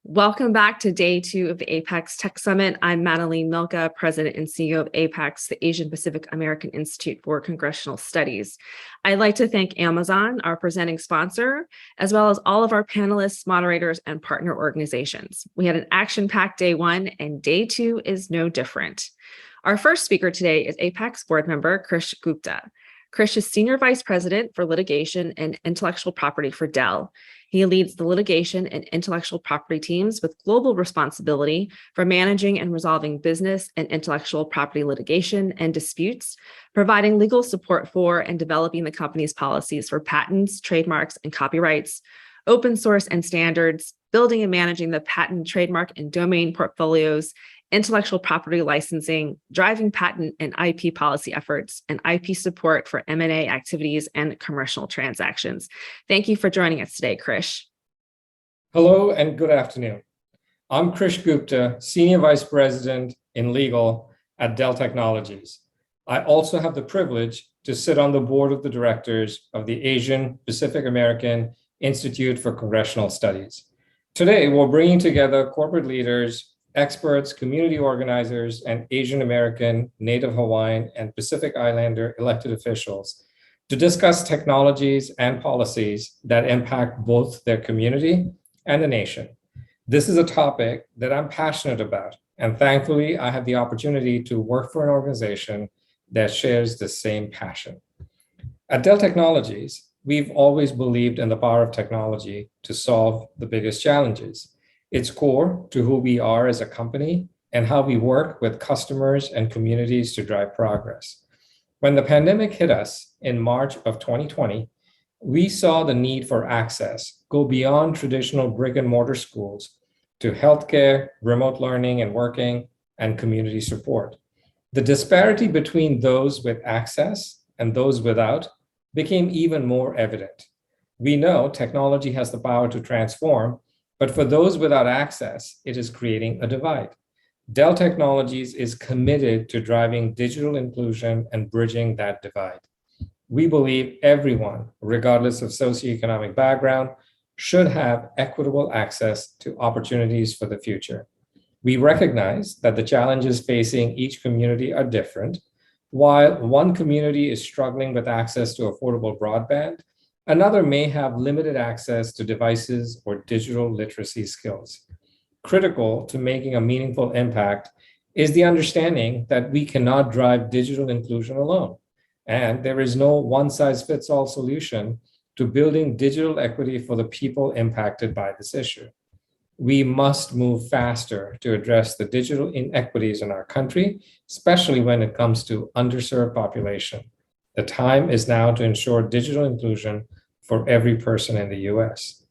Welcome back to day 2 of the APAICS Tech Summit. I'm Madeline Milka, President and CEO of APAICS, the Asian Pacific American Institute for Congressional Studies. I'd like to thank Amazon, our presenting sponsor, as well as all of our panelists, moderators, and partner organizations. We had an action-packed day 1, and day 2 is no different. Our first speaker today is APAICS board member Krish Gupta. Krish is Senior Vice President for Litigation and Intellectual Property for Dell. He leads the litigation and intellectual property teams with global responsibility for managing and resolving business and intellectual property litigation and disputes, providing legal support for and developing the company's policies for patents, trademarks, and copyrights, open source and standards, building and managing the patent, trademark, and domain portfolios, intellectual property licensing, driving patent and IP policy efforts, and IP support for M&A activities and commercial transactions. Thank you for joining us today, Krish. Hello and good afternoon. I'm Krish Gupta, Senior Vice President in Legal at Dell Technologies. I also have the privilege to sit on the board of the directors of the Asian Pacific American Institute for Congressional Studies. Today, we're bringing together corporate leaders, experts, community organizers, and Asian American, Native Hawaiian, and Pacific Islander elected officials to discuss technologies and policies that impact both their community and the nation. This is a topic that I'm passionate about, and thankfully, I have the opportunity to work for an organization that shares the same passion. At Dell Technologies, we've always believed in the power of technology to solve the biggest challenges. It's core to who we are as a company and how we work with customers and communities to drive progress. When the pandemic hit us in March of 2020, we saw the need for access go beyond traditional brick and mortar schools to healthcare, remote learning and working, and community support. The disparity between those with access and those without became even more evident. We know technology has the power to transform, but for those without access, it is creating a divide. Dell Technologies is committed to driving digital inclusion and bridging that divide. We believe everyone, regardless of socioeconomic background, should have equitable access to opportunities for the future. We recognize that the challenges facing each community are different. While one community is struggling with access to affordable broadband, another may have limited access to devices or digital literacy skills. Critical to making a meaningful impact is the understanding that we cannot drive digital inclusion alone, and there is no one-size-fits-all solution to building digital equity for the people impacted by this issue. We must move faster to address the digital inequities in our country, especially when it comes to underserved population. The time is now to ensure digital inclusion for every person in the US.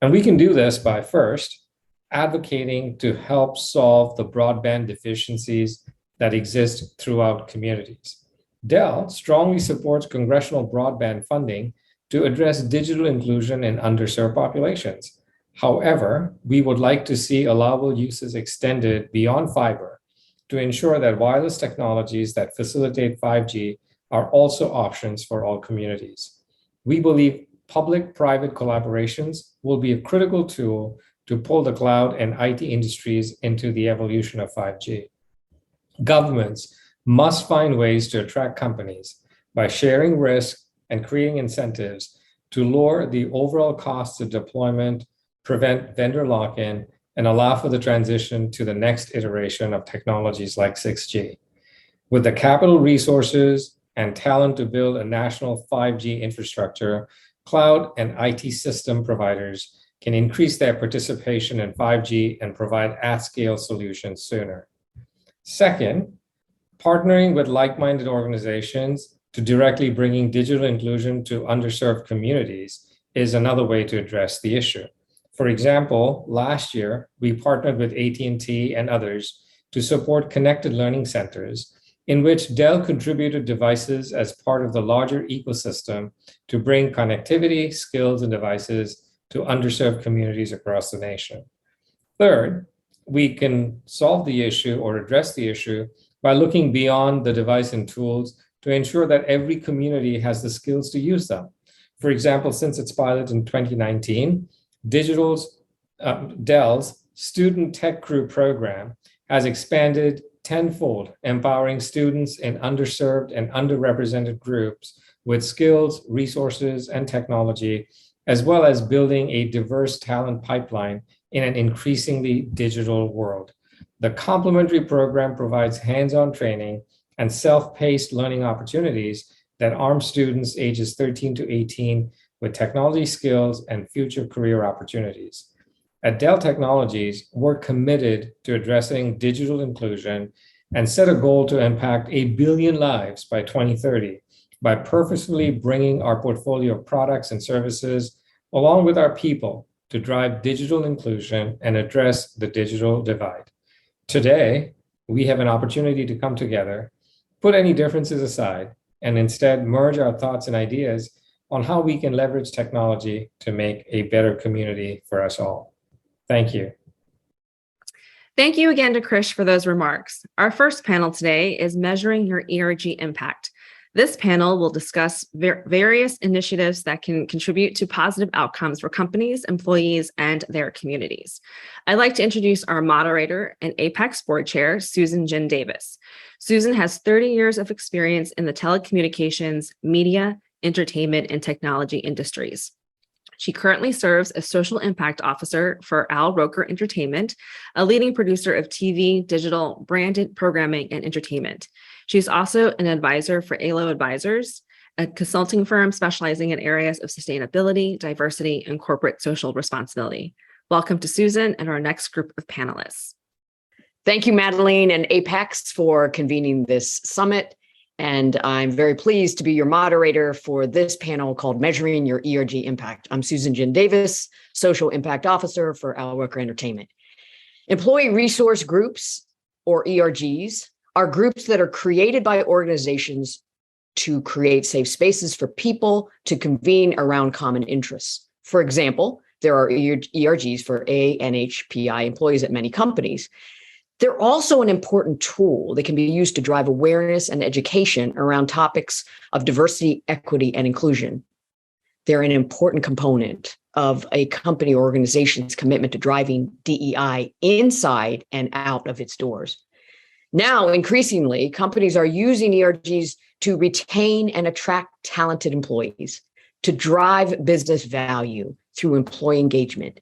And we can do this by first advocating to help solve the broadband deficiencies that exist throughout communities. Dell strongly supports congressional broadband funding to address digital inclusion in underserved populations. However, we would like to see allowable uses extended beyond fiber to ensure that wireless technologies that facilitate 5G are also options for all communities. We believe public-private collaborations will be a critical tool to pull the cloud and IT industries into the evolution of 5G. Governments must find ways to attract companies by sharing risk and creating incentives to lower the overall costs of deployment, prevent vendor lock-in, and allow for the transition to the next iteration of technologies like 6G. With the capital resources and talent to build a national 5G infrastructure, cloud and IT system providers can increase their participation in 5G and provide at-scale solutions sooner. Second, partnering with like-minded organizations to directly bringing digital inclusion to underserved communities is another way to address the issue. For example, last year, we partnered with AT&T and others to support connected learning centers, in which Dell contributed devices as part of the larger ecosystem to bring connectivity, skills, and devices to underserved communities across the nation. Third, we can solve the issue or address the issue by looking beyond the device and tools to ensure that every community has the skills to use them. For example, since its pilot in 2019, Dell's Student Tech Crew program has expanded tenfold, empowering students in underserved and underrepresented groups with skills, resources, and technology, as well as building a diverse talent pipeline in an increasingly digital world. The complementary program provides hands-on training and self-paced learning opportunities that arm students ages 13 to 18 with technology skills and future career opportunities. At Dell Technologies, we're committed to addressing digital inclusion and set a goal to impact 1 billion lives by 2030 by purposefully bringing our portfolio of products and services along with our people to drive digital inclusion and address the digital divide. Today, we have an opportunity to come together, put any differences aside, and instead merge our thoughts and ideas on how we can leverage technology to make a better community for us all. Thank you. Thank you again to Krish for those remarks. Our first panel today is Measuring Your ERG Impact. This panel will discuss various initiatives that can contribute to positive outcomes for companies, employees, and their communities. I'd like to introduce our moderator and APAICS board chair, Susan Jin Davis. Susan has 30 years of experience in the telecommunications, media, entertainment, and technology industries. She currently serves as Social Impact Officer for Al Roker Entertainment, a leading producer of TV, digital, branded programming, and entertainment. She's also an advisor for ALO Advisors, a consulting firm specializing in areas of sustainability, diversity, and corporate social responsibility. Welcome to Susan and our next group of panelists. Thank you, Madeline and APAICS for convening this summit. And I'm very pleased to be your moderator for this panel called Measuring Your ERG Impact. I'm Susan Jin Davis, Social Impact Officer for Al Roker Entertainment. Employee resource groups, or ERGs, are groups that are created by organizations to create safe spaces for people to convene around common interests. For example, there are ERGs for ANHPI employees at many companies. They're also an important tool that can be used to drive awareness and education around topics of diversity, equity, and inclusion. They're an important component of a company or organization's commitment to driving DEI inside and out of its doors. Now, increasingly, companies are using ERGs to retain and attract talented employees, to drive business value through employee engagement,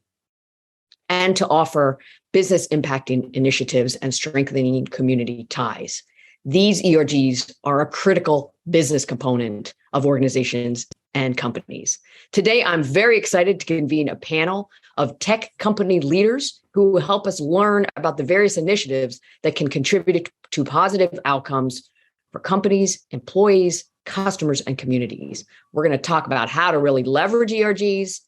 and to offer business impacting initiatives and strengthening community ties. These ERGs are a critical business component of organizations and companies. Today, I'm very excited to convene a panel of tech company leaders who will help us learn about the various initiatives that can contribute to positive outcomes for companies, employees, customers, and communities. We're going to talk about how to really leverage ERGs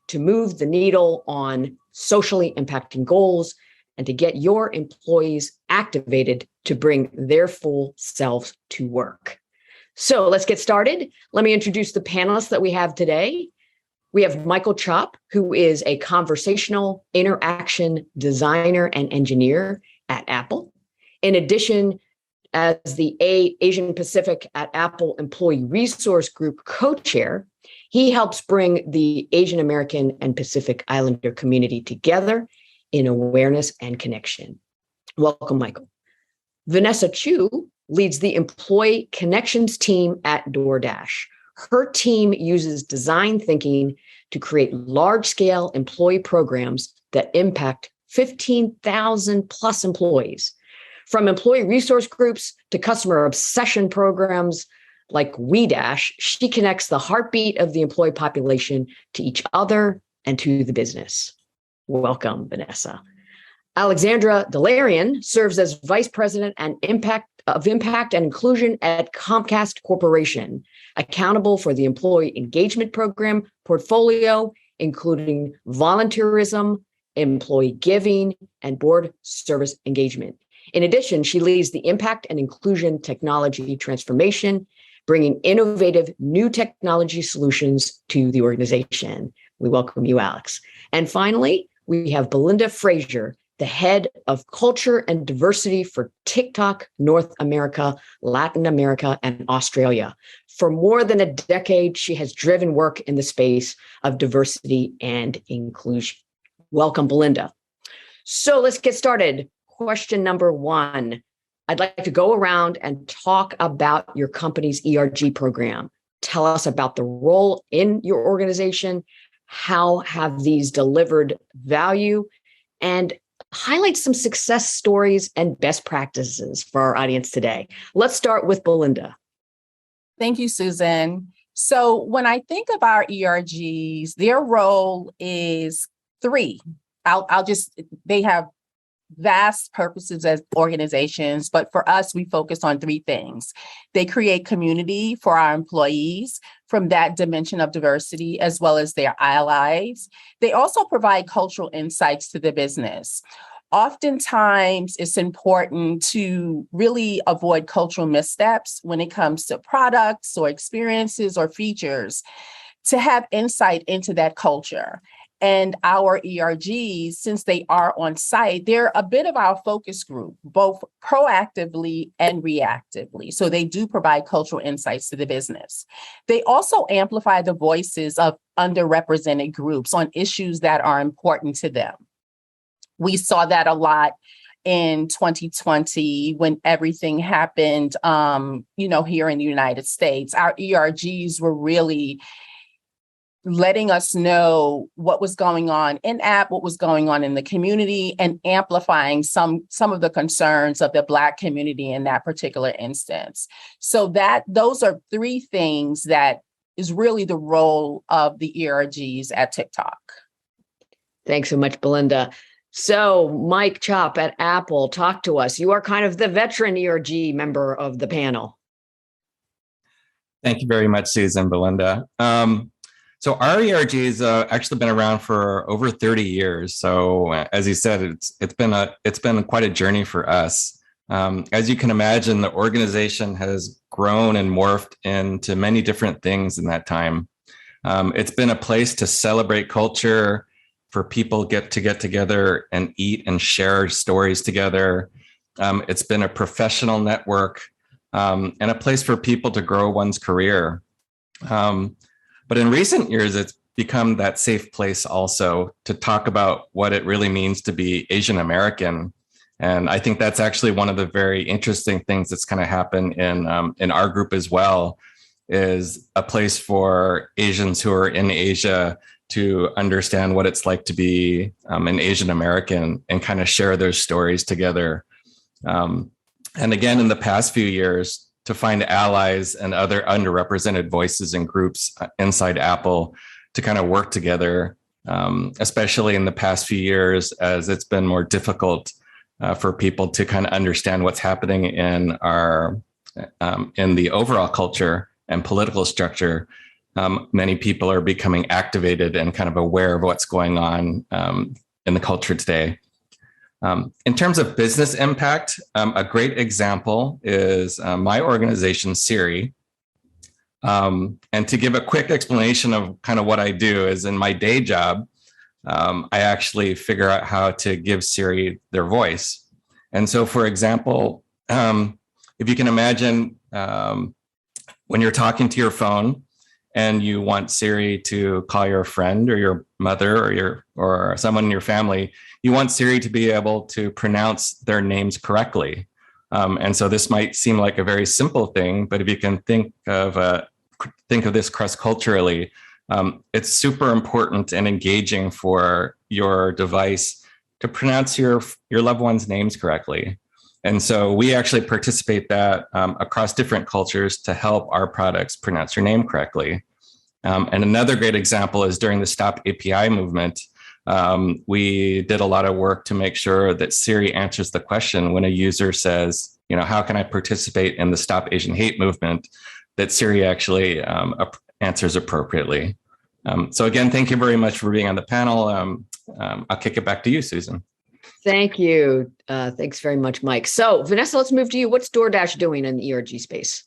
to move the needle on socially impacting goals and to get your employees activated to bring their full selves to work. So let's get started. Let me introduce the panelists that we have today. We have Michael Chop, who is a conversational interaction designer and engineer at Apple. In addition, as the Asian Pacific at Apple Employee Resource Group co-chair, he helps bring the Asian American and Pacific Islander community together in awareness and connection. Welcome, Michael. Vanessa Chu leads the Employee Connections team at DoorDash. Her team uses design thinking to create large-scale employee programs that impact 15,000 plus employees. From employee resource groups to customer obsession programs like WeDash, she connects the heartbeat of the employee population to each other and to the business. Welcome, Vanessa. Alexandra Delarian serves as Vice President and Impact and Inclusion at Comcast Corporation, accountable for the employee engagement program portfolio, including volunteerism, employee giving, and board service engagement. In addition, she leads the Impact and Inclusion Technology Transformation, bringing innovative new technology solutions to the organization. We welcome you, Alex. And finally, we have Belinda Frazier, the head of culture and diversity for TikTok, North America, Latin America, and Australia. For more than a decade, she has driven work in the space of diversity and inclusion. Welcome, Belinda. So let's get started. Question number one. I'd like to go around and talk about your company's ERG program. Tell us about the role in your organization. How have these delivered value? And highlight some success stories and best practices for our audience today. Let's start with Belinda. Thank you, Susan. So when I think of our ERGs, their role is three. They have vast purposes as organizations, but for us, we focus on three things. They create community for our employees from that dimension of diversity, as well as their allies. They also provide cultural insights to the business. Oftentimes, it's important to really avoid cultural missteps when it comes to products or experiences or features, to have insight into that culture. And our ERGs, since they are on site, they're a bit of our focus group, both proactively and reactively. So they do provide cultural insights to the business. They also amplify the voices of underrepresented groups on issues that are important to them. We saw that a lot in 2020 when everything happened, here in the United States. Our ERGs were really letting us know what was going on in app, what was going on in the community, and amplifying some of the concerns of the Black community in that particular instance. So those are three things that is really the role of the ERGs at TikTok. Thanks so much, Belinda. So Mike Chop at Apple, talk to us. You are kind of the veteran ERG member of the panel. Thank you very much, Susan, Belinda. So our ERG's actually been around for over 30 years. So as you said, it's been quite a journey for us. As you can imagine, the organization has grown and morphed into many different things in that time. It's been a place to celebrate culture, for people get together and eat and share stories together. It's been a professional network and a place for people to grow one's career. But in recent years, it's become that safe place also to talk about what it really means to be Asian American. And I think that's actually one of the very interesting things that's kind of happened in our group as well, is a place for Asians who are in Asia to understand what it's like to be an Asian American and kind of share those stories together. And again, in the past few years, to find allies and other underrepresented voices and groups inside Apple to kind of work together, especially in the past few years, as it's been more difficult for people to kind of understand what's happening in the overall culture and political structure. Many people are becoming activated and kind of aware of what's going on in the culture today. In terms of business impact, a great example is my organization, Siri. And to give a quick explanation of kind of what I do is in my day job, I actually figure out how to give Siri their voice. And so, for example, if you can imagine when you're talking to your phone and you want Siri to call your friend or your mother or someone in your family, you want Siri to be able to pronounce their names correctly. And so this might seem like a very simple thing, but if you can think of this cross-culturally, it's super important and engaging for your device to pronounce your loved one's names correctly. And so we actually participate that across different cultures to help our products pronounce your name correctly. And another great example is during the Stop API movement. We did a lot of work to make sure that Siri answers the question when a user says, how can I participate in the Stop Asian Hate movement, that Siri actually answers appropriately. So again, thank you very much for being on the panel. I'll kick it back to you, Susan. Thank you. Thanks very much, Mike. So Vanessa, let's move to you. What's DoorDash doing in the ERG space?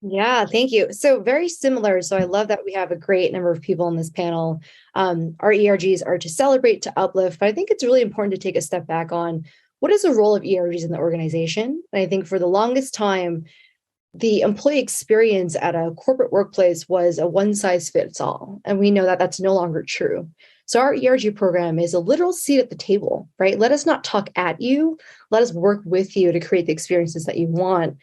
Yeah, thank you. So very similar. So I love that we have a great number of people on this panel. Our ERGs are to celebrate, to uplift, but I think it's really important to take a step back on what is the role of ERGs in the organization. And I think for the longest time, the employee experience at a corporate workplace was a one size fits all. And we know that that's no longer true. So our ERG program is a literal seat at the table, right? Let us not talk at you. Let us work with you to create the experiences that you want.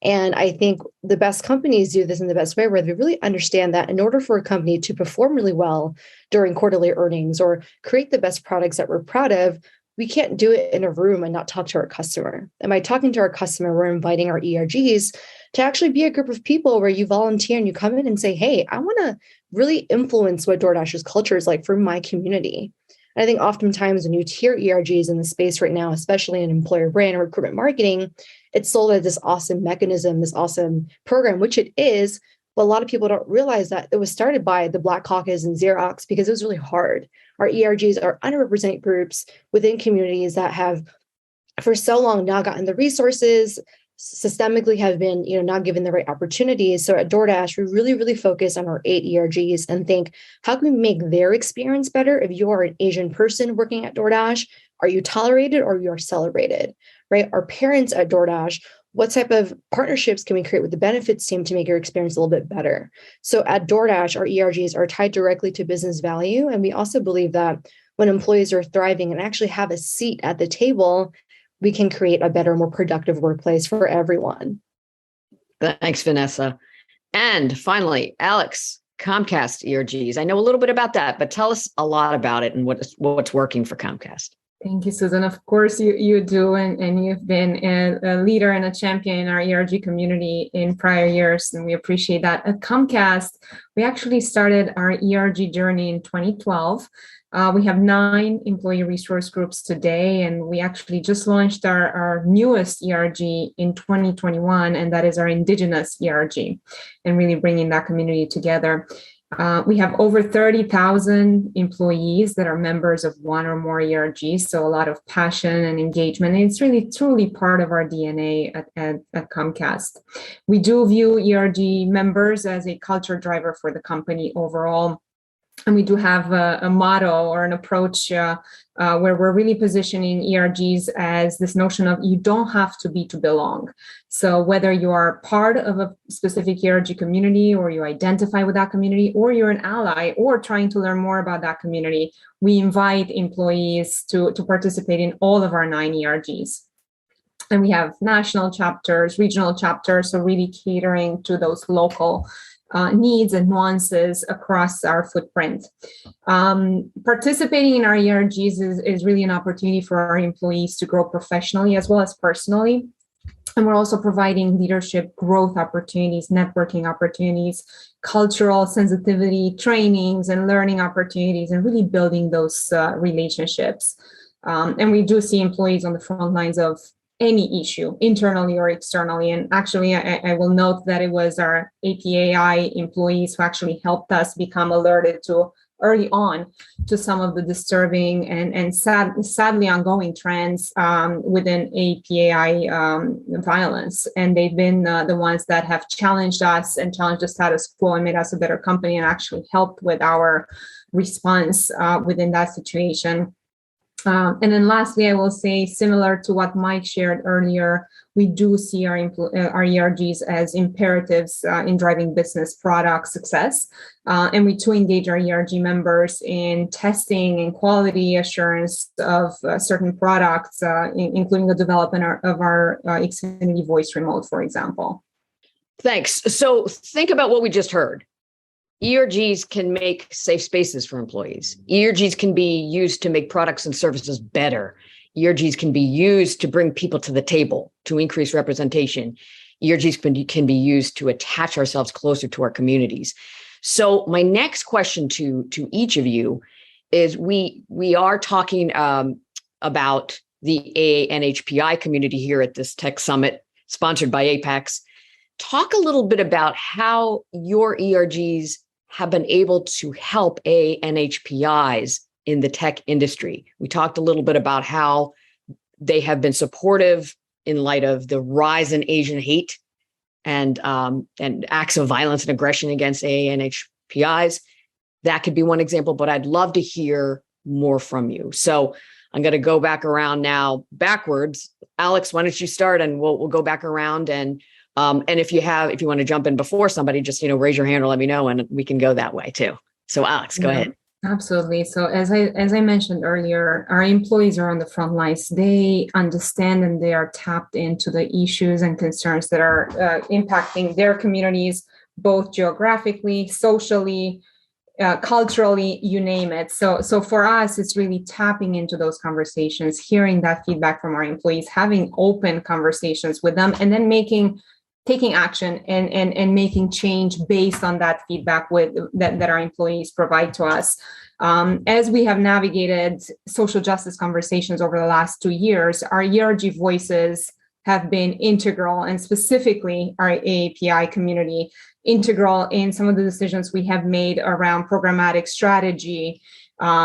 And I think the best companies do this in the best way, where they really understand that in order for a company to perform really well during quarterly earnings or create the best products that we're proud of, we can't do it in a room and not talk to our customer. And by talking to our customer, we're inviting our ERGs to actually be a group of people where you volunteer and you come in and say, hey, I want to really influence what DoorDash's culture is like for my community. And I think oftentimes when you hear ERGs in the space right now, especially in employer brand or recruitment marketing, it's sold as this awesome mechanism, this awesome program, which it is. But a lot of people don't realize that it was started by the Black Caucus and Xerox because it was really hard. Our ERGs are underrepresented groups within communities that have for so long not gotten the resources, systemically have been, not given the right opportunities. So at DoorDash, we really, really focus on our 8 ERGs and think, how can we make their experience better? If you are an Asian person working at DoorDash, are you tolerated or you are celebrated, right? Our parents at DoorDash, what type of partnerships can we create with the benefits team to make your experience a little bit better? So at DoorDash, our ERGs are tied directly to business value. And we also believe that when employees are thriving and actually have a seat at the table, we can create a better, more productive workplace for everyone. Thanks, Vanessa. And finally, Alex, Comcast ERGs. I know a little bit about that, but tell us a lot about it and what's working for Comcast. Thank you, Susan. Of course, you do, and you've been a leader and a champion in our ERG community in prior years, and we appreciate that. At Comcast, we actually started our ERG journey in 2012. We have 9 employee resource groups today, and we actually just launched our newest ERG in 2021, and that is our Indigenous ERG, and really bringing that community together. We have over 30,000 employees that are members of one or more ERGs, so a lot of passion and engagement. And it's really truly part of our DNA at Comcast. We do view ERG members as a culture driver for the company overall. And we do have a motto or an approach where we're really positioning ERGs as this notion of you don't have to be to belong. So whether you are part of a specific ERG community or you identify with that community or you're an ally or trying to learn more about that community, we invite employees to participate in all of our 9 ERGs. And we have national chapters, regional chapters, so really catering to those local needs and nuances across our footprint. Participating in our ERGs is really an opportunity for our employees to grow professionally as well as personally. And we're also providing leadership growth opportunities, networking opportunities, cultural sensitivity trainings and learning opportunities, and really building those relationships. And we do see employees on the front lines of any issue, internally or externally. And actually, I will note that it was our APAI employees who actually helped us become alerted to early on to some of the disturbing and sadly ongoing trends within APAI violence. And they've been the ones that have challenged us and challenged the status quo and made us a better company and actually helped with our response within that situation. And then lastly, I will say, similar to what Mike shared earlier, we do see our ERGs as imperatives in driving business product success. And we too engage our ERG members in testing and quality assurance of certain products, including the development of our Xfinity Voice Remote, for example. Thanks. So think about what we just heard. ERGs can make safe spaces for employees. ERGs can be used to make products and services better. ERGs can be used to bring people to the table, to increase representation. ERGs can be used to attach ourselves closer to our communities. So my next question to each of you is we are talking about the AANHPI community here at this Tech Summit, sponsored by APAICS. Talk a little bit about how your ERGs have been able to help ANHPIs in the tech industry. We talked a little bit about how they have been supportive in light of the rise in Asian hate and acts of violence and aggression against ANHPIs. That could be one example, but I'd love to hear more from you. So I'm going to go back around now backwards. Alex, why don't you start and we'll go back around and if you want to jump in before somebody, just, raise your hand or let me know and we can go that way too. So Alex, go ahead. Absolutely. So as I mentioned earlier, our employees are on the front lines. They understand and they are tapped into the issues and concerns that are impacting their communities, both geographically, socially, culturally, you name it. So for us, it's really tapping into those conversations, hearing that feedback from our employees, having open conversations with them, and then taking action and making change based on that feedback that our employees provide to us. As we have navigated social justice conversations over the last 2 years, our ERG voices have been integral, and specifically our AAPI community, integral in some of the decisions we have made around programmatic strategy,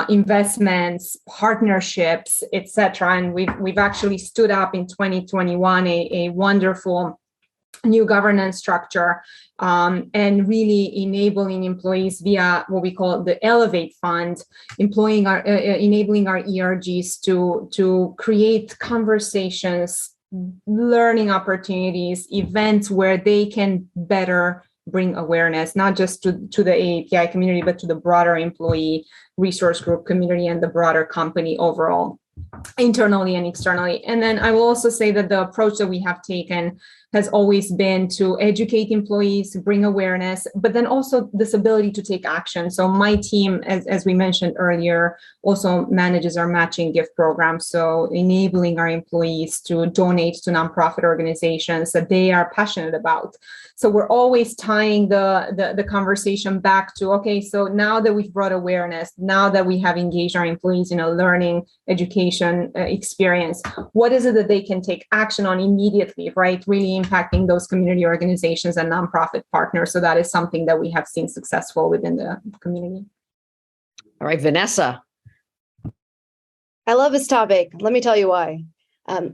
investments, partnerships, etc. And we've actually stood up in 2021 a wonderful new governance structure, and really enabling employees via what we call the Elevate Fund, enabling our ERGs to create conversations, learning opportunities, events where they can better bring awareness, not just to the AAPI community, but to the broader employee resource group community and the broader company overall, internally and externally. And then I will also say that the approach that we have taken has always been to educate employees, bring awareness, but then also this ability to take action. So my team, as we mentioned earlier, also manages our matching gift program. So enabling our employees to donate to nonprofit organizations that they are passionate about. So we're always tying the conversation back to, okay, so now that we've brought awareness, now that we have engaged our employees in a learning education experience, what is it that they can take action on immediately, right? Really impacting those community organizations and nonprofit partners. So that is something that we have seen successful within the community. All right, Vanessa. I love this topic. Let me tell you why.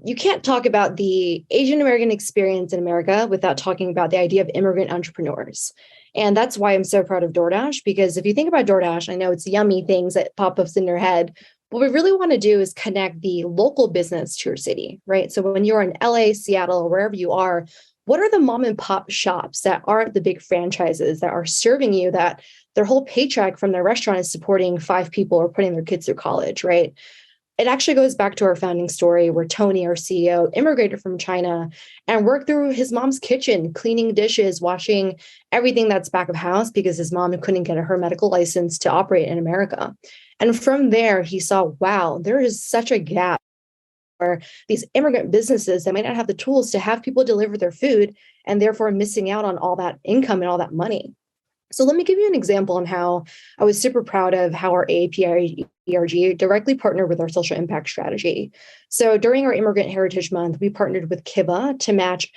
You can't talk about the Asian American experience in America without talking about the idea of immigrant entrepreneurs. And that's why I'm so proud of DoorDash, because if you think about DoorDash, I know it's yummy things that pop up in your head. What we really want to do is connect the local business to your city, right? So when you're in LA, Seattle, or wherever you are, what are the mom and pop shops that aren't the big franchises that are serving you, that their whole paycheck from their restaurant is supporting 5 people or putting their kids through college, right? It actually goes back to our founding story where Tony, our CEO, immigrated from China and worked through his mom's kitchen, cleaning dishes, washing everything that's back of house because his mom couldn't get her medical license to operate in America. And from there, he saw, wow, there is such a gap where these immigrant businesses that might not have the tools to have people deliver their food and therefore missing out on all that income and all that money. So let me give you an example on how I was super proud of how our AAPI ERG directly partnered with our social impact strategy. So during our Immigrant Heritage Month, we partnered with Kiva to match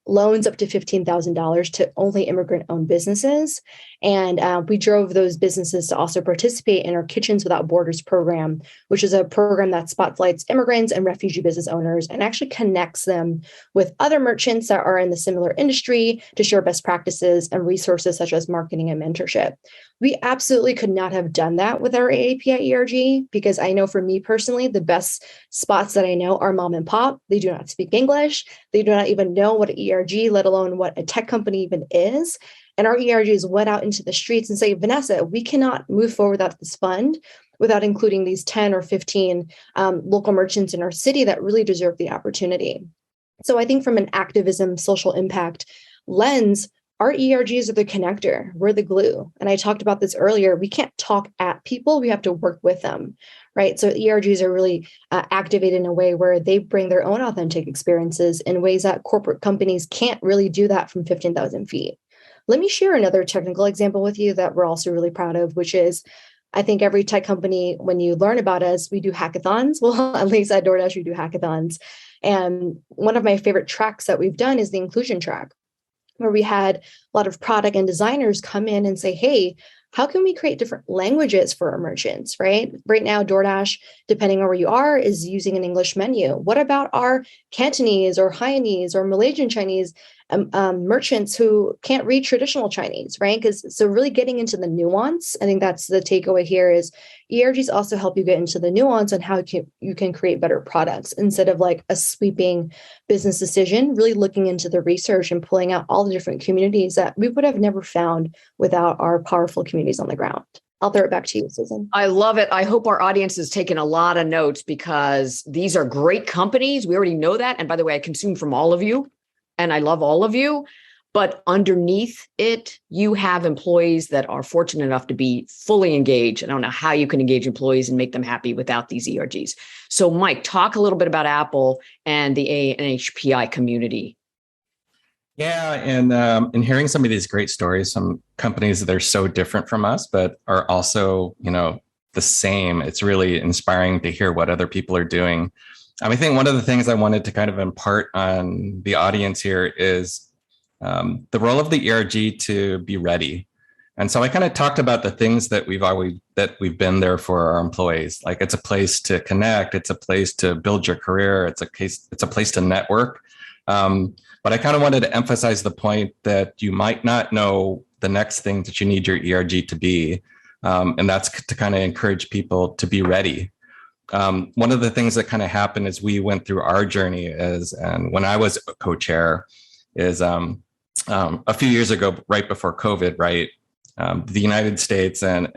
loans up to $15,000 to only immigrant-owned businesses. And we drove those businesses to also participate in our Kitchens Without Borders program, which is a program that spotlights immigrants and refugee business owners and actually connects them with other merchants that are in the similar industry to share best practices and resources such as marketing and mentorship. We absolutely could not have done that with our AAPI ERG, because I know for me personally, the best spots that I know are mom and pop. They do not speak English. They do not even know what an ERG, let alone what a tech company even is. And our ERGs went out into the streets and say, Vanessa, we cannot move forward without this fund, without including these 10 or 15 local merchants in our city that really deserve the opportunity. So I think from an activism, social impact lens, our ERGs are the connector. We're the glue. And I talked about this earlier. We can't talk at people. We have to work with them, right? So ERGs are really activated in a way where they bring their own authentic experiences in ways that corporate companies can't really do that from 15,000 feet. Let me share another technical example with you that we're also really proud of, which is, I think every tech company, when you learn about us, we do hackathons. Well, at least at DoorDash, we do hackathons. And one of my favorite tracks that we've done is the inclusion track, where we had a lot of product and designers come in and say, hey, how can we create different languages for our merchants, right? Right now, DoorDash, depending on where you are, is using an English menu. What about our Cantonese or Haianese or Malaysian Chinese merchants who can't read traditional Chinese, right? So really getting into the nuance, I think that's the takeaway here is ERGs also help you get into the nuance on how you can create better products instead of like a sweeping business decision, really looking into the research and pulling out all the different communities that we would have never found without our powerful communities on the ground. I'll throw it back to you, Susan. I love it. I hope our audience is taking a lot of notes because these are great companies. We already know that. And by the way, I consume from all of you and I love all of you. But underneath it, you have employees that are fortunate enough to be fully engaged. I don't know how you can engage employees and make them happy without these ERGs. So Mike, talk a little bit about Apple and the ANHPI community. Yeah, and hearing some of these great stories from companies that are so different from us, but are also, the same. It's really inspiring to hear what other people are doing. I think one of the things I wanted to kind of impart on the audience here is the role of the ERG to be ready. And so I kind of talked about the things that we've been there for our employees. Like it's a place to connect, it's a place to build your career, it's a place to network. But I kind of wanted to emphasize the point that you might not know the next thing that you need your ERG to be. And that's to kind of encourage people to be ready. One of the things that kind of happened as we went through our journey and when I was a co-chair is a few years ago, right before COVID, right? The United States and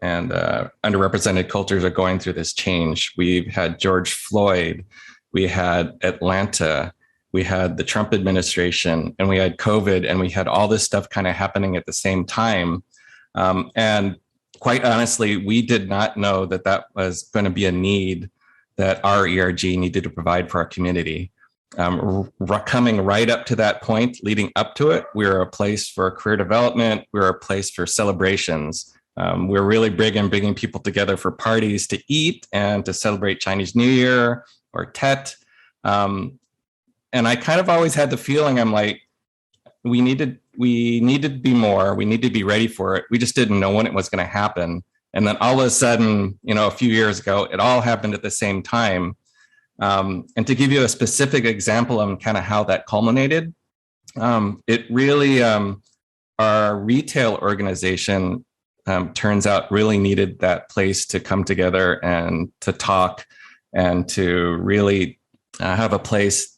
underrepresented cultures are going through this change. We've had George Floyd, we had Atlanta, we had the Trump administration, and we had COVID, and we had all this stuff kind of happening at the same time. And quite honestly, we did not know that was going to be a need that our ERG needed to provide for our community. Coming right up to that point, leading up to it, we were a place for career development. We were a place for celebrations. We're really big in bringing people together for parties to eat and to celebrate Chinese New Year or Tet. And I kind of always had the feeling, I'm like, we needed to be more. We need to be ready for it. We just didn't know when it was going to happen. And then all of a sudden, a few years ago, it all happened at the same time. And to give you a specific example on kind of how that culminated, it really, our retail organization turns out really needed that place to come together and to talk and to really have a place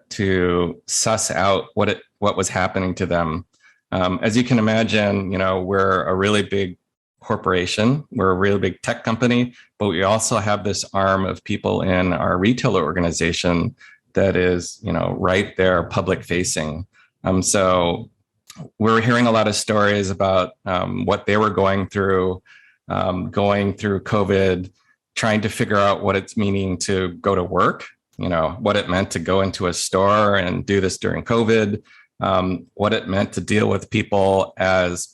to suss out what was happening to them. As you can imagine, we're a really big corporation. We're a really big tech company, but we also have this arm of people in our retail organization that is, right there, public facing. So we're hearing a lot of stories about what they were going through COVID, trying to figure out what it's meaning to go to work, what it meant to go into a store and do this during COVID, what it meant to deal with people as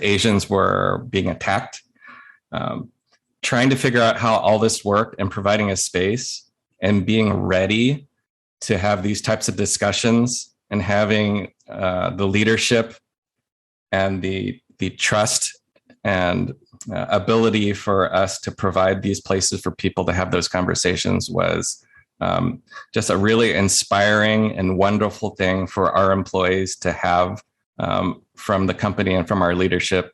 Asians were being attacked, trying to figure out how all this worked and providing a space and being ready to have these types of discussions and having the leadership and the trust and ability for us to provide these places for people to have those conversations was just a really inspiring and wonderful thing for our employees to have from the company and from our leadership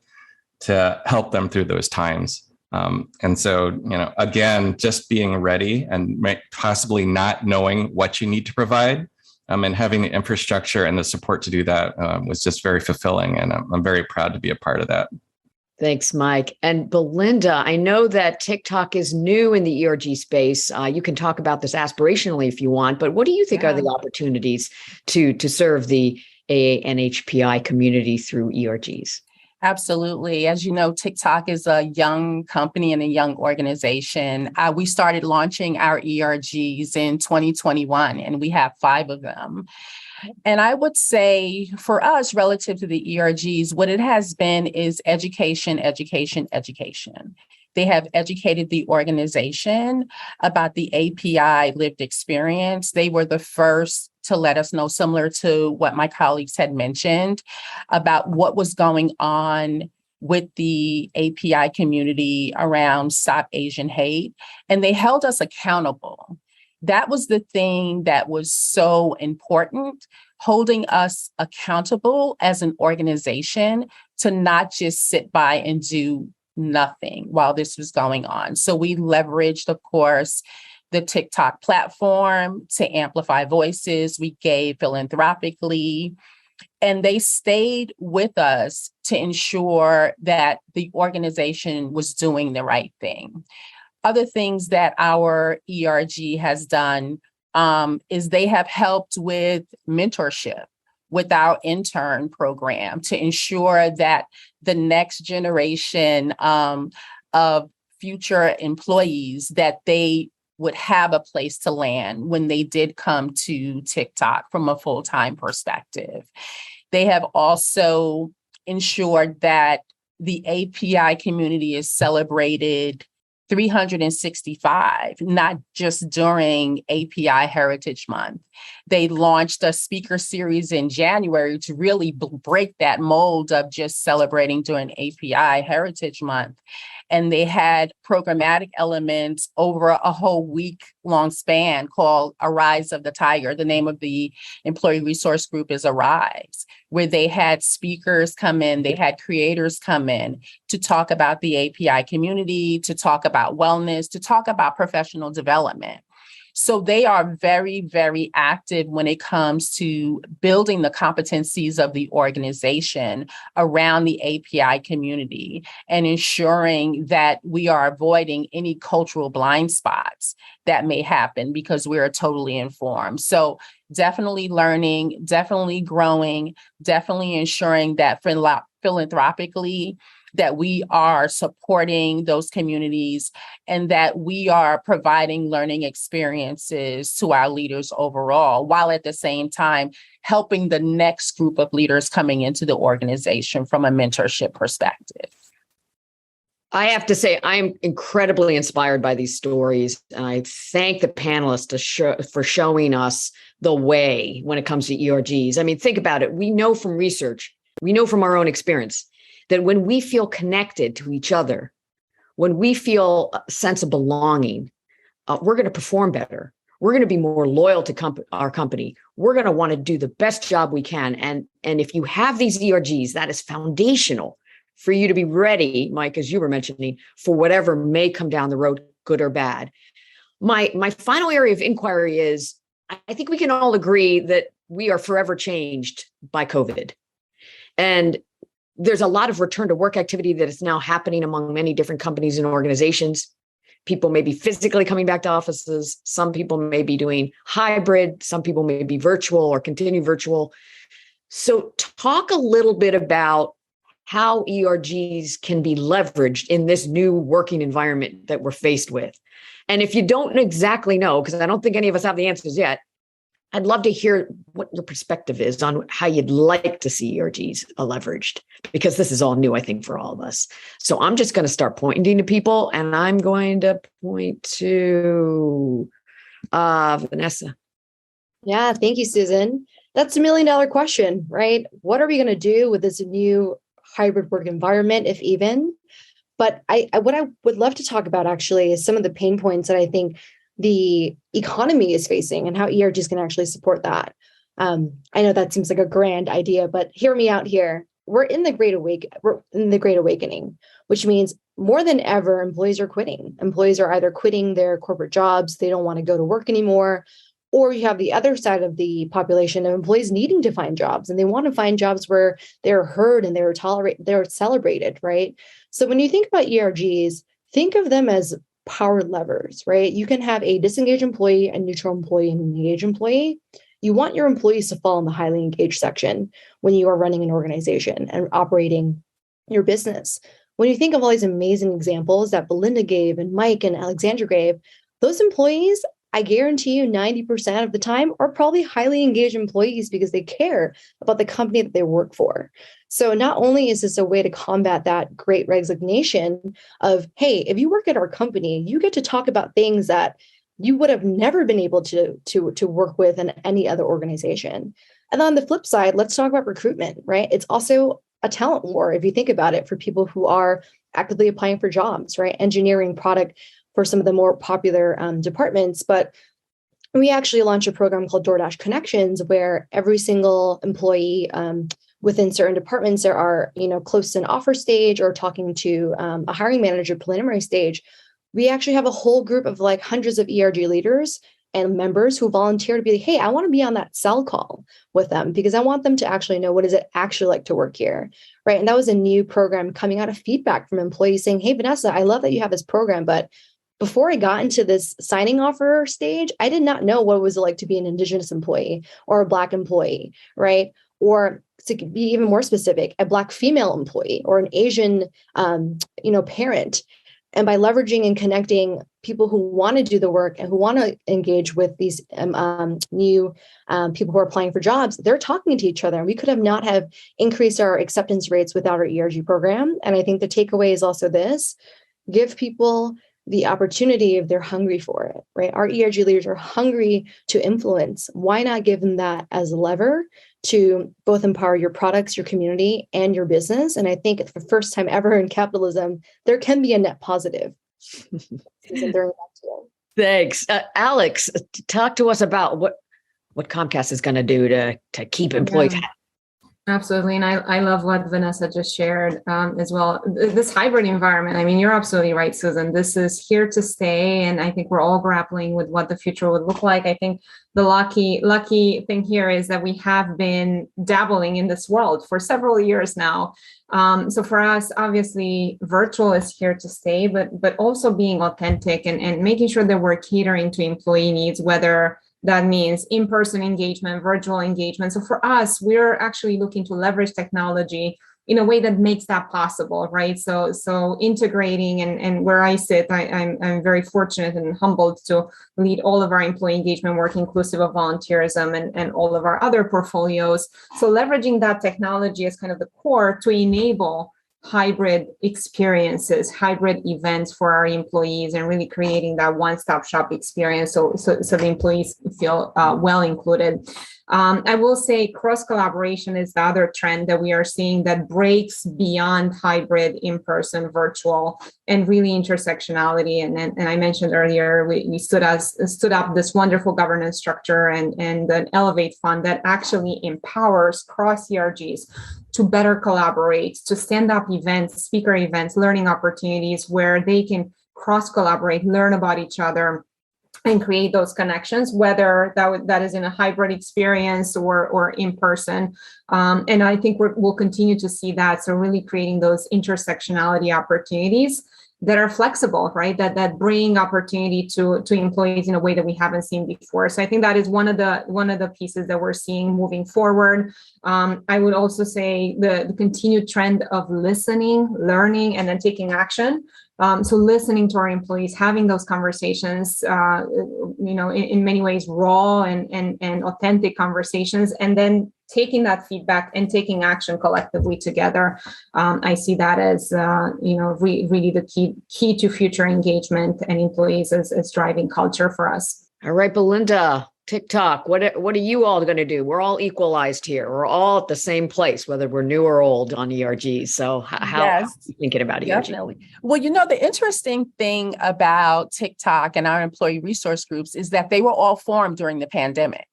to help them through those times. And so, again, just being ready and possibly not knowing what you need to provide and having the infrastructure and the support to do that was just very fulfilling. And I'm very proud to be a part of that. Thanks, Mike. And Belinda, I know that TikTok is new in the ERG space. You can talk about this aspirationally if you want, but what do you think are the opportunities to serve the ANHPI community through ERGs? Absolutely. As you know, TikTok is a young company and a young organization. We started launching our ERGs in 2021, and we have 5 of them. And I would say for us, relative to the ERGs, what it has been is education, education, education. They have educated the organization about the API lived experience. They were the first to let us know, similar to what my colleagues had mentioned, about what was going on with the API community around Stop Asian Hate. And they held us accountable. That was the thing that was so important, holding us accountable as an organization to not just sit by and do nothing while this was going on. So we leveraged, of course, the TikTok platform to amplify voices. We gave philanthropically. And they stayed with us to ensure that the organization was doing the right thing. Other things that our ERG has done is they have helped with mentorship with our intern program to ensure that the next generation of future employees, that they would have a place to land when they did come to TikTok from a full-time perspective. They have also ensured that the API community is celebrated 365, not just during API Heritage Month. They launched a speaker series in January to really break that mold of just celebrating during API Heritage Month. And they had programmatic elements over a whole week-long span called Arise of the Tiger. The name of the employee resource group is Arise, where they had speakers come in, they had creators come in to talk about the API community, to talk about wellness, to talk about professional development. So they are very, very active when it comes to building the competencies of the organization around the API community and ensuring that we are avoiding any cultural blind spots that may happen because we are totally informed. So definitely learning, definitely growing, definitely ensuring that philanthropically, that we are supporting those communities and that we are providing learning experiences to our leaders overall, while at the same time helping the next group of leaders coming into the organization from a mentorship perspective. I have to say, I'm incredibly inspired by these stories, and I thank the panelists for showing us the way when it comes to ERGs. I mean, think about it. We know from research, we know from our own experience that when we feel connected to each other, when we feel a sense of belonging, we're going to perform better. We're going to be more loyal to our company. We're going to want to do the best job we can. And if you have these ERGs, that is foundational for you to be ready, Mike, as you were mentioning, for whatever may come down the road, good or bad. My final area of inquiry is, I think we can all agree that we are forever changed by COVID. And there's a lot of return to work activity that is now happening among many different companies and organizations. People may be physically coming back to offices. Some people may be doing hybrid. Some people may be virtual or continue virtual. So talk a little bit about how ERGs can be leveraged in this new working environment that we're faced with. And if you don't exactly know, because I don't think any of us have the answers yet, I'd love to hear what your perspective is on how you'd like to see ERGs leveraged, because this is all new, I think, for all of us. So I'm just going to start pointing to people, and I'm going to point to Vanessa. Yeah, thank you, Susan. That's $1 million question, right? What are we going to do with this new hybrid work environment, if even? But what I would love to talk about actually is some of the pain points that I think the economy is facing and how ERGs can actually support that. I know that seems like a grand idea, but hear me out here. We're in the Great Awakening, which means more than ever, employees are quitting. Employees are either quitting their corporate jobs, they don't want to go to work anymore, or you have the other side of the population of employees needing to find jobs, and they want to find jobs where they're heard and they're celebrated, right? So when you think about ERGs, think of them as power levers, right? You can have a disengaged employee, a neutral employee, and an engaged employee. You want your employees to fall in the highly engaged section when you are running an organization and operating your business. When you think of all these amazing examples that Belinda gave and Mike and Alexandra gave, those employees, I guarantee you 90% of the time are probably highly engaged employees because they care about the company that they work for. So not only is this a way to combat that great resignation of, hey, if you work at our company, you get to talk about things that you would have never been able to work with in any other organization. And on the flip side, let's talk about recruitment, right? It's also a talent war, if you think about it, for people who are actively applying for jobs, right? Engineering, product, for some of the more popular departments. But we actually launched a program called DoorDash Connections, where every single employee within certain departments that are, close to an offer stage or talking to a hiring manager preliminary stage, we actually have a whole group of like hundreds of ERG leaders and members who volunteer to be like, hey, I want to be on that cell call with them because I want them to actually know what is it actually like to work here, right? And that was a new program coming out of feedback from employees saying, hey, Vanessa, I love that you have this program, but before I got into this signing offer stage, I did not know what it was like to be an Indigenous employee or a Black employee, right? Or to be even more specific, a Black female employee or an Asian, parent. And by leveraging and connecting people who want to do the work and who want to engage with these new people who are applying for jobs, they're talking to each other. And we could have not have increased our acceptance rates without our ERG program. And I think the takeaway is also this: give people the opportunity if they're hungry for it, right? Our ERG leaders are hungry to influence. Why not give them that as a lever to both empower your products, your community, and your business? And I think for the first time ever in capitalism, there can be a net positive. Thanks. Alex, talk to us about what Comcast is going to do to keep employees happy. Absolutely. And I love what Vanessa just shared as well. This hybrid environment, I mean, you're absolutely right, Susan. This is here to stay. And I think we're all grappling with what the future would look like. I think the lucky thing here is that we have been dabbling in this world for several years now. So for us, obviously, virtual is here to stay, but also being authentic and making sure that we're catering to employee needs, whether that means in-person engagement, virtual engagement. So for us, we're actually looking to leverage technology in a way that makes that possible, right? So integrating and where I sit, I'm very fortunate and humbled to lead all of our employee engagement work, inclusive of volunteerism and all of our other portfolios. So leveraging that technology as kind of the core to enable hybrid experiences, hybrid events for our employees, and really creating that one-stop shop experience so the employees feel well included. I will say cross-collaboration is the other trend that we are seeing that breaks beyond hybrid, in-person, virtual, and really intersectionality. And I mentioned earlier, we stood up this wonderful governance structure and an Elevate Fund that actually empowers cross-ERGs to better collaborate, to stand up events, speaker events, learning opportunities where they can cross-collaborate, learn about each other, and create those connections, whether that is in a hybrid experience or in person. And I think we'll continue to see that. So really creating those intersectionality opportunities that are flexible, right? That bring opportunity to employees in a way that we haven't seen before. So I think that is one of the pieces that we're seeing moving forward. I would also say the continued trend of listening, learning, and then taking action. So listening to our employees, having those conversations, in many ways raw and authentic conversations, and then taking that feedback and taking action collectively together. I see that as really the key to future engagement and employees as driving culture for us. All right, Belinda, TikTok, what are you all going to do? We're all equalized here. We're all at the same place, whether we're new or old on ERG. So how are you thinking about ERG? Definitely. Well, the interesting thing about TikTok and our employee resource groups is that they were all formed during the pandemic.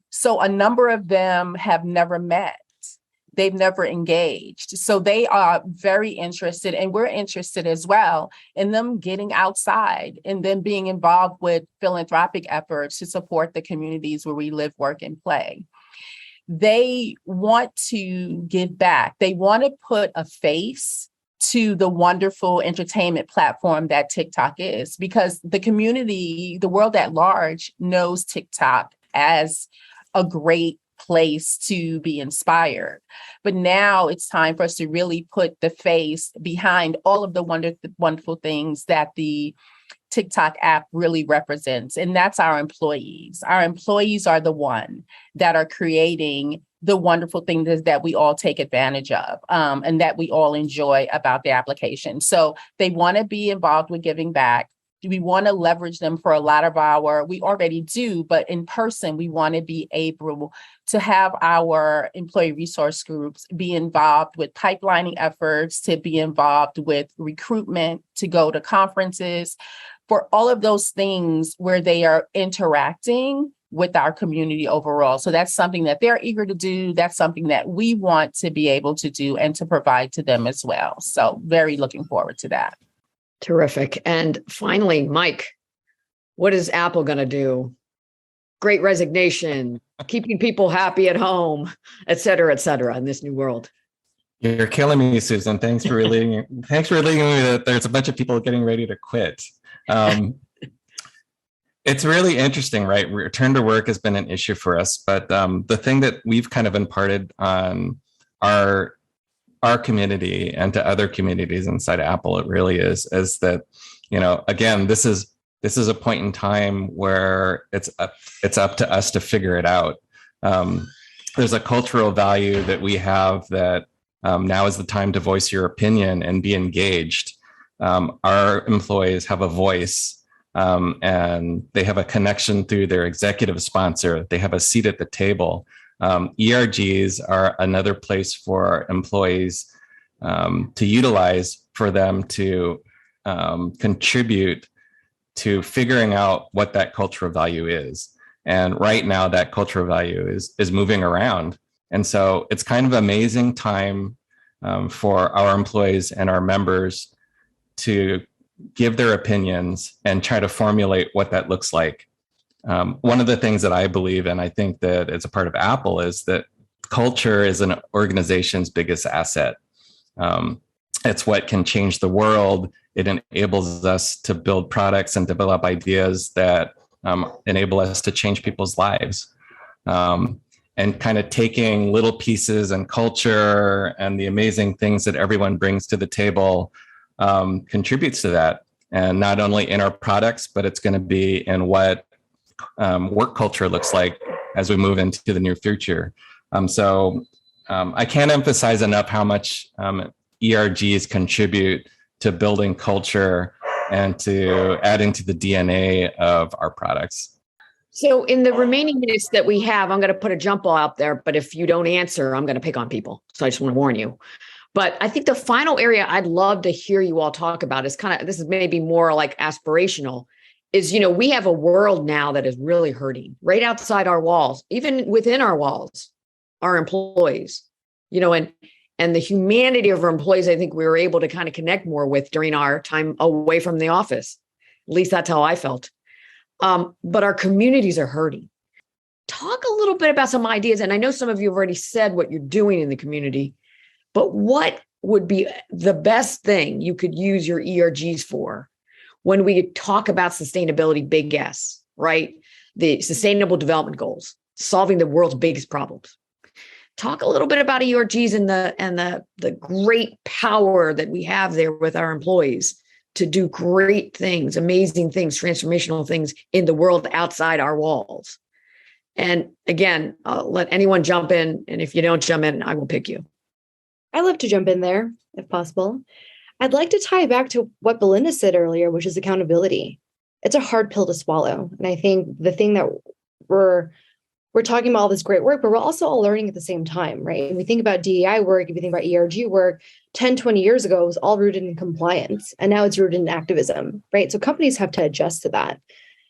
So a number of them have never met. They've never engaged. So they are very interested, and we're interested as well in them getting outside and then being involved with philanthropic efforts to support the communities where we live, work, and play. They want to give back. They want to put a face to the wonderful entertainment platform that TikTok is, because the community, the world at large, knows TikTok as a great place to be inspired. But now it's time for us to really put the face behind all of the wonderful things that the TikTok app really represents. And that's our employees. Our employees are the one that are creating the wonderful things that we all take advantage of and that we all enjoy about the application. So they want to be involved with giving back. We want to leverage them for a lot of we already do, but in person, we want to be able to have our employee resource groups be involved with pipelining efforts, to be involved with recruitment, to go to conferences, for all of those things where they are interacting with our community overall. So that's something that they're eager to do. That's something that we want to be able to do and to provide to them as well. So very looking forward to that. Terrific. And finally, Mike, what is Apple going to do great resignation, keeping people happy at home, et cetera, in this new world. You're killing me, Susan. Thanks for relating me that there's a bunch of people getting ready to quit. It's really interesting, right? Return to work has been an issue for us, but the thing that we've kind of imparted on our community and to other communities inside Apple, it really is that, again, this is a point in time where it's up to us to figure it out. There's a cultural value that we have that now is the time to voice your opinion and be engaged. Our employees have a voice, and they have a connection through their executive sponsor. They have a seat at the table. ERGs are another place for employees to utilize for them to contribute to figuring out what that cultural value is. And right now that cultural value is moving around. And so it's kind of an amazing time for our employees and our members to give their opinions and try to formulate what that looks like. One of the things that I believe, and I think that it's a part of Apple, is that culture is an organization's biggest asset. It's what can change the world. It enables us to build products and develop ideas that enable us to change people's lives. And kind of taking little pieces and culture and the amazing things that everyone brings to the table contributes to that. And not only in our products, but it's going to be in what work culture looks like as we move into the near future. So I can't emphasize enough how much ERGs contribute to building culture and to adding to the DNA of our products. So in the remaining minutes that we have, I'm going to put a jump ball out there, but if you don't answer, I'm going to pick on people. So I just want to warn you. But I think the final area I'd love to hear you all talk about is this is maybe more like aspirational, is, we have a world now that is really hurting right outside our walls, even within our walls, our employees, and the humanity of our employees, I think we were able to kind of connect more with during our time away from the office. At least that's how I felt. But our communities are hurting. Talk a little bit about some ideas. And I know some of you have already said what you're doing in the community, but what would be the best thing you could use your ERGs for when we talk about sustainability, big S, right? The Sustainable Development Goals, solving the world's biggest problems. Talk a little bit about ERGs and the great power that we have there with our employees to do great things, amazing things, transformational things in the world outside our walls. And again, I'll let anyone jump in. And if you don't jump in, I will pick you. I'd love to jump in there if possible. I'd like to tie back to what Belinda said earlier, which is accountability. It's a hard pill to swallow. And I think the thing that we're talking about all this great work, but we're also all learning at the same time, right? If we think about DEI work, if you think about ERG work, 10, 20 years ago, it was all rooted in compliance. And now it's rooted in activism, right? So companies have to adjust to that.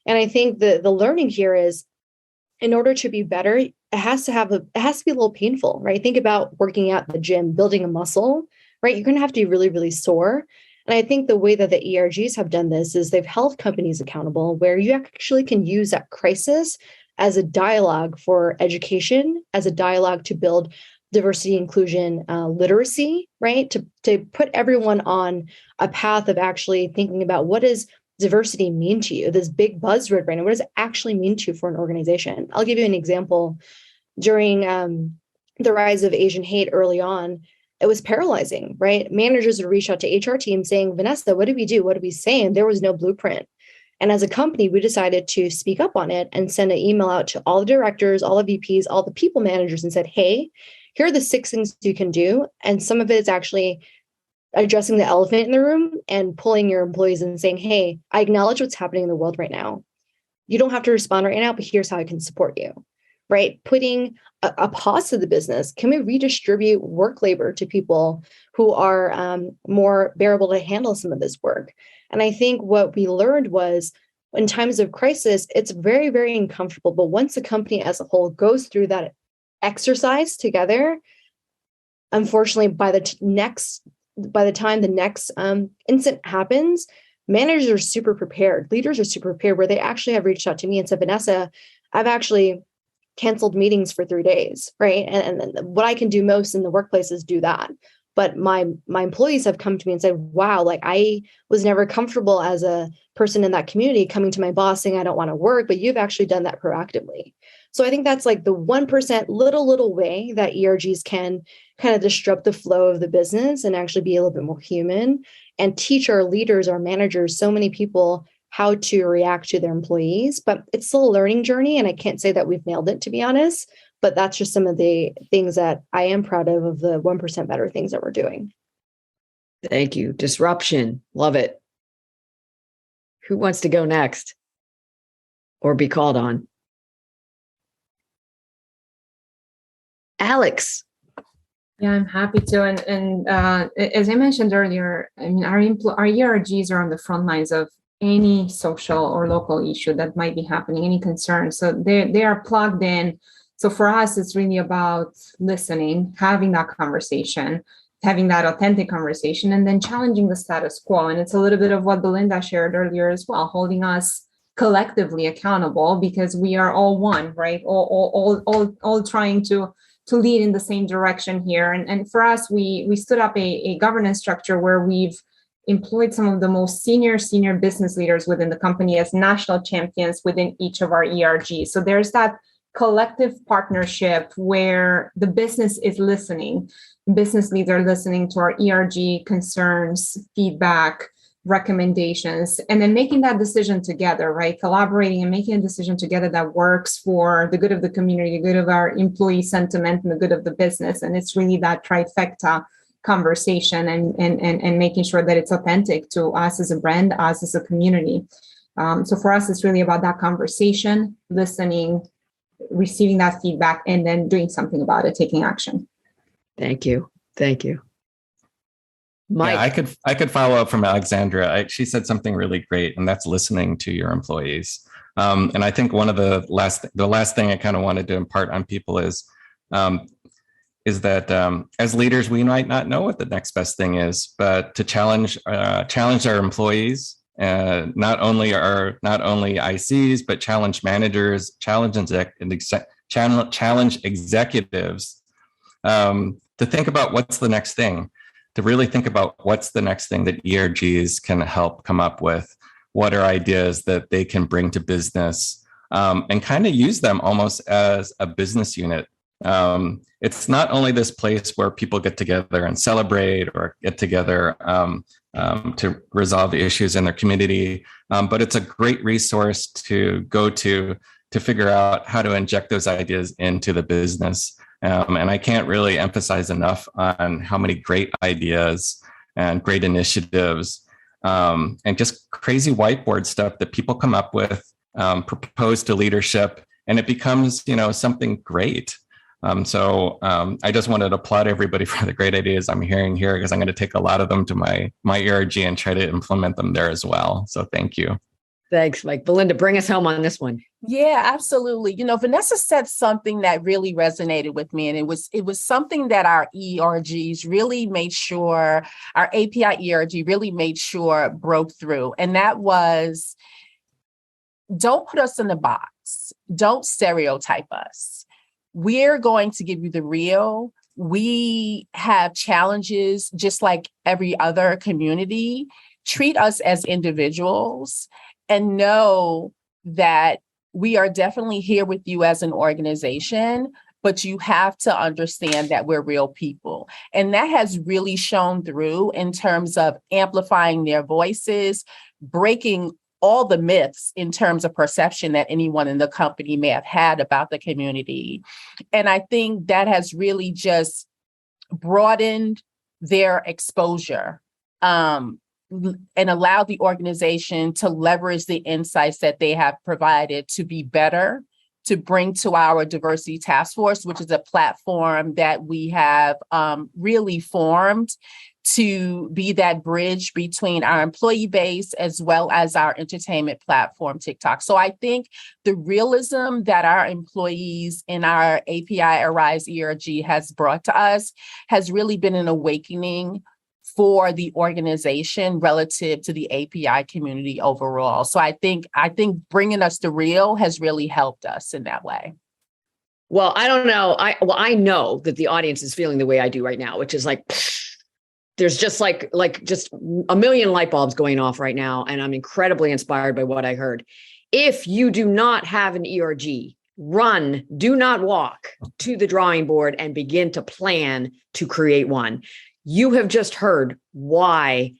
And I think the learning here is, in order to be better, it has to be a little painful, right? Think about working out at the gym, building a muscle, right? You're going to have to be really, really sore. And I think the way that the ERGs have done this is they've held companies accountable, where you actually can use that crisis as a dialogue for education, as a dialogue to build diversity, inclusion, literacy, right? To put everyone on a path of actually thinking about, what does diversity mean to you? This big buzzword right now, what does it actually mean to you for an organization? I'll give you an example. During the rise of Asian hate early on, it was paralyzing, right? Managers would reach out to HR teams saying, Vanessa, what do we do? What do we say? And there was no blueprint. And as a company, we decided to speak up on it and send an email out to all the directors, all the VPs, all the people managers, and said, hey, here are the 6 things you can do. And some of it is actually addressing the elephant in the room and pulling your employees and saying, hey, I acknowledge what's happening in the world right now. You don't have to respond right now, but here's how I can support you, right? Putting a pause to the business. Can we redistribute work labor to people who are more bearable to handle some of this work? And I think what we learned was, in times of crisis, it's very, very uncomfortable. But once the company as a whole goes through that exercise together, unfortunately, by the time the next incident happens, managers are super prepared. Leaders are super prepared, where they actually have reached out to me and said, Vanessa, I've actually canceled meetings for 3 days, right? And what I can do most in the workplace is do that. But my employees have come to me and said, wow, like I was never comfortable as a person in that community coming to my boss saying I don't want to work, but you've actually done that proactively. So I think that's like the 1% little way that ERGs can kind of disrupt the flow of the business and actually be a little bit more human and teach our leaders, our managers, so many people how to react to their employees. But it's still a learning journey. And I can't say that we've nailed it, to be honest. But that's just some of the things that I am proud of the 1% better things that we're doing. Thank you. Disruption. Love it. Who wants to go next or be called on? Alex. Yeah, I'm happy to. And as I mentioned earlier, I mean, our ERGs are on the front lines of any social or local issue that might be happening, any concern. So they are plugged in. So for us, it's really about listening, having that conversation, having that authentic conversation, and then challenging the status quo. And it's a little bit of what Belinda shared earlier as well, holding us collectively accountable because we are all one, right? All trying to lead in the same direction here. And for us, we stood up a governance structure where we've employed some of the most senior business leaders within the company as national champions within each of our ERGs. So there's that collective partnership where the business is listening. Business leads are listening to our ERG concerns, feedback, recommendations, and then making that decision together, right? Collaborating and making a decision together that works for the good of the community, the good of our employee sentiment, and the good of the business. And it's really that trifecta conversation and making sure that it's authentic to us as a brand, us as a community. So for us, it's really about that conversation, listening, receiving that feedback, and then doing something about it, taking action. Thank you. Thank you. Mike. Yeah, I could follow up from Alexandra. She said something really great, and that's listening to your employees. And I think one of the last thing I kind of wanted to impart on people is that as leaders, we might not know what the next best thing is, but to challenge our employees, not only ICs, but challenge managers, challenge executives to think about what's the next thing. To really think about what's the next thing that ERGs can help come up with, what are ideas that they can bring to business, and kind of use them almost as a business unit. It's not only this place where people get together and celebrate or get together to resolve the issues in their community, but it's a great resource to go to figure out how to inject those ideas into the business. And I can't really emphasize enough on how many great ideas and great initiatives and just crazy whiteboard stuff that people come up with, propose to leadership, and it becomes, something great. So I just wanted to applaud everybody for the great ideas I'm hearing here, because I'm going to take a lot of them to my ERG and try to implement them there as well. So thank you. Thanks, Mike. Belinda, bring us home on this one. Yeah, absolutely. Vanessa said something that really resonated with me, and it was something that our ERGs really made sure, our API ERG really made sure broke through. And that was, don't put us in a box. Don't stereotype us. We're going to give you the real. We have challenges just like every other community. Treat us as individuals and know that we are definitely here with you as an organization, but you have to understand that we're real people. And that has really shown through in terms of amplifying their voices, breaking all the myths in terms of perception that anyone in the company may have had about the community. And I think that has really just broadened their exposure and allowed the organization to leverage the insights that they have provided to be better, to bring to our diversity task force, which is a platform that we have really formed to be that bridge between our employee base as well as our entertainment platform, TikTok. So I think the realism that our employees in our API Arise ERG has brought to us has really been an awakening for the organization relative to the API community overall. So I think bringing us to real has really helped us in that way. Well, I don't know. I know that the audience is feeling the way I do right now, which is like, there's just like just a million light bulbs going off right now. And I'm incredibly inspired by what I heard. If you do not have an ERG, run, do not walk to the drawing board and begin to plan to create one. You have just heard why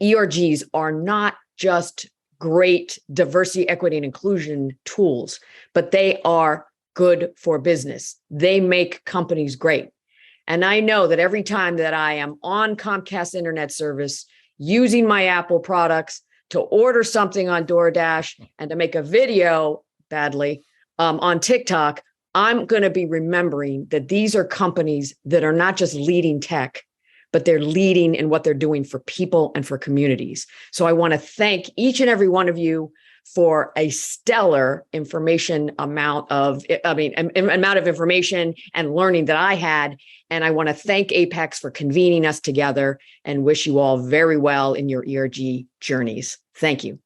ERGs are not just great diversity, equity, and inclusion tools, but they are good for business. They make companies great. And I know that every time that I am on Comcast internet service using my Apple products to order something on DoorDash and to make a video badly on TikTok, I'm going to be remembering that these are companies that are not just leading tech, but they're leading in what they're doing for people and for communities. So I want to thank each and every one of you for a stellar amount of information and learning that I had. And I want to thank APAICS for convening us together and wish you all very well in your ERG journeys. Thank you.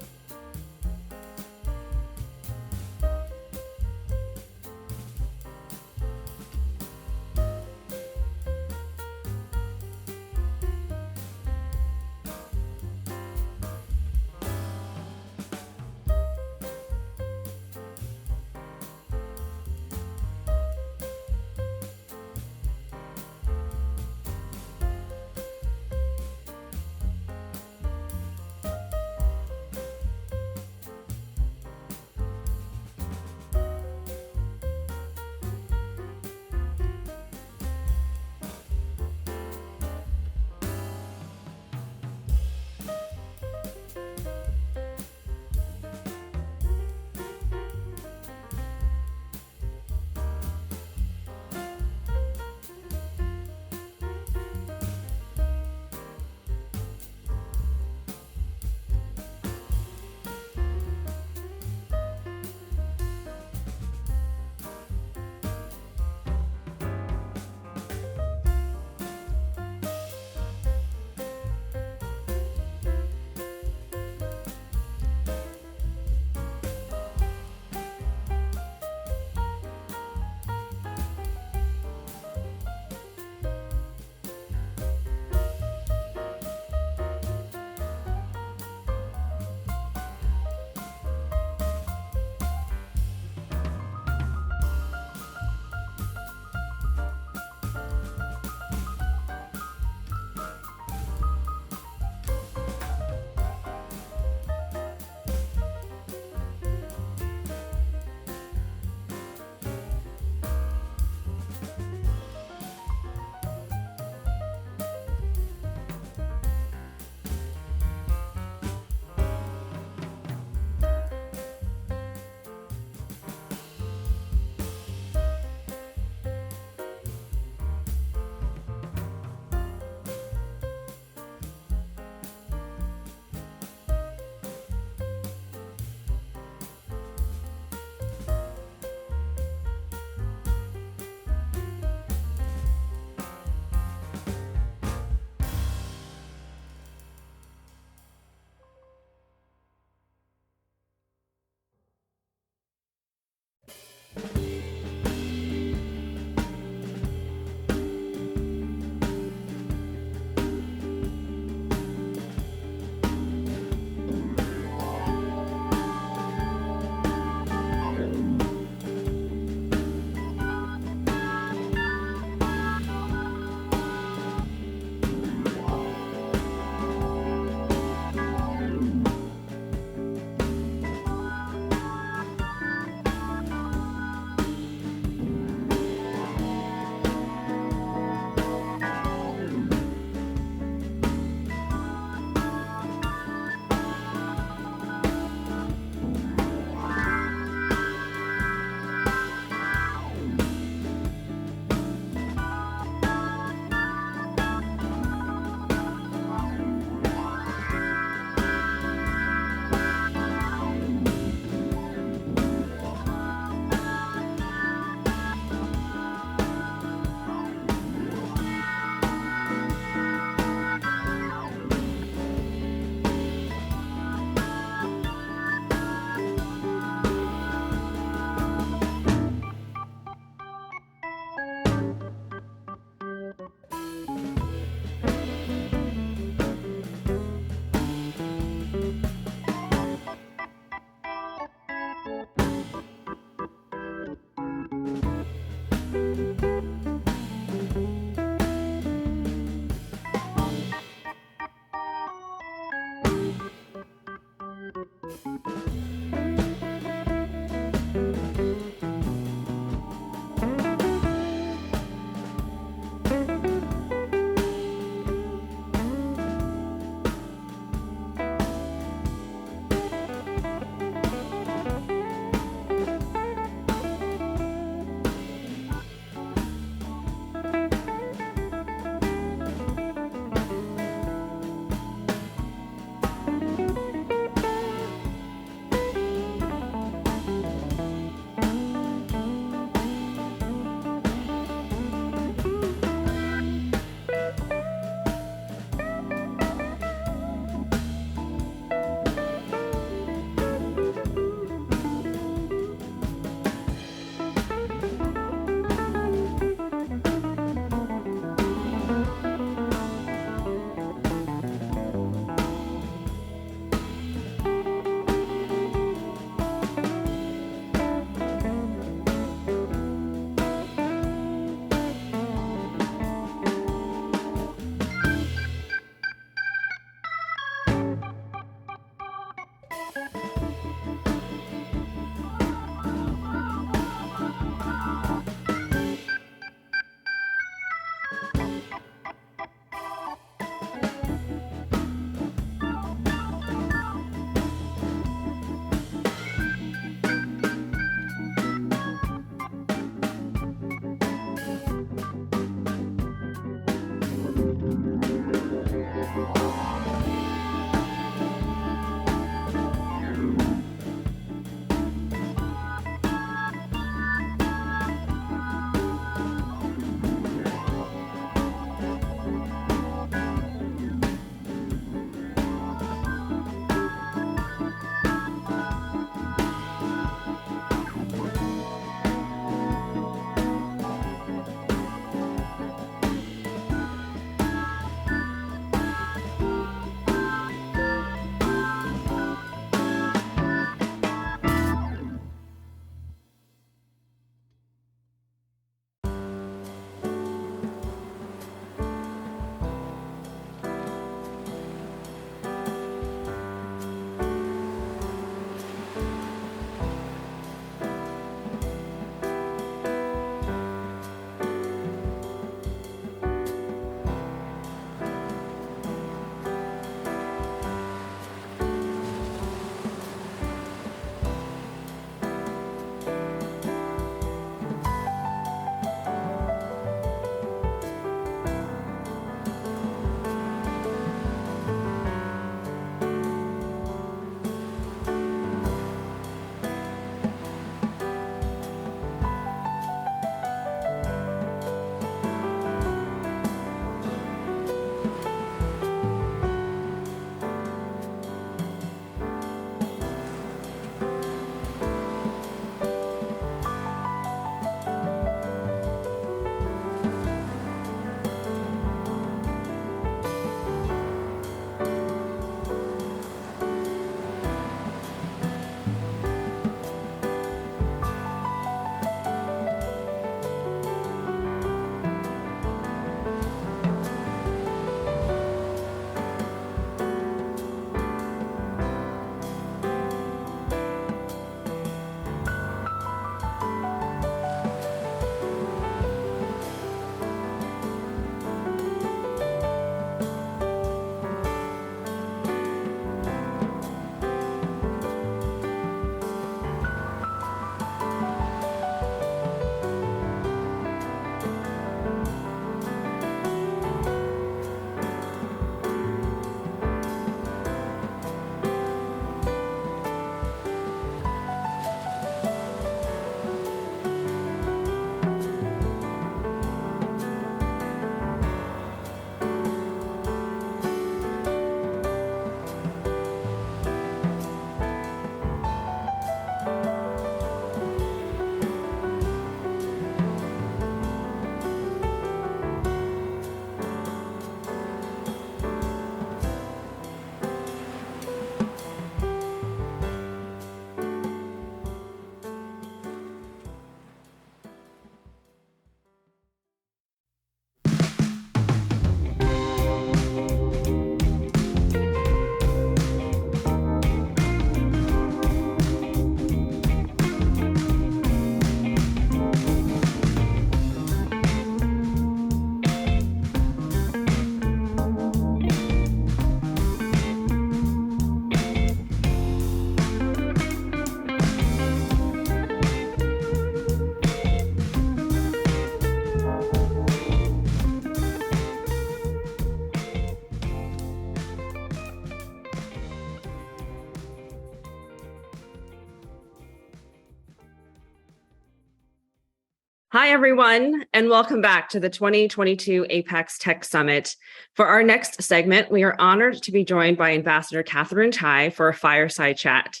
Hi, everyone, and welcome back to the 2022 APAICS Tech Summit. For our next segment, we are honored to be joined by Ambassador Catherine Tai for a fireside chat.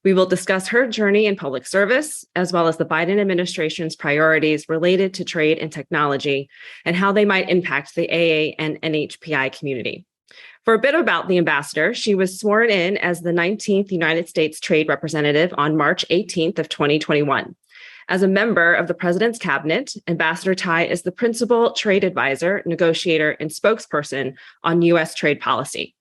We will discuss her journey in public service, as well as the Biden administration's priorities related to trade and technology, and how they might impact the AA and NHPI community. For a bit about the ambassador, she was sworn in as the 19th United States Trade Representative on March 18th of 2021. As a member of the President's Cabinet, Ambassador Tai is the principal trade advisor, negotiator, and spokesperson on U.S. trade policy.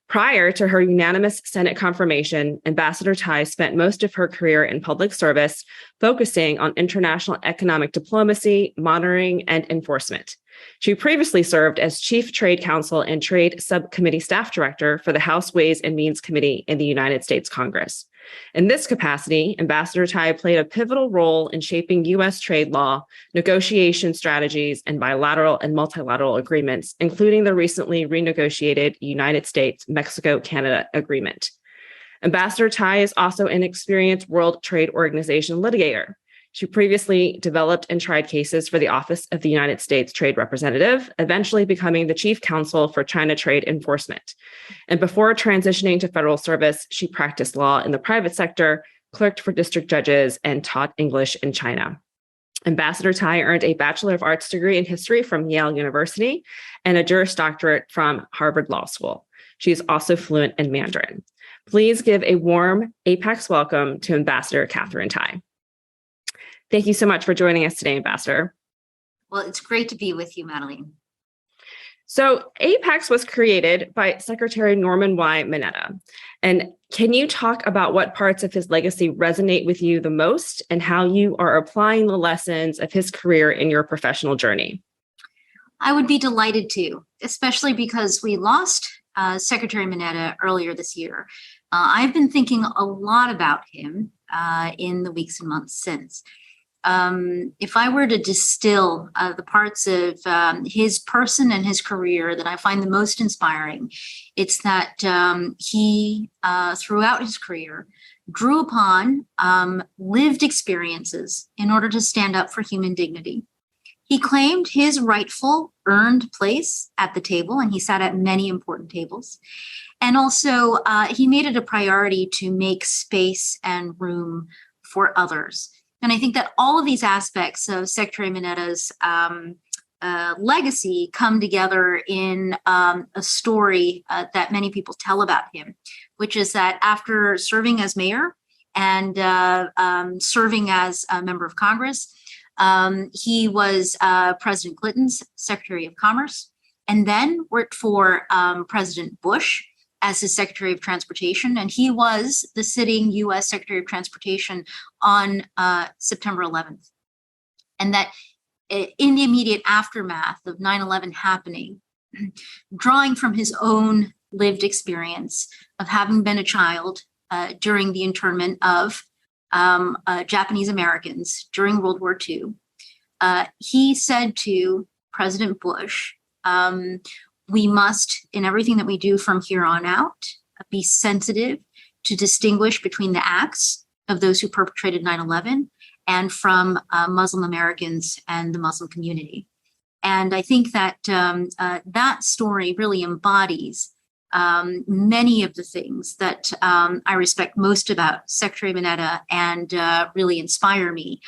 Prior to her unanimous Senate confirmation, Ambassador Tai spent most of her career in public service, focusing on international economic diplomacy, monitoring, and enforcement. She previously served as Chief Trade Counsel and Trade Subcommittee Staff Director for the House Ways and Means Committee in the United States Congress. In this capacity, Ambassador Tai played a pivotal role in shaping U.S. trade law, negotiation strategies, and bilateral and multilateral agreements, including the recently renegotiated United States-Mexico-Canada agreement. Ambassador Tai is also an experienced World Trade Organization litigator. She previously developed and tried cases for the Office of the United States Trade Representative, eventually becoming the Chief Counsel for China Trade Enforcement. And before transitioning to federal service, she practiced law in the private sector, clerked for district judges, and taught English in China. Ambassador Tai earned a Bachelor of Arts degree in history from Yale University and a Juris Doctorate from Harvard Law School. She is also fluent in Mandarin. Please give a warm APAICS welcome to Ambassador Catherine Tai. Thank you so much for joining us today, Ambassador. Well, it's great to be with you, Madeline. So APAICS was created by Secretary Norman Y. Mineta. And can you talk about what parts of his legacy resonate with you the most and how you are applying the lessons of his career in your professional journey? I would be delighted to, especially because we lost Secretary Mineta earlier this year. I've been thinking a lot about him in the weeks and months since. If I were to distill the parts of his person and his career that I find the most inspiring, it's that he, throughout his career, drew upon lived experiences in order to stand up for human dignity. He claimed his rightful earned place at the table, and he sat at many important tables. And also, he made it a priority to make space and room for others. And I think that all of these aspects of Secretary Mineta's legacy come together in a story that many people tell about him, which is that after serving as mayor and serving as a member of Congress, he was President Clinton's Secretary of Commerce, and then worked for President Bush as his Secretary of Transportation, and he was the sitting U.S. Secretary of Transportation on September 11th. And that in the immediate aftermath of 9/11 happening, drawing from his own lived experience of having been a child during the internment of Japanese Americans during World War II, he said to President Bush, we must, in everything that we do from here on out, be sensitive to distinguish between the acts of those who perpetrated 9/11 and from Muslim Americans and the Muslim community. And I think that that story really embodies many of the things that I respect most about Secretary Mineta and really inspire me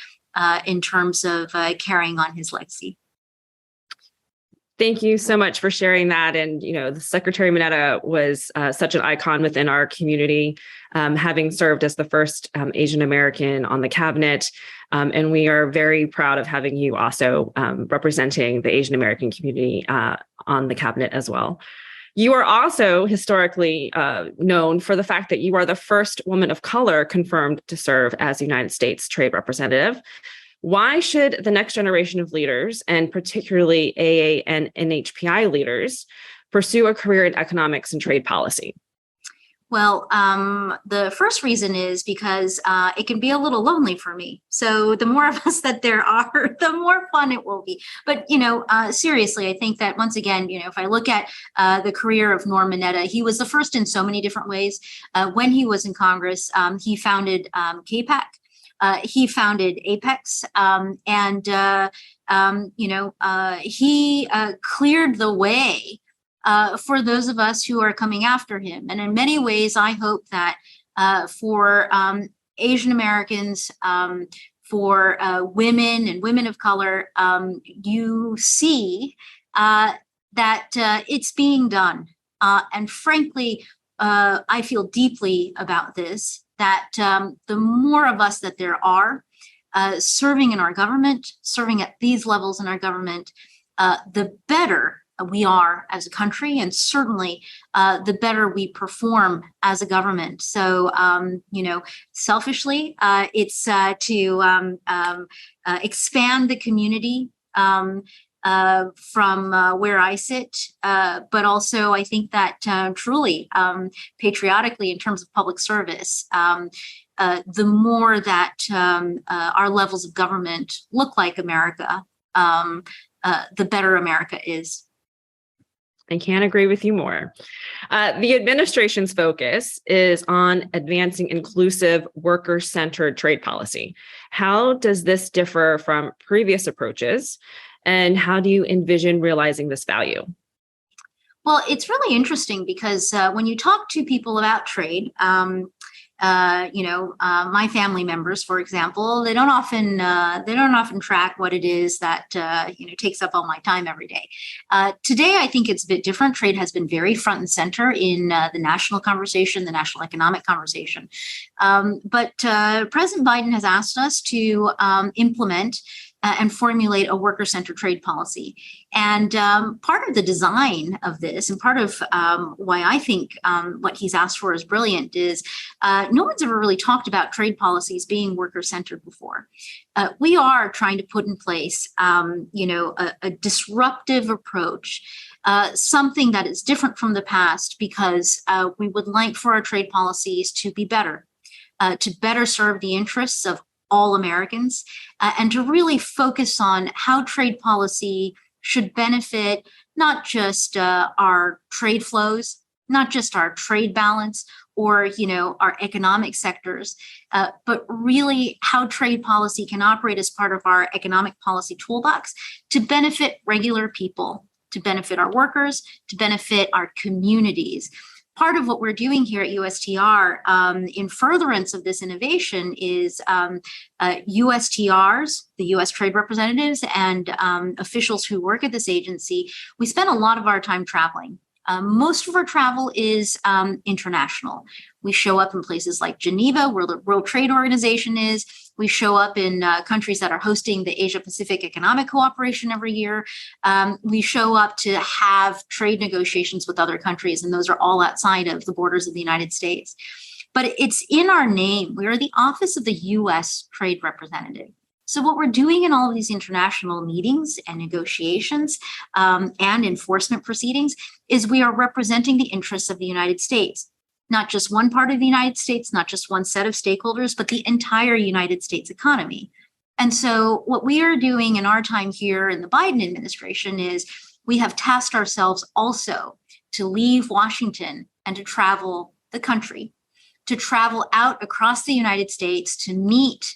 in terms of carrying on his legacy. Thank you so much for sharing that. And, you know, the Secretary Mineta was such an icon within our community, having served as the first Asian American on the cabinet. And we are very proud of having you also representing the Asian American community on the cabinet as well. You are also historically known for the fact that you are the first woman of color confirmed to serve as United States Trade Representative. Why should the next generation of leaders, and particularly AA and NHPI leaders, pursue a career in economics and trade policy? Well, the first reason is because it can be a little lonely for me. So the more of us that there are, the more fun it will be. But, you know, seriously, I think that once again, you know, if I look at the career of Norm Mineta, he was the first in so many different ways. When he was in Congress, he founded CAPAC, he founded APAICS, he cleared the way for those of us who are coming after him. And in many ways, I hope that for Asian Americans, for women and women of color, you see that it's being done. And frankly, I feel deeply about this, that the more of us that there are serving in our government, serving at these levels in our government, the better we are as a country, and certainly the better we perform as a government. So, selfishly, it's to expand the community from where I sit, but also I think that truly, patriotically, in terms of public service, the more that our levels of government look like America, the better America is. I can't agree with you more. The administration's focus is on advancing inclusive, worker-centered trade policy. How does this differ from previous approaches? And how do you envision realizing this value? Well, it's really interesting because when you talk to people about trade, my family members, for example, they don't often track what it is that takes up all my time every day. Today, I think it's a bit different. Trade has been very front and center in the national conversation, the national economic conversation. But President Biden has asked us to implement and formulate a worker-centered trade policy. And part of the design of this, and part of why I think what he's asked for is brilliant, is no one's ever really talked about trade policies being worker-centered before. We are trying to put in place, a disruptive approach, something that is different from the past, because we would like for our trade policies to be better, to better serve the interests of all Americans, and to really focus on how trade policy should benefit not just our trade flows, not just our trade balance or our economic sectors, but really how trade policy can operate as part of our economic policy toolbox to benefit regular people, to benefit our workers, to benefit our communities. Part of what we're doing here at USTR in furtherance of this innovation is USTRs, the U.S. trade representatives, and officials who work at this agency. We spend a lot of our time traveling. Most of our travel is international. We show up in places like Geneva, where the World Trade Organization is. We show up in countries that are hosting the Asia-Pacific Economic Cooperation every year. We show up to have trade negotiations with other countries, and those are all outside of the borders of the United States. But it's in our name. We are the Office of the U.S. Trade Representative. So what we're doing in all of these international meetings and negotiations and enforcement proceedings is we are representing the interests of the United States, not just one part of the United States, not just one set of stakeholders, but the entire United States economy. And so what we are doing in our time here in the Biden administration is we have tasked ourselves also to leave Washington and to travel the country, to travel out across the United States to meet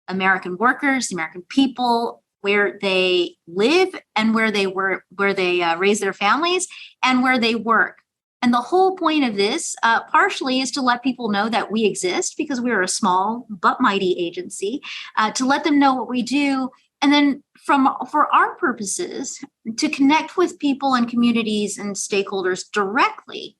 American workers, the American people, where they live and where they work, where they raise their families and where they work. And the whole point of this partially is to let people know that we exist, because we're a small but mighty agency, to let them know what we do. And then for our purposes, to connect with people and communities and stakeholders directly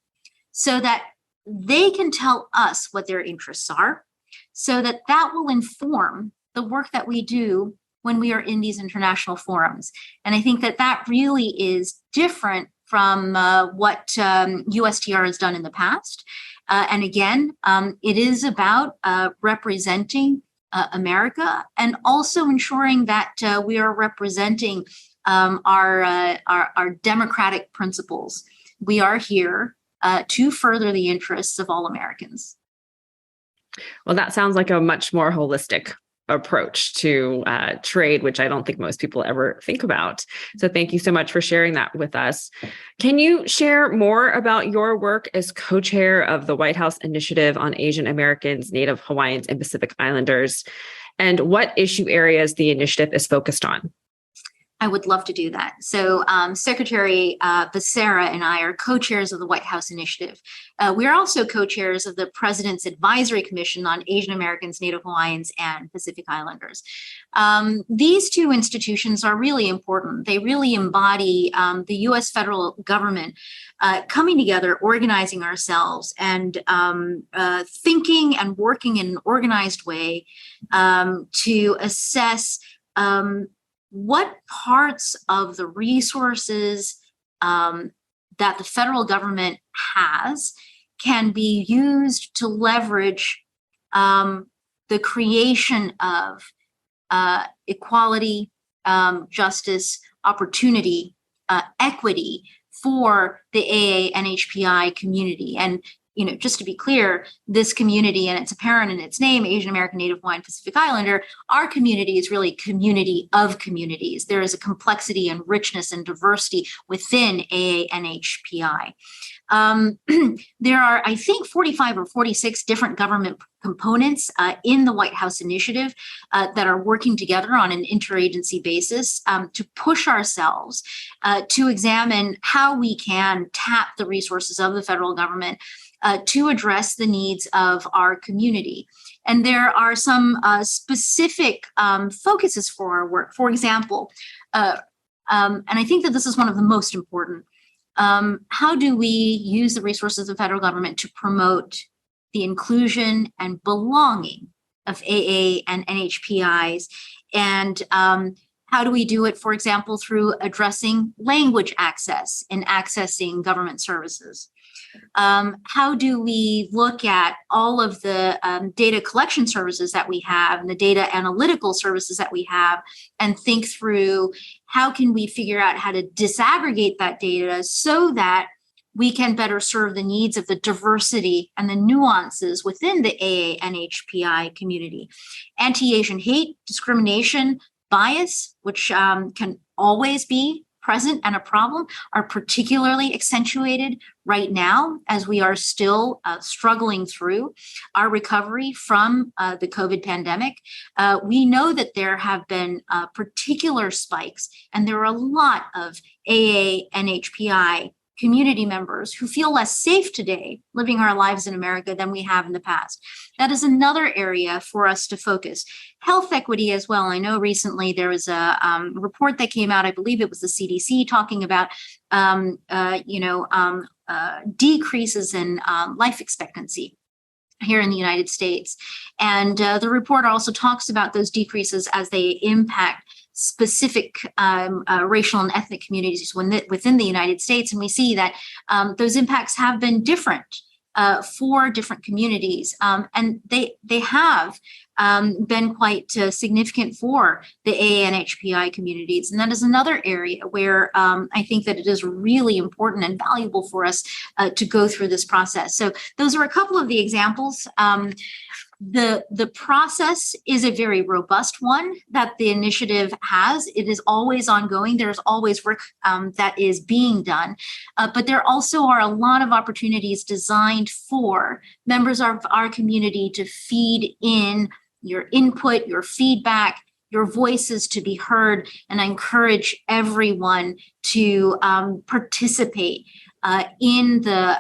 so that they can tell us what their interests are, so that that will inform the work that we do when we are in these international forums. And I think that that really is different from what USTR has done in the past. And again, it is about representing America and also ensuring that we are representing our democratic principles. We are here to further the interests of all Americans. Well, that sounds like a much more holistic approach to trade, which I don't think most people ever think about. So thank you so much for sharing that with us. Can you share more about your work as co-chair of the White House Initiative on Asian Americans, Native Hawaiians, and Pacific Islanders, and what issue areas the initiative is focused on? I would love to do that. So Secretary Becerra and I are co-chairs of the White House Initiative. We are also co-chairs of the President's Advisory Commission on Asian Americans, Native Hawaiians, and Pacific Islanders. These two institutions are really important. They really embody the U.S. federal government coming together, organizing ourselves, and thinking and working in an organized way to assess what parts of the resources that the federal government has can be used to leverage the creation of equality, justice, opportunity, equity for the AA-NHPI community. And just to be clear, this community, and it's apparent in its name, Asian American, Native Hawaiian, Pacific Islander, our community is really community of communities. There is a complexity and richness and diversity within AA-NHPI. There are, I think, 45 or 46 different government components in the White House Initiative that are working together on an interagency basis to push ourselves to examine how we can tap the resources of the federal government to address the needs of our community. And there are some specific focuses for our work. For example, and I think that this is one of the most important, how do we use the resources of the federal government to promote the inclusion and belonging of AA and NHPIs? And how do we do it, for example, through addressing language access and accessing government services? How do we look at all of the data collection services that we have and the data analytical services that we have and think through how can we figure out how to disaggregate that data so that we can better serve the needs of the diversity and the nuances within the AA-NHPI community? Anti-Asian hate, discrimination, bias, which can always be present and a problem, are particularly accentuated right now as we are still struggling through our recovery from the COVID pandemic. We know that there have been particular spikes, and there are a lot of AA-NHPI community members who feel less safe today living our lives in America than we have in the past. That is another area for us to focus. Health equity as well. I know recently there was a report that came out, I believe it was the CDC, talking about decreases in life expectancy here in the United States. And the report also talks about those decreases as they impact specific racial and ethnic communities within the United States. And we see that those impacts have been different for different communities. And they have been quite significant for the AA-NHPI communities. And that is another area where I think that it is really important and valuable for us to go through this process. So those are a couple of the examples. The process is a very robust one that the initiative has. It is always ongoing. There's always work that is being done. But there also are a lot of opportunities designed for members of our community to feed in your input, your feedback, your voices to be heard. And I encourage everyone to participate in the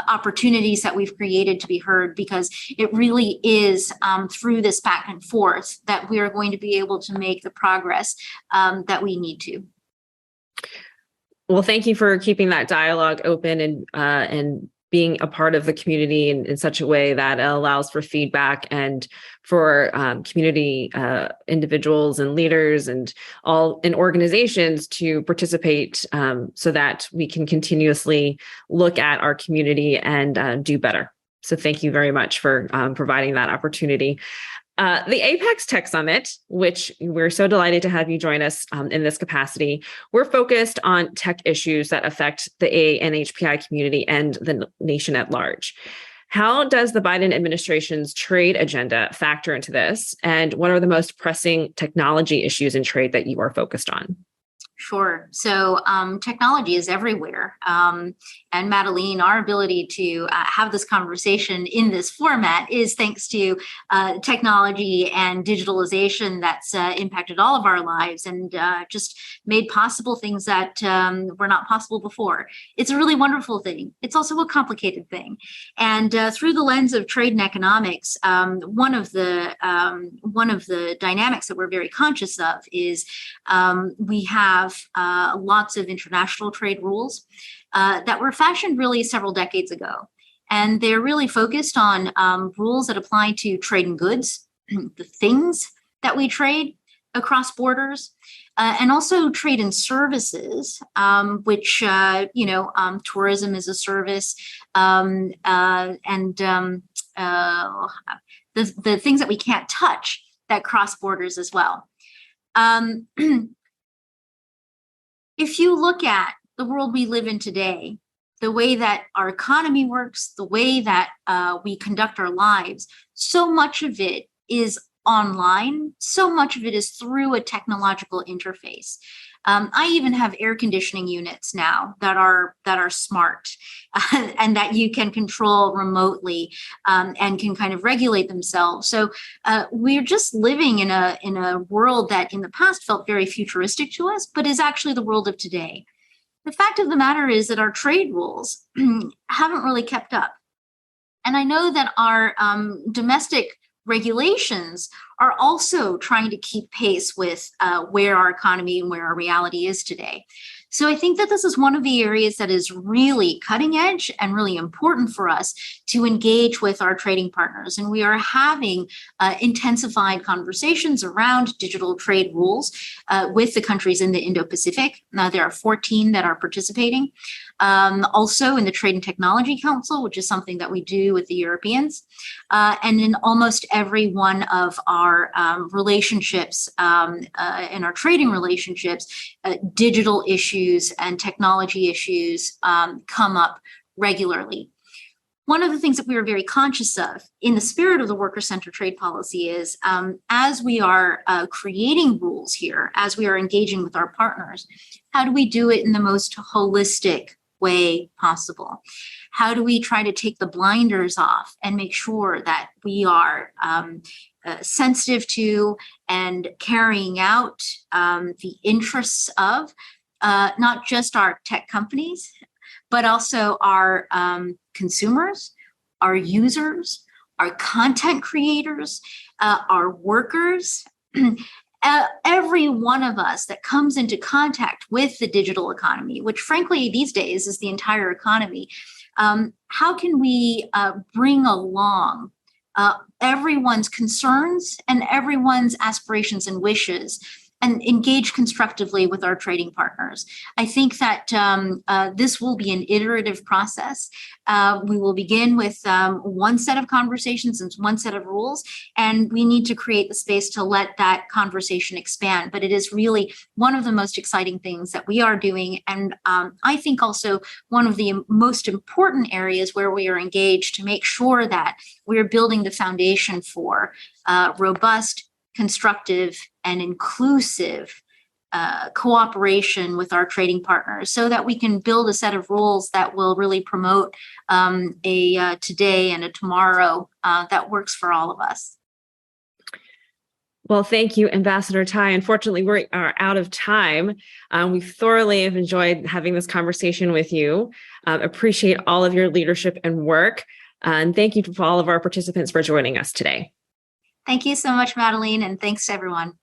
opportunities that we've created to be heard, because it really is through this back and forth that we are going to be able to make the progress that we need to. Well, thank you for keeping that dialogue open and being a part of the community in such a way that allows for feedback and for community individuals and leaders and all in organizations to participate so that we can continuously look at our community and do better. So thank you very much for providing that opportunity. The APAICS Tech Summit, which we're so delighted to have you join us in this capacity, we're focused on tech issues that affect the AA-NHPI community and the nation at large. How does the Biden administration's trade agenda factor into this? And what are the most pressing technology issues in trade that you are focused on? Sure. So technology is everywhere. And Madeline, our ability to have this conversation in this format is thanks to technology and digitalization that's impacted all of our lives and just made possible things that were not possible before. It's a really wonderful thing. It's also a complicated thing. And through the lens of trade and economics, one of the dynamics that we're very conscious of is we have lots of international trade rules that were fashioned really several decades ago. And they're really focused on rules that apply to trade in goods, the things that we trade across borders, and also trade in services, which, tourism is a service, and the things that we can't touch that cross borders as well. If you look at the world we live in today, the way that our economy works, the way that we conduct our lives, so much of it is online. So much of it is through a technological interface. I even have air conditioning units now that are smart and that you can control remotely and can kind of regulate themselves. So we're just living in a world that in the past felt very futuristic to us, but is actually the world of today. The fact of the matter is that our trade rules haven't really kept up. And I know that our domestic regulations are also trying to keep pace with where our economy and where our reality is today. So I think that this is one of the areas that is really cutting edge and really important for us to engage with our trading partners. And we are having intensified conversations around digital trade rules with the countries in the Indo-Pacific. Now, there are 14 that are participating. Also in the Trade and Technology Council, which is something that we do with the Europeans. And in almost every one of our relationships, in our trading relationships, digital issues and technology issues come up regularly. One of the things that we are very conscious of in the spirit of the worker-centered trade policy is as we are creating rules here, as we are engaging with our partners, how do we do it in the most holistic way possible? How do we try to take the blinders off and make sure that we are sensitive to and carrying out the interests of not just our tech companies, but also our consumers, our users, our content creators, our workers, every one of us that comes into contact with the digital economy, which frankly these days is the entire economy. How can we bring along everyone's concerns and everyone's aspirations and wishes and engage constructively with our trading partners? I think that this will be an iterative process. We will begin with one set of conversations and one set of rules, and we need to create the space to let that conversation expand. But it is really one of the most exciting things that we are doing. And I think also one of the most important areas where we are engaged to make sure that we are building the foundation for robust, constructive, and inclusive cooperation with our trading partners so that we can build a set of rules that will really promote a today and a tomorrow that works for all of us. Well, thank you, Ambassador Tai. Unfortunately, we are out of time. We thoroughly have enjoyed having this conversation with you. Appreciate all of your leadership and work. And thank you to all of our participants for joining us today. Thank you so much, Madeline, and thanks to everyone.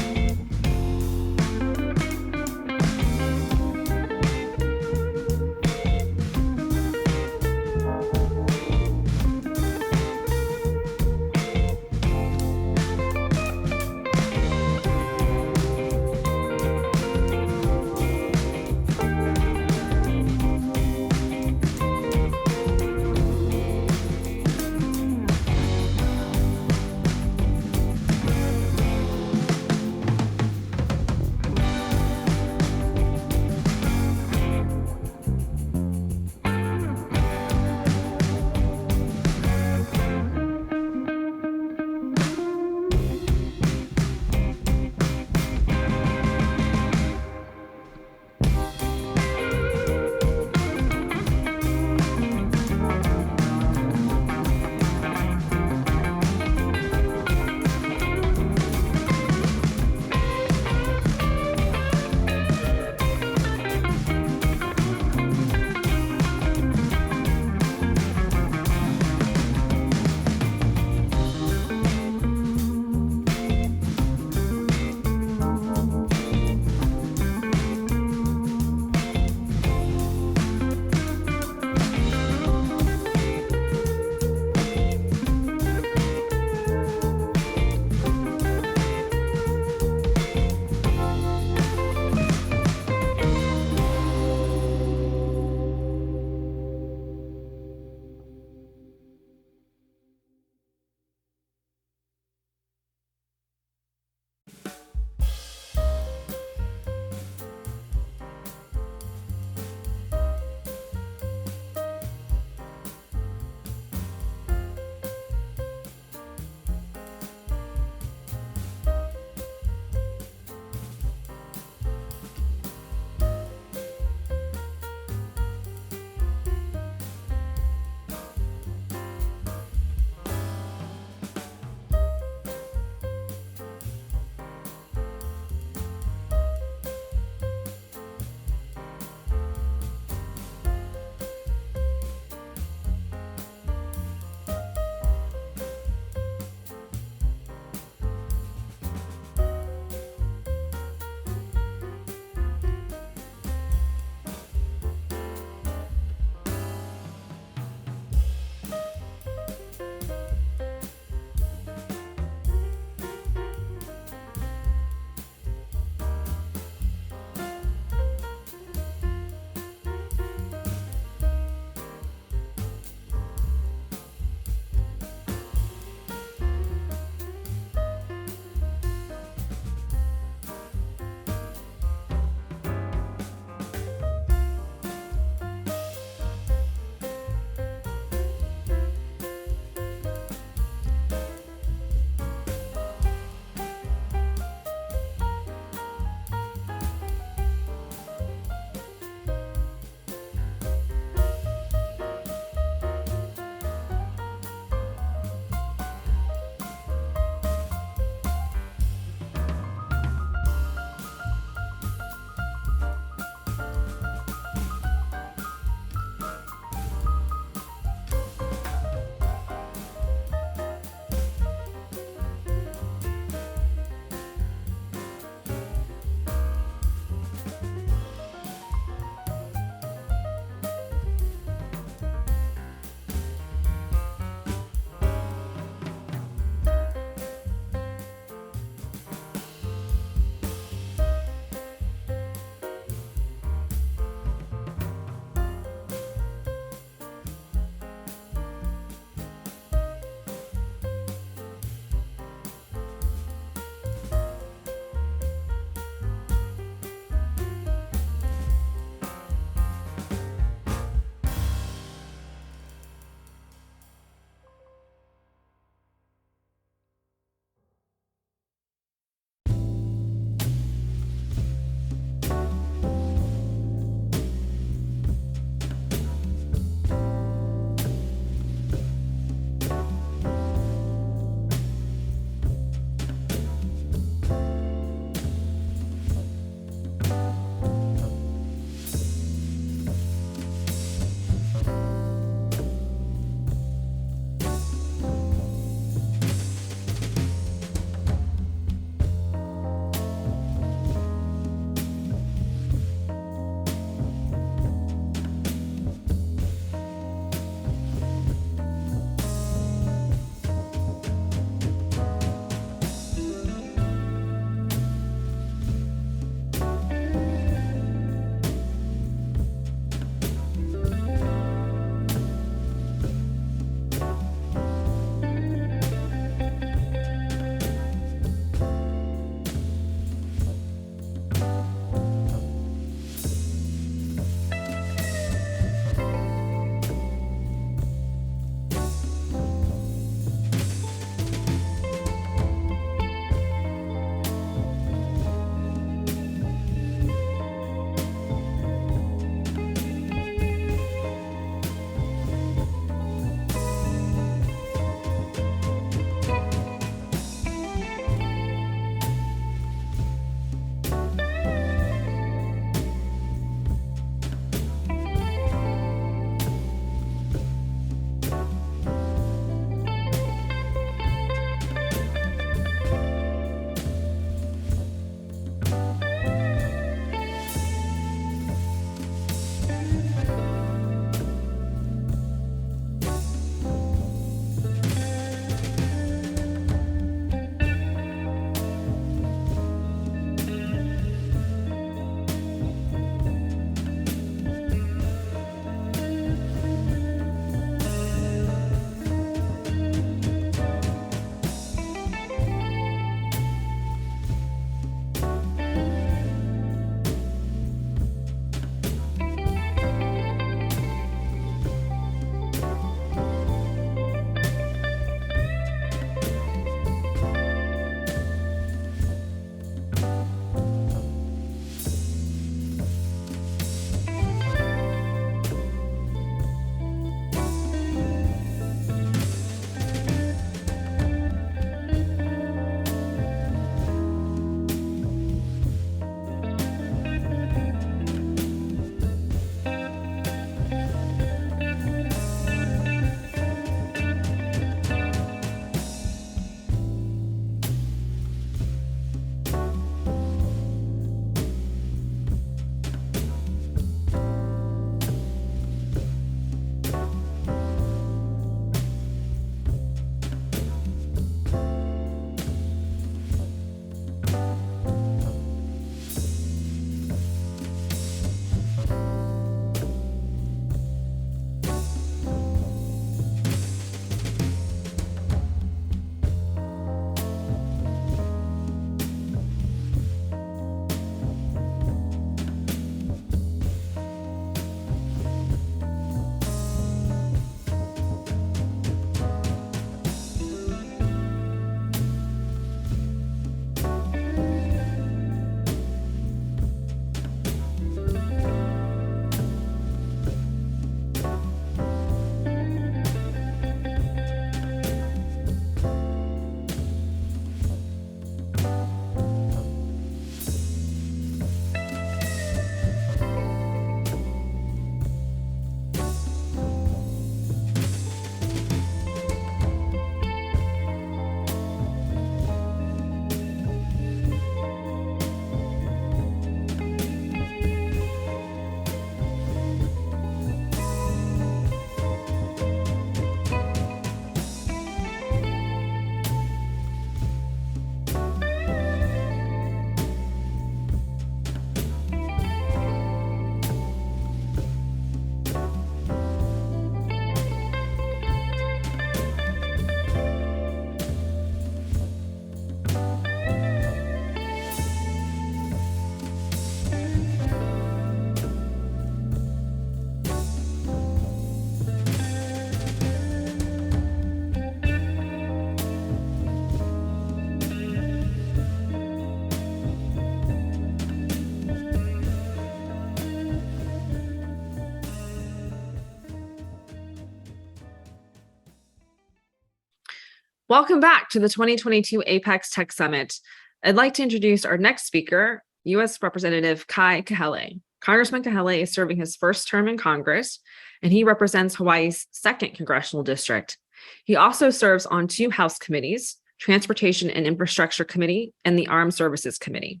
Welcome back to the 2022 APAICS Tech Summit. I'd like to introduce our next speaker, U.S. Representative Kai Kahele. Congressman Kahele is serving his first term in Congress, and he represents Hawaii's 2nd Congressional District. He also serves on 2 House committees, Transportation and Infrastructure Committee and the Armed Services Committee.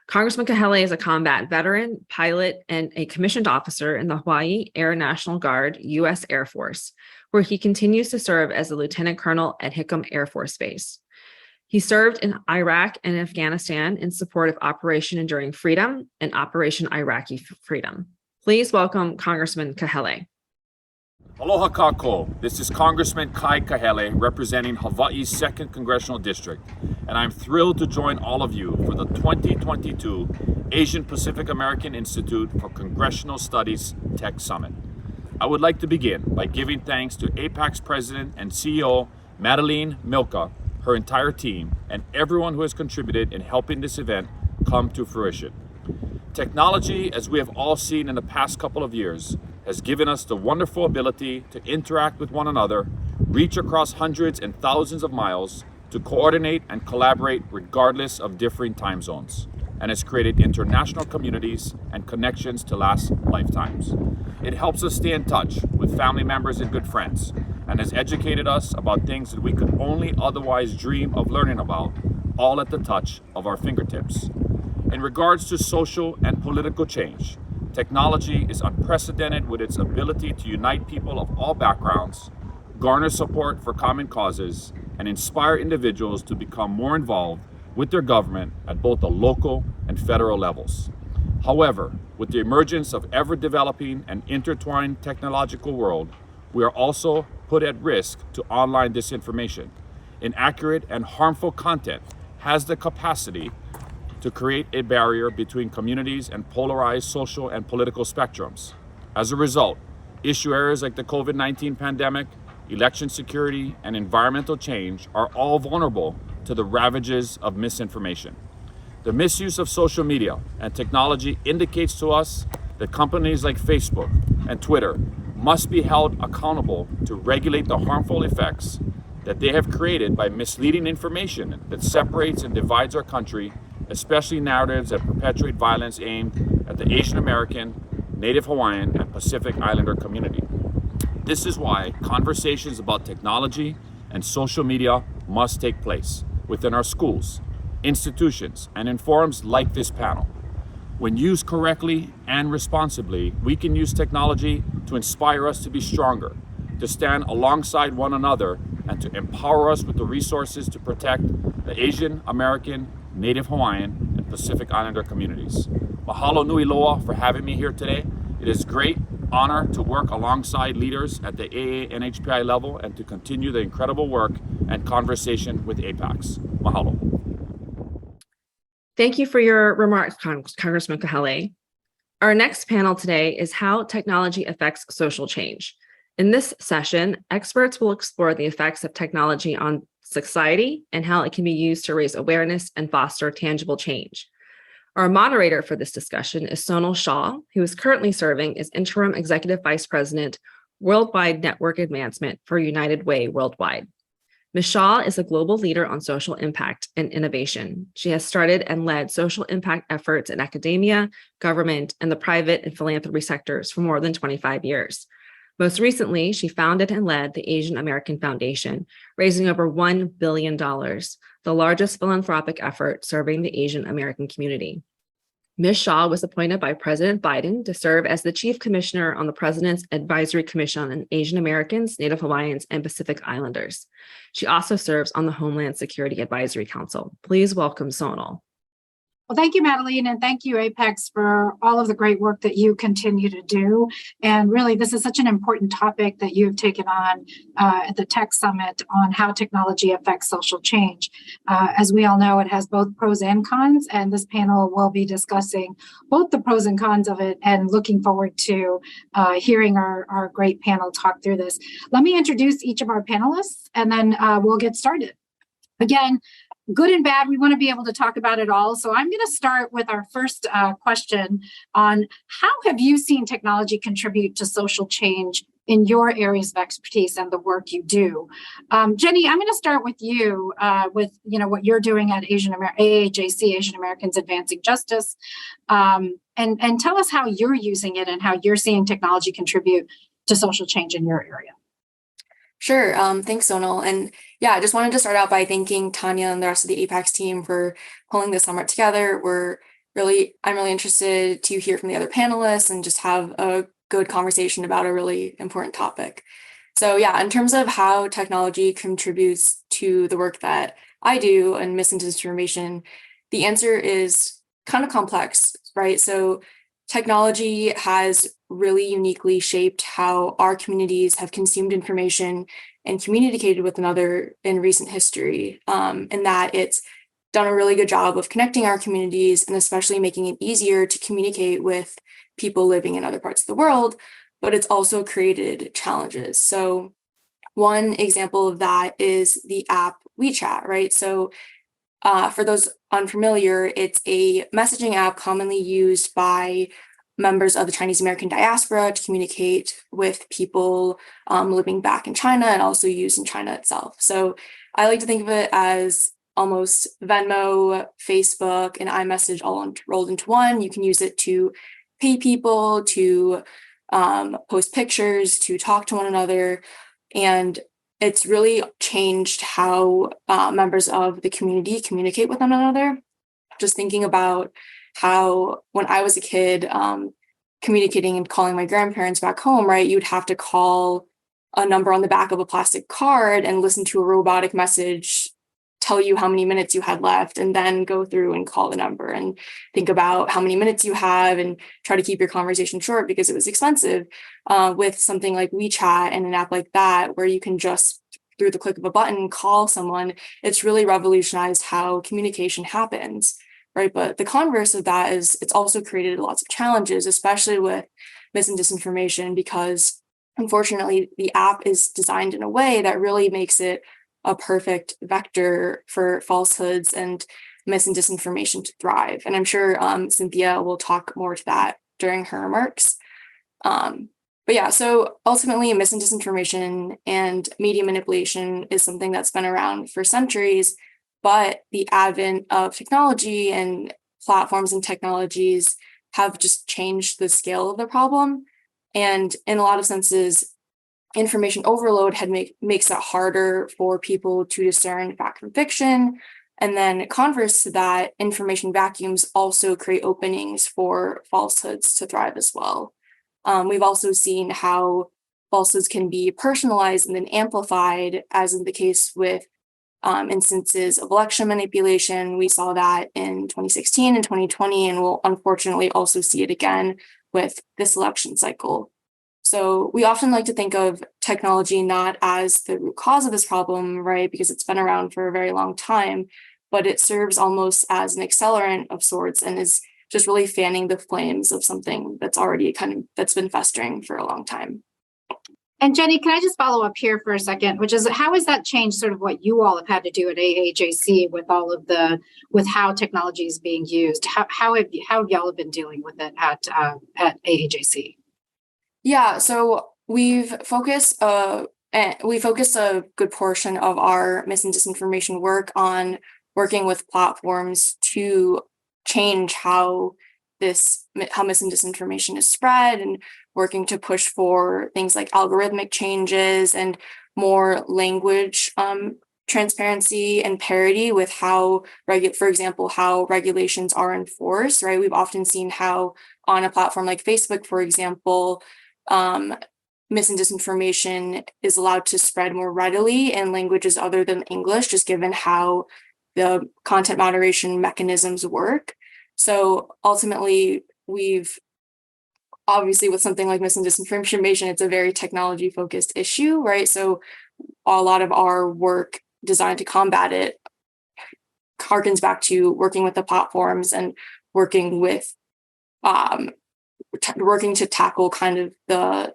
Congressman Kahele is a combat veteran, pilot, and a commissioned officer in the Hawaii Air National Guard, U.S. Air Force, where he continues to serve as a lieutenant colonel at Hickam Air Force Base. He served in Iraq and Afghanistan in support of Operation Enduring Freedom and Operation Iraqi Freedom. Please welcome Congressman Kahele. Aloha kako. This is Congressman Kai Kahele representing Hawaii's 2nd Congressional District, and I'm thrilled to join all of you for the 2022 Asian Pacific American Institute for Congressional Studies Tech Summit. I would like to begin by giving thanks to APAICS President and CEO Madeline Milka, her entire team, and everyone who has contributed in helping this event come to fruition. Technology, as we have all seen in the past couple of years, has given us the wonderful ability to interact with one another, reach across hundreds and thousands of miles, to coordinate and collaborate regardless of differing time zones, and has created international communities and connections to last lifetimes. It helps us stay in touch with family members and good friends, and has educated us about things that we could only otherwise dream of learning about, all at the touch of our fingertips. In regards to social and political change, technology is unprecedented with its ability to unite people of all backgrounds, garner support for common causes, and inspire individuals to become more involved with their government at both the local and federal levels. However, with the emergence of ever-developing and intertwined technological world, we are also put at risk to online disinformation. Inaccurate and harmful content has the capacity to create a barrier between communities and polarized social and political spectrums. As a result, issue areas like the COVID-19 pandemic, election security, and environmental change are all vulnerable to the ravages of misinformation. The misuse of social media and technology indicates to us that companies like Facebook and Twitter must be held accountable to regulate the harmful effects that they have created by misleading information that separates and divides our country, especially narratives that perpetuate violence aimed at the Asian American, Native Hawaiian, and Pacific Islander community. This is why conversations about technology and social media must take place within our schools, institutions, and in forums like this panel. When used correctly and responsibly, we can use technology to inspire us to be stronger, to stand alongside one another, and to empower us with the resources to protect the Asian American, Native Hawaiian, and Pacific Islander communities. Mahalo nui loa for having me here today. It is a great honor to work alongside leaders at the AA and HPI level and to continue the incredible work and conversation with APAICS. Mahalo. Thank you for your remarks, Congressman Kahele. Our next panel today is how technology affects social change. In this session, experts will explore the effects of technology on society and how it can be used to raise awareness and foster tangible change. Our moderator for this discussion is Sonal Shah, who is currently serving as Interim Executive Vice President, Worldwide Network Advancement for United Way Worldwide. Ms. Shah is a global leader on social impact and innovation. She has started and led social impact efforts in academia, government, and the private and philanthropy sectors for more than 25 years. Most recently, she founded and led the Asian American Foundation, raising over $1 billion, the largest philanthropic effort serving the Asian American community. Ms. Shah was appointed by President Biden to serve as the Chief Commissioner on the President's Advisory Commission on Asian Americans, Native Hawaiians, and Pacific Islanders. She also serves on the Homeland Security Advisory Council. Please welcome Sonal. Well, thank you, Madeline, and thank you, APAICS, for all of the great work that you continue to do. And really, this is such an important topic that you've taken on at the Tech Summit on how technology affects social change. As we all know, it has both pros and cons, and this panel will be discussing both the pros and cons of it and looking forward to hearing our great panel talk through this. Let me introduce each of our panelists, and then we'll get started. Again, good and bad, we want to be able to talk about it all. So I'm going to start with our first question on how have you seen technology contribute to social change in your areas of expertise and the work you do. Jenny, I'm going to start with you with what you're doing at AAJC, Asian Americans Advancing Justice, and tell us how you're using it and how you're seeing technology contribute to social change in your area. Sure. Thanks, Sonal. And yeah, I just wanted to start out by thanking Tanya and the rest of the APAICS team for pulling this summit together. I'm really interested to hear from the other panelists and just have a good conversation about a really important topic. So yeah, in terms of how technology contributes to the work that I do and mis and disinformation, the answer is kind of complex, right? So technology has really uniquely shaped how our communities have consumed information and communicated with another in recent history, and that it's done a really good job of connecting our communities and especially making it easier to communicate with people living in other parts of the world, but it's also created challenges. So one example of that is the app WeChat, right? So for those unfamiliar, it's a messaging app commonly used by members of the Chinese American diaspora to communicate with people living back in China and also used in China itself. So I like to think of it as almost Venmo, Facebook, and iMessage all rolled into one. You can use it to pay people, to post pictures, to talk to one another. And it's really changed how members of the community communicate with one another. Just thinking about how when I was a kid, communicating and calling my grandparents back home, right, you'd have to call a number on the back of a plastic card and listen to a robotic message tell you how many minutes you had left, and then go through and call the number and think about how many minutes you have and try to keep your conversation short because it was expensive. With something like WeChat and an app like that, where you can just through the click of a button call someone, it's really revolutionized how communication happens, right? But the converse of that is it's also created lots of challenges, especially with mis and disinformation, because unfortunately the app is designed in a way that really makes it a perfect vector for falsehoods and mis and disinformation to thrive. And I'm sure Cynthia will talk more to that during her remarks. But yeah, so ultimately mis and disinformation and media manipulation is something that's been around for centuries, but the advent of technology and platforms and technologies have just changed the scale of the problem. And in a lot of senses, information overload makes it harder for people to discern fact from fiction. And then converse to that, information vacuums also create openings for falsehoods to thrive as well. We've also seen how falsehoods can be personalized and then amplified, as in the case with instances of election manipulation. We saw that in 2016 and 2020, and we'll unfortunately also see it again with this election cycle. So we often like to think of technology not as the root cause of this problem, right? Because it's been around for a very long time, but it serves almost as an accelerant of sorts and is just really fanning the flames of something that's already that's been festering for a long time. And Jenny, can I just follow up here for a second, which is how has that changed sort of what you all have had to do at AAJC with how technology is being used? How have y'all been dealing with it at AAJC? Yeah, so we focused a good portion of our mis and disinformation work on working with platforms to change how mis and disinformation is spread, and working to push for things like algorithmic changes and more language transparency and parity with how, for example, how regulations are enforced, right? We've often seen how on a platform like Facebook, for example, mis and disinformation is allowed to spread more readily in languages other than English, just given how the content moderation mechanisms work. So ultimately, we've obviously with something like mis and disinformation, it's a very technology focused issue, right? So a lot of our work designed to combat it harkens back to working with the platforms and working with working to tackle kind of the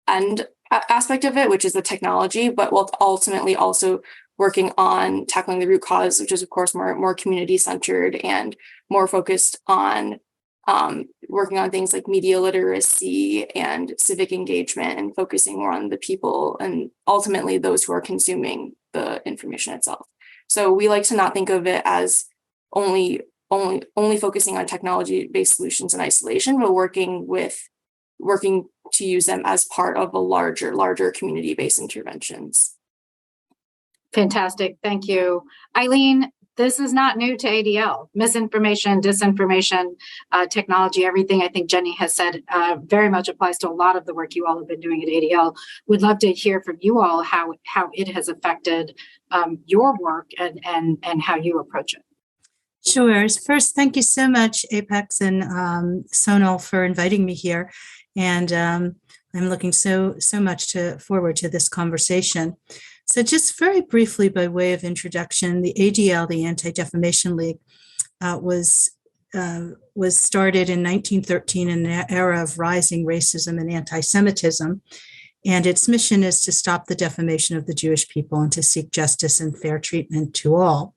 end aspect of it, which is the technology, but while ultimately also working on tackling the root cause, which is of course more community centered and more focused on working on things like media literacy and civic engagement and focusing more on the people and ultimately those who are consuming the information itself. So we like to not think of it as only focusing on technology-based solutions in isolation, but working to use them as part of a larger community-based interventions. Fantastic. Thank you. Eileen, this is not new to ADL. Misinformation, disinformation, technology, everything I think Jenny has said very much applies to a lot of the work you all have been doing at ADL. Would love to hear from you all how it has affected your work and how you approach it. Sure. First, thank you so much, APAICS and Sonal, for inviting me here. And I'm looking so much forward to this conversation. So just very briefly, by way of introduction, the ADL, the Anti-Defamation League, was started in 1913 in an era of rising racism and anti-Semitism. And its mission is to stop the defamation of the Jewish people and to seek justice and fair treatment to all.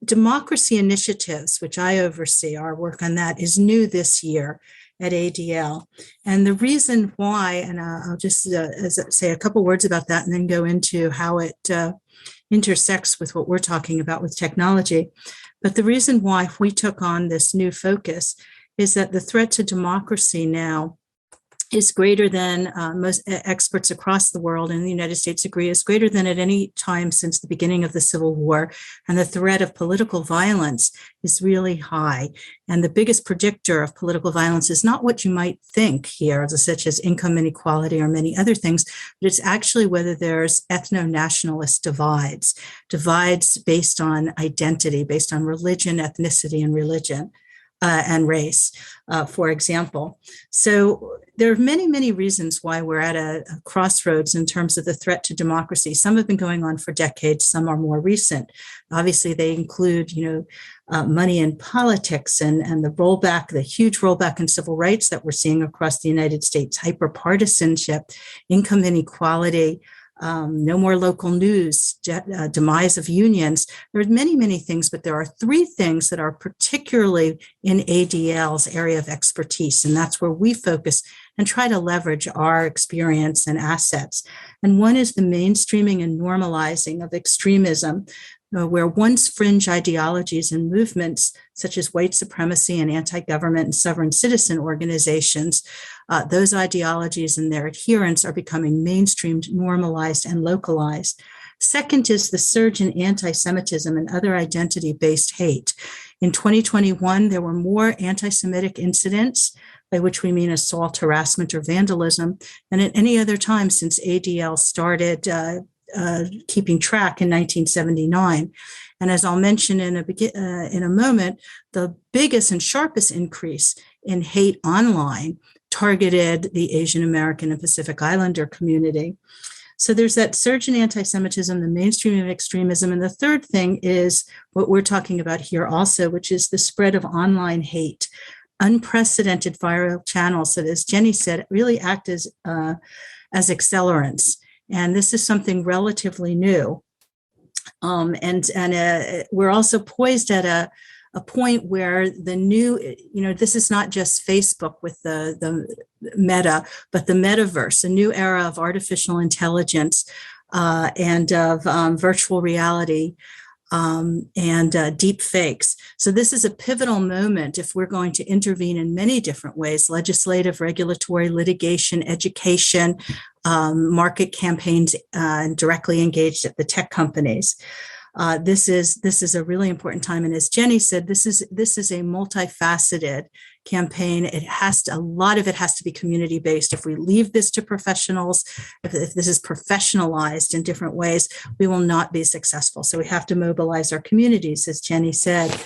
Democracy initiatives, which I oversee, our work on that is new this year at ADL. And the reason why, and I'll just say a couple words about that and then go into how it intersects with what we're talking about with technology. But the reason why we took on this new focus is that the threat to democracy now is greater than most experts across the world and the United States agree is greater than at any time since the beginning of the Civil War. And the threat of political violence is really high. And the biggest predictor of political violence is not what you might think here, such as income inequality or many other things, but it's actually whether there's ethno-nationalist divides based on identity, based on religion, ethnicity, and race, for example. So there are many reasons why we're at a crossroads in terms of the threat to democracy. Some have been going on for decades, some are more recent. Obviously, they include, money in politics and the huge rollback in civil rights that we're seeing across the United States, hyperpartisanship, income inequality, no more local news, demise of unions. There are many things, but there are three things that are particularly in ADL's area of expertise, and that's where we focus and try to leverage our experience and assets. And one is the mainstreaming and normalizing of extremism, where once fringe ideologies and movements such as white supremacy and anti-government and sovereign citizen organizations, those ideologies and their adherents are becoming mainstreamed, normalized, and localized. Second is the surge in anti-Semitism and other identity-based hate. In 2021, there were more anti-Semitic incidents, by which we mean assault, harassment, or vandalism, than at any other time since ADL started keeping track in 1979. And as I'll mention in a moment, the biggest and sharpest increase in hate online targeted the Asian American and Pacific Islander community. So there's that surge in anti-Semitism, the mainstream of extremism. And the third thing is what we're talking about here also, which is the spread of online hate. Unprecedented viral channels that, as Jenny said, really act as accelerants. And this is something relatively new. We're also poised at a point where the new, this is not just Facebook with the meta, but the metaverse, a new era of artificial intelligence and of virtual reality and deep fakes. So this is a pivotal moment if we're going to intervene in many different ways: legislative, regulatory, litigation, education, market campaigns, and directly engaged at the tech companies. This is a really important time, and as Jenny said, this is a multifaceted campaign. A lot of it has to be community based. If we leave this to professionals, if this is professionalized in different ways, we will not be successful. So we have to mobilize our communities, as Jenny said.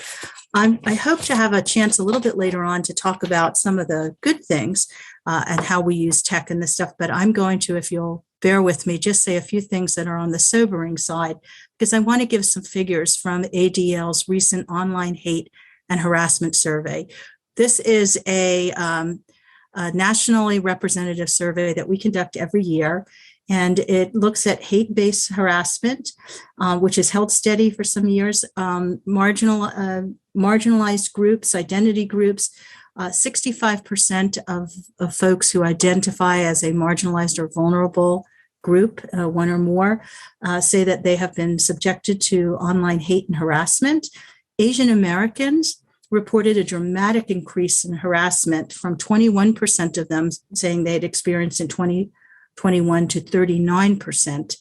I hope to have a chance a little bit later on to talk about some of the good things and how we use tech and this stuff, but I'm going to, if you'll bear with me, just say a few things that are on the sobering side, because I want to give some figures from ADL's recent online hate and harassment survey. This is a nationally representative survey that we conduct every year, and it looks at hate-based harassment, which has held steady for some years, marginal marginalized groups, identity groups. 65% of folks who identify as a marginalized or vulnerable group, one or more, say that they have been subjected to online hate and harassment. Asian Americans reported a dramatic increase in harassment from 21% of them saying they had experienced in 2021 to 39%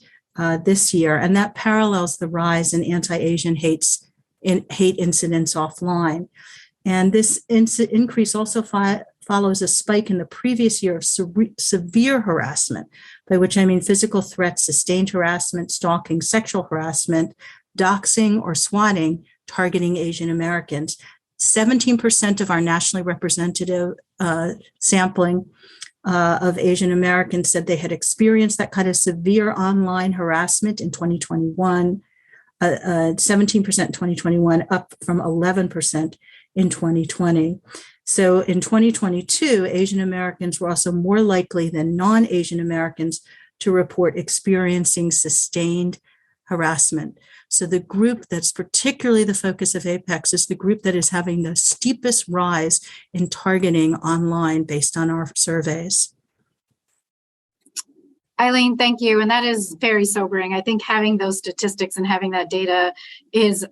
this year. And that parallels the rise in anti-Asian hate incidents offline. And this increase also follows a spike in the previous year of severe harassment, by which I mean physical threats, sustained harassment, stalking, sexual harassment, doxing, or swatting targeting Asian Americans. 17% of our nationally representative sampling of Asian Americans said they had experienced that kind of severe online harassment in 2021, 17% in 2021, up from 11% in 2020. So in 2022, Asian Americans were also more likely than non-Asian Americans to report experiencing sustained harassment. So the group that's particularly the focus of APAICS is the group that is having the steepest rise in targeting online based on our surveys. Eileen, thank you. And that is very sobering. I think having those statistics and having that data is,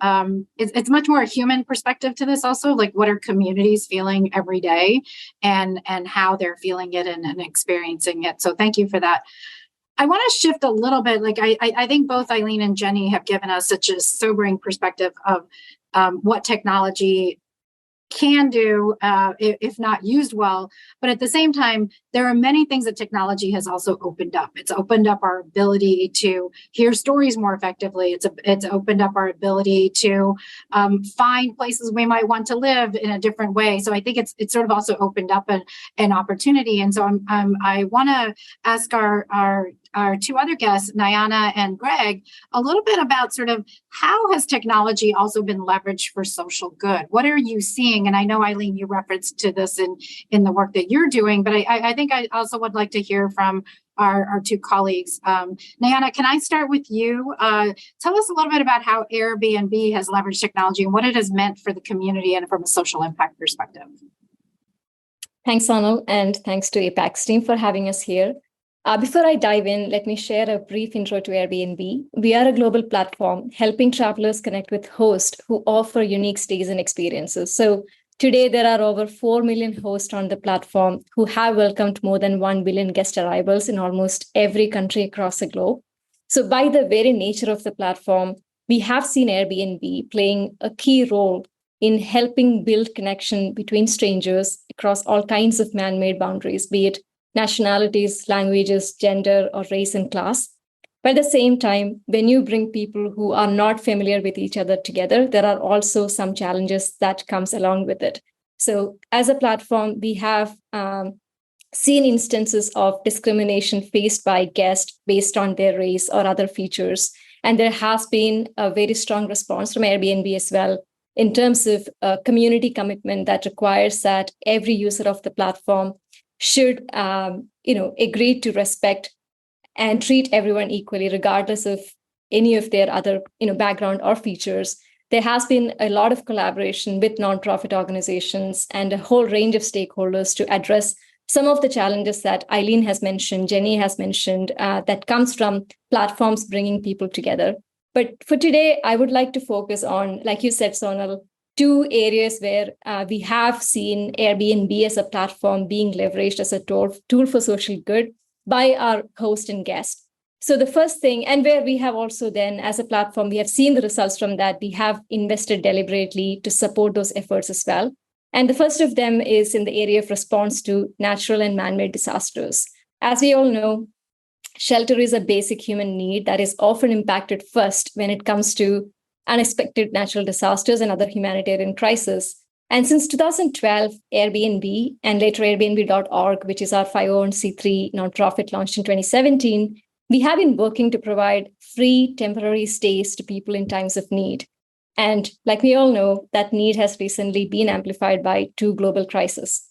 it's much more a human perspective to this also, like what are communities feeling every day and how they're feeling it and experiencing it. So thank you for that. I want to shift a little bit. Like I think both Eileen and Jenny have given us such a sobering perspective of what technology can do if not used well. But at the same time, there are many things that technology has also opened up. It's opened up our ability to hear stories more effectively. It's opened up our ability to find places we might want to live in a different way. So I think it's sort of also opened up an opportunity. And so I want to ask our two other guests, Nyana and Greg, a little bit about sort of how has technology also been leveraged for social good? What are you seeing? And I know, Eileen, you referenced to this in the work that you're doing, but I think I also would like to hear from our two colleagues. Nyana, can I start with you? Tell us a little bit about how Airbnb has leveraged technology and what it has meant for the community and from a social impact perspective. Thanks, Sonal, and thanks to APAICS team for having us here. Before I dive in, let me share a brief intro to Airbnb. We are a global platform helping travelers connect with hosts who offer unique stays and experiences. So today, there are over 4 million hosts on the platform who have welcomed more than 1 billion guest arrivals in almost every country across the globe. So by the very nature of the platform, we have seen Airbnb playing a key role in helping build connection between strangers across all kinds of man-made boundaries, be it nationalities, languages, gender, or race and class. But at the same time, when you bring people who are not familiar with each other together, there are also some challenges that comes along with it. So as a platform, we have seen instances of discrimination faced by guests based on their race or other features. And there has been a very strong response from Airbnb as well in terms of a community commitment that requires that every user of the platform should agree to respect and treat everyone equally, regardless of any of their other background or features. There has been a lot of collaboration with nonprofit organizations and a whole range of stakeholders to address some of the challenges that Eileen has mentioned, Jenny has mentioned, that comes from platforms bringing people together. But for today, I would like to focus on, like you said, Sonal, two areas where we have seen Airbnb as a platform being leveraged as a tool for social good by our host and guest. So the first thing, and where we have also then, as a platform, we have seen the results from that. We have invested deliberately to support those efforts as well. And the first of them is in the area of response to natural and man-made disasters. As we all know, shelter is a basic human need that is often impacted first when it comes to unexpected natural disasters and other humanitarian crises. And since 2012, Airbnb and later Airbnb.org, which is our 501c3 nonprofit launched in 2017, we have been working to provide free temporary stays to people in times of need. And like we all know, that need has recently been amplified by two global crises.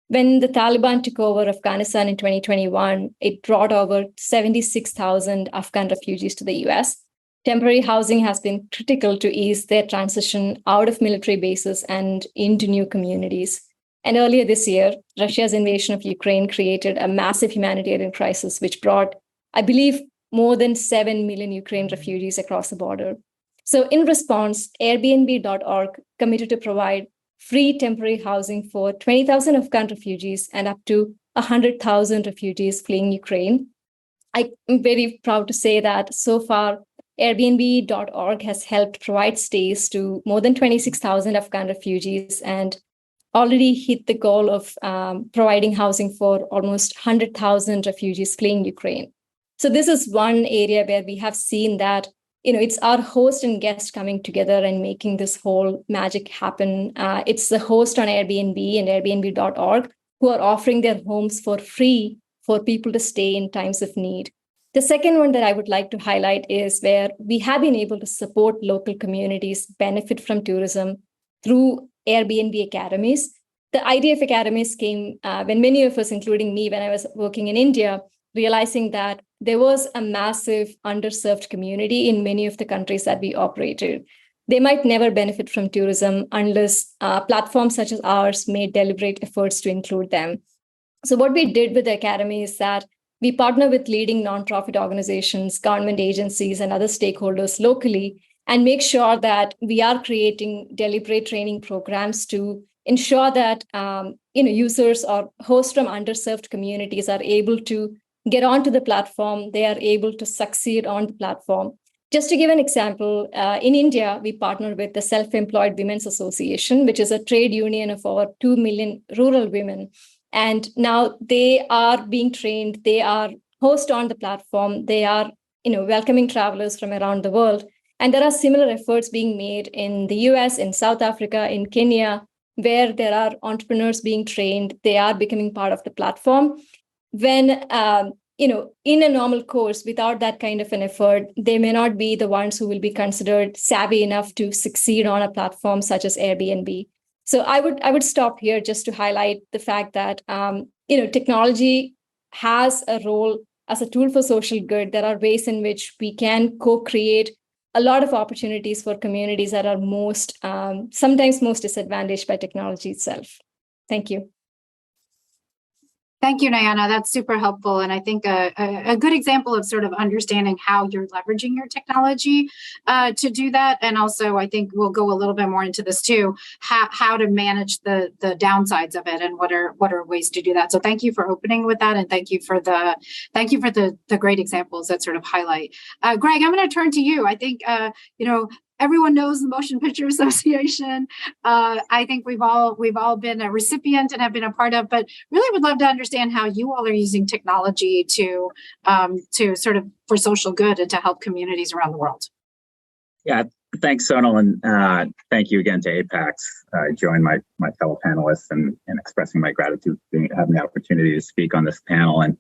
When the Taliban took over Afghanistan in 2021, it brought over 76,000 Afghan refugees to the US. temporary housing has been critical to ease their transition out of military bases and into new communities. And earlier this year, Russia's invasion of Ukraine created a massive humanitarian crisis, which brought, I believe, more than 7 million Ukraine refugees across the border. So in response, Airbnb.org committed to provide free temporary housing for 20,000 Afghan refugees and up to 100,000 refugees fleeing Ukraine. I'm very proud to say that so far, Airbnb.org has helped provide stays to more than 26,000 Afghan refugees and already hit the goal of providing housing for almost 100,000 refugees fleeing Ukraine. So this is one area where we have seen that, it's our host and guest coming together and making this whole magic happen. It's the host on Airbnb and Airbnb.org who are offering their homes for free for people to stay in times of need. The second one that I would like to highlight is where we have been able to support local communities benefit from tourism through Airbnb academies. The idea of academies came when many of us, including me, when I was working in India, realizing that there was a massive underserved community in many of the countries that we operated. They might never benefit from tourism unless platforms such as ours made deliberate efforts to include them. So what we did with the academy is that we partner with leading nonprofit organizations, government agencies, and other stakeholders locally, and make sure that we are creating deliberate training programs to ensure that users or hosts from underserved communities are able to get onto the platform. They are able to succeed on the platform. Just to give an example, in India, we partner with the Self-Employed Women's Association, which is a trade union of over 2 million rural women. And now they are being trained. They are hosts on the platform. They are, welcoming travelers from around the world. And there are similar efforts being made in the US, in South Africa, in Kenya, where there are entrepreneurs being trained. They are becoming part of the platform. When, in a normal course, without that kind of an effort, they may not be the ones who will be considered savvy enough to succeed on a platform such as Airbnb. So I would stop here just to highlight the fact that, technology has a role as a tool for social good. There are ways in which we can co-create a lot of opportunities for communities that are sometimes most disadvantaged by technology itself. Thank you. Thank you, Nayana. That's super helpful. And I think a good example of sort of understanding how you're leveraging your technology to do that. And also, I think we'll go a little bit more into this too, how to manage the downsides of it and what are ways to do that. So thank you for opening with that. And thank you for the great examples that sort of highlight. Greg, I'm going to turn to you. I think, everyone knows the Motion Picture Association. I think we've all been a recipient and have been a part of, but really would love to understand how you all are using technology to sort of for social good and to help communities around the world. Yeah, thanks, Sonal, and thank you again to APAICS. I join my fellow panelists in expressing my gratitude for having the opportunity to speak on this panel. And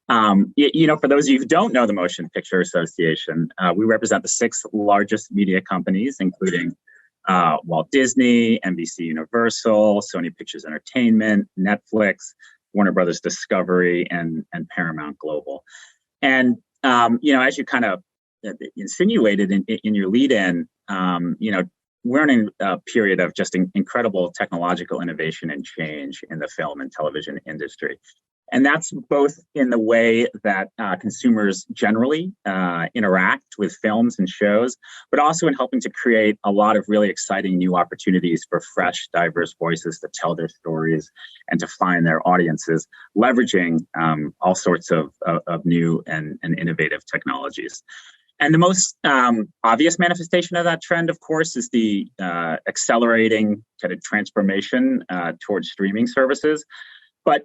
for those of you who don't know the Motion Picture Association, we represent the 6 largest media companies, including Walt Disney, NBC Universal, Sony Pictures Entertainment, Netflix, Warner Brothers Discovery, and Paramount Global. And, as you kind of insinuated in your lead-in, we're in a period of just incredible technological innovation and change in the film and television industry. And that's both in the way that consumers generally interact with films and shows, but also in helping to create a lot of really exciting new opportunities for fresh, diverse voices to tell their stories and to find their audiences, leveraging all sorts of new and innovative technologies. And the most obvious manifestation of that trend, of course, is the accelerating kind of transformation towards streaming services. But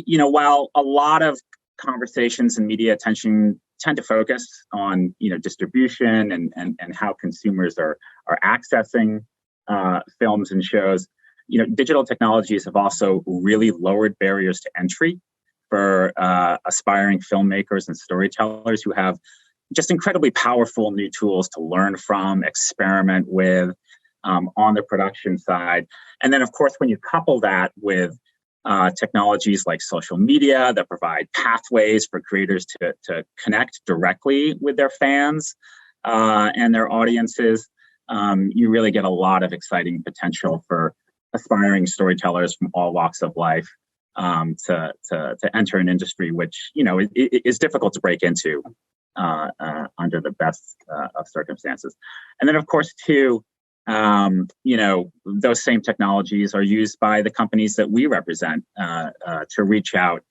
while a lot of conversations and media attention tend to focus on distribution and how consumers are accessing films and shows, digital technologies have also really lowered barriers to entry for aspiring filmmakers and storytellers who have just incredibly powerful new tools to learn from, experiment with on the production side. And then, of course, when you couple that with technologies like social media that provide pathways for creators to connect directly with their fans, and their audiences, you really get a lot of exciting potential for aspiring storytellers from all walks of life to enter an industry which, is difficult to break into under the best of circumstances. And then, of course, too, those same technologies are used by the companies that we represent to reach out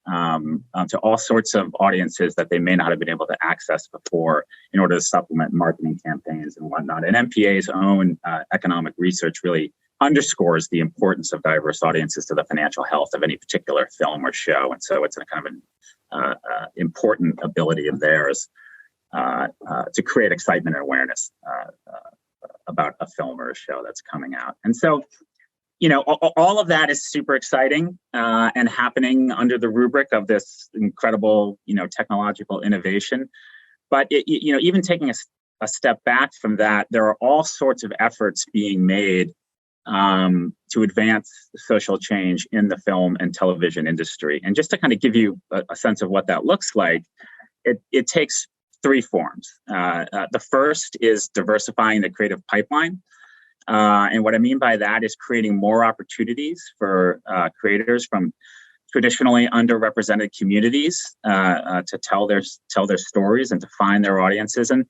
to all sorts of audiences that they may not have been able to access before in order to supplement marketing campaigns and whatnot. And MPA's own economic research really underscores the importance of diverse audiences to the financial health of any particular film or show. And so it's a kind of an important ability of theirs to create excitement and awareness about a film or a show that's coming out. And so, all of that is super exciting and happening under the rubric of this incredible, technological innovation. But, even taking a step back from that, there are all sorts of efforts being made to advance social change in the film and television industry. And just to kind of give you a sense of what that looks like, it takes three forms. The first is diversifying the creative pipeline. And what I mean by that is creating more opportunities for creators from traditionally underrepresented communities to tell their stories and to find their audiences. And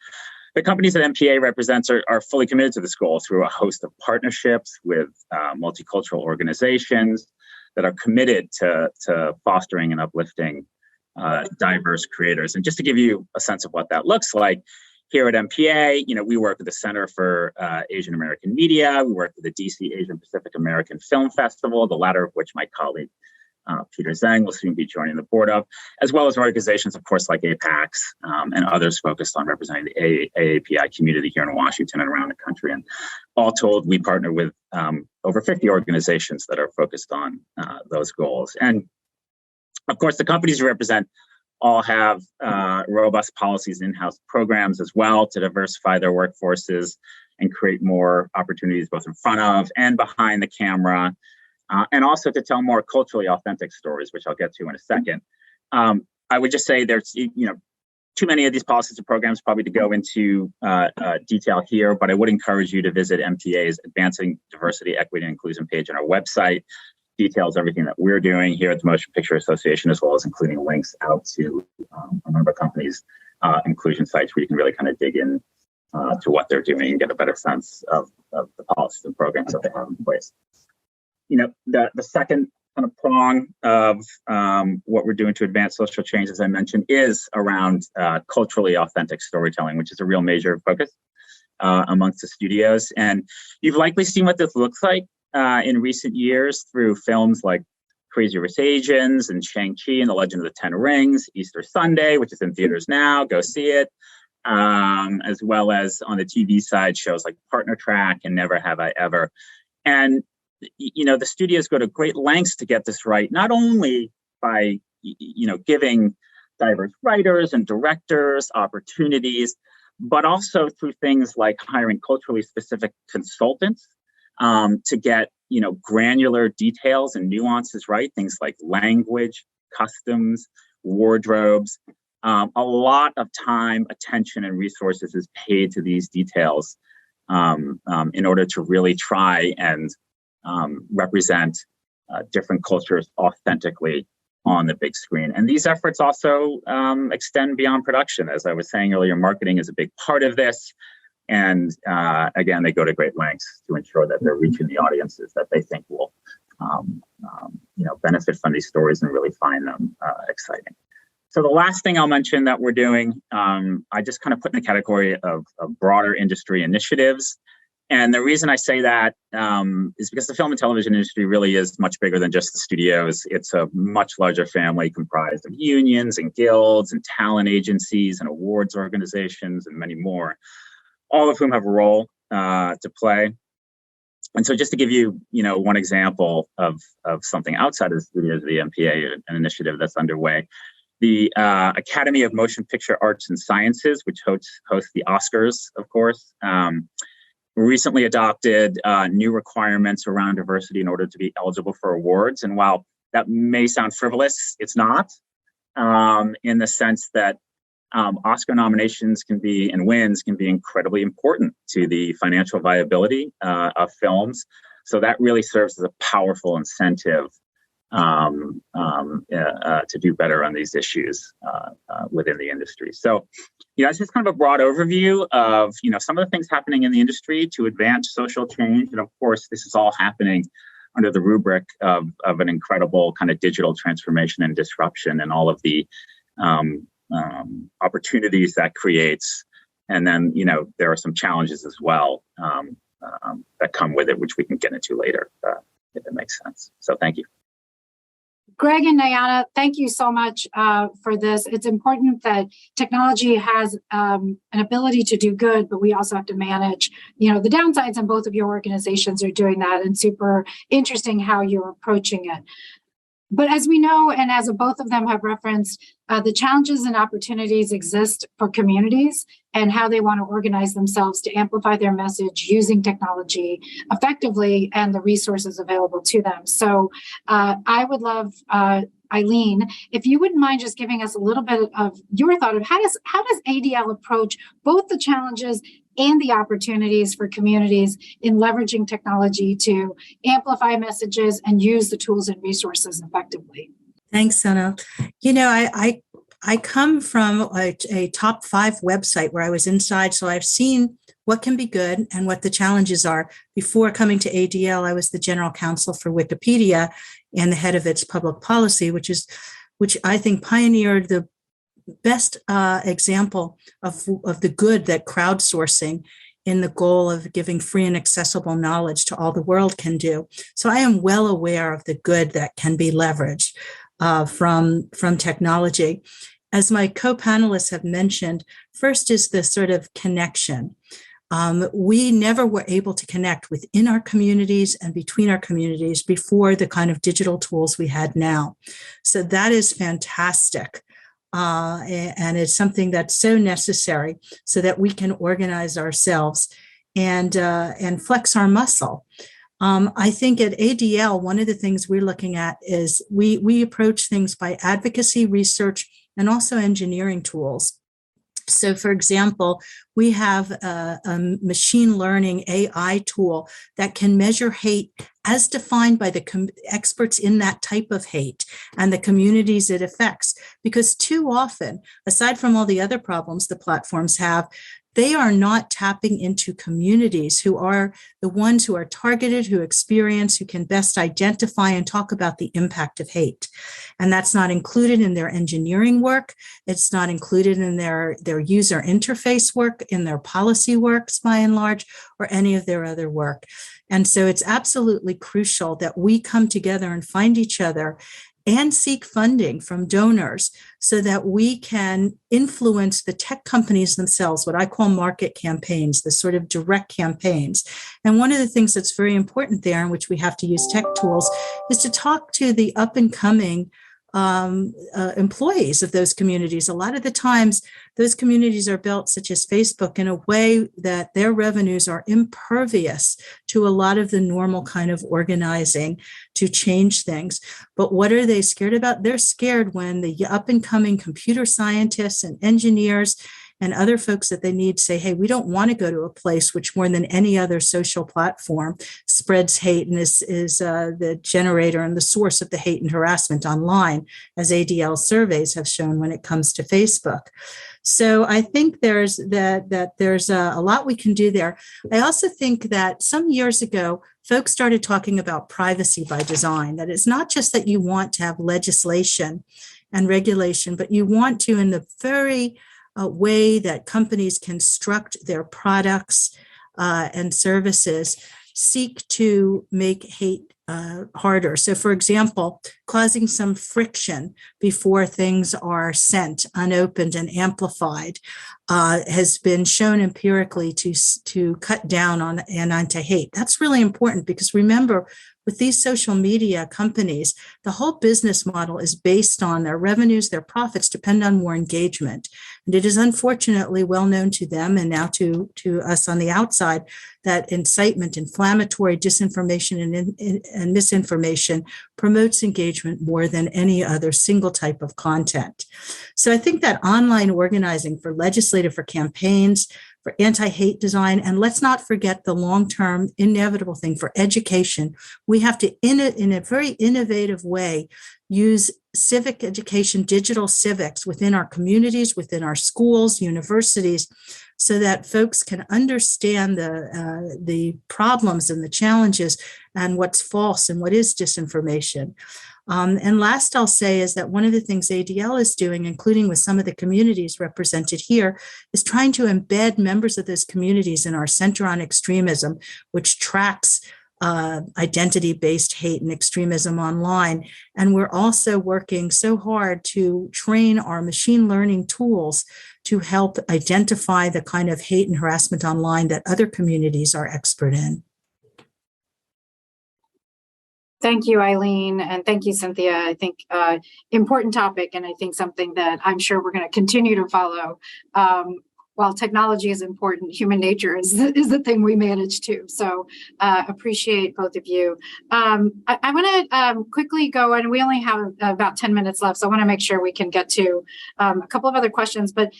the companies that MPA represents are fully committed to this goal through a host of partnerships with multicultural organizations that are committed to fostering and uplifting diverse creators. And just to give you a sense of what that looks like, here at MPA, we work with the Center for Asian American Media. We work with the DC Asian Pacific American Film Festival, the latter of which my colleague Peter Zhang will soon be joining the board of, as well as organizations, of course, like APAICS and others focused on representing the AAPI community here in Washington and around the country. And all told, we partner with over 50 organizations that are focused on those goals. And of course, the companies we represent all have robust policies and in-house programs as well to diversify their workforces and create more opportunities both in front of and behind the camera, and also to tell more culturally authentic stories, which I'll get to in a second. I would just say there's too many of these policies and programs probably to go into detail here, but I would encourage you to visit MPA's Advancing Diversity, Equity, and Inclusion page on our website. Details everything that we're doing here at the Motion Picture Association, as well as including links out to a number of companies' inclusion sites where you can really kind of dig in to what they're doing and get a better sense of the policies and programs that they have in place. The second kind of prong of what we're doing to advance social change, as I mentioned, is around culturally authentic storytelling, which is a real major focus amongst the studios. And you've likely seen what this looks like in recent years through films like Crazy Rich Asians and Shang-Chi and the Legend of the Ten Rings, Easter Sunday, which is in theaters now, go see it, as well as on the TV side, shows like Partner Track and Never Have I Ever. And, the studios go to great lengths to get this right, not only by, giving diverse writers and directors opportunities, but also through things like hiring culturally specific consultants to get, granular details and nuances right, things like language, customs, wardrobes. A lot of time, attention, and resources is paid to these details in order to really try and represent different cultures authentically on the big screen. And these efforts also extend beyond production. As I was saying earlier, marketing is a big part of this. And again, they go to great lengths to ensure that they're reaching the audiences that they think will, benefit from these stories and really find them exciting. So the last thing I'll mention that we're doing, I just kind of put in the category of broader industry initiatives. And the reason I say that is because the film and television industry really is much bigger than just the studios. It's a much larger family comprised of unions and guilds and talent agencies and awards organizations and many more, all of whom have a role to play. And so just to give you, one example of something outside of the studios of the MPA, an initiative that's underway, the Academy of Motion Picture Arts and Sciences, which hosts the Oscars, of course, recently adopted new requirements around diversity in order to be eligible for awards. And while that may sound frivolous, it's not, in the sense that Oscar nominations and wins can be incredibly important to the financial viability of films. So that really serves as a powerful incentive to do better on these issues within the industry. So, it's just kind of a broad overview of, some of the things happening in the industry to advance social change. And of course, this is all happening under the rubric of an incredible kind of digital transformation and disruption and all of the opportunities that creates. And then, there are some challenges as well that come with it, which we can get into later, if it makes sense. So thank you. Greg and Nayana, thank you so much for this. It's important that technology has an ability to do good, but we also have to manage, the downsides, and both of your organizations are doing that, and super interesting how you're approaching it. But as we know, and as both of them have referenced, the challenges and opportunities exist for communities and how they want to organize themselves to amplify their message using technology effectively and the resources available to them. So I would love, Eileen, if you wouldn't mind just giving us a little bit of your thought of how does ADL approach both the challenges and the opportunities for communities in leveraging technology to amplify messages and use the tools and resources effectively. Thanks, Sana. I come from a top 5 website where I was inside, so I've seen what can be good and what the challenges are. Before coming to ADL, I was the general counsel for Wikipedia and the head of its public policy, which I think pioneered the best example of the good that crowdsourcing in the goal of giving free and accessible knowledge to all the world can do. So I am well aware of the good that can be leveraged from technology. As my co-panelists have mentioned, first is the sort of connection. We never were able to connect within our communities and between our communities before the kind of digital tools we had now. So that is fantastic. And it's something that's so necessary so that we can organize ourselves and flex our muscle. I think at ADL, one of the things we're looking at is we approach things by advocacy, research, and also engineering tools. So, for example, we have a machine learning AI tool that can measure hate as defined by the experts in that type of hate and the communities it affects. Because too often, aside from all the other problems the platforms have, they are not tapping into communities who are the ones who are targeted, who experience, who can best identify and talk about the impact of hate. And that's not included in their engineering work. It's not included in their user interface work, in their policy works by and large, or any of their other work. And so it's absolutely crucial that we come together and find each other and seek funding from donors so that we can influence the tech companies themselves, what I call market campaigns, the sort of direct campaigns. And one of the things that's very important there, in which we have to use tech tools, is to talk to the up and coming employees of those communities. A lot of the times, those communities are built, such as Facebook, in a way that their revenues are impervious to a lot of the normal kind of organizing to change things. But what are they scared about? They're scared when the up and coming computer scientists and engineers and other folks that they need say, hey, we don't want to go to a place which more than any other social platform spreads hate and is the generator and the source of the hate and harassment online, as ADL surveys have shown when it comes to Facebook. So I think there's a lot we can do there. I also think that some years ago, folks started talking about privacy by design, that it's not just that you want to have legislation and regulation, but you want to, in the very way that companies construct their products and services, seek to make hate harder. So, for example, causing some friction before things are sent, unopened, and amplified has been shown empirically to cut down on and onto hate. That's really important because remember, with these social media companies, the whole business model is based on their revenues, their profits depend on more engagement. And it is unfortunately well known to them and now to us on the outside that incitement, inflammatory disinformation and misinformation promotes engagement more than any other single type of content. So I think that online organizing for legislative, for campaigns, for anti-hate design, and let's not forget the long-term inevitable thing for education. We have to, in a very innovative way, use civic education, digital civics within our communities, within our schools, universities, so that folks can understand the problems and the challenges and what's false and what is disinformation. And last I'll say is that one of the things ADL is doing, including with some of the communities represented here, is trying to embed members of those communities in our Center on Extremism, which tracks identity-based hate and extremism online. And we're also working so hard to train our machine learning tools to help identify the kind of hate and harassment online that other communities are expert in. Thank you, Eileen, and thank you, Cynthia. I think important topic, and I think something that I'm sure we're going to continue to follow. While technology is important, human nature is the thing we manage too. So appreciate both of you. I want to quickly go, and we only have about 10 minutes left, so I want to make sure we can get to a couple of other questions. But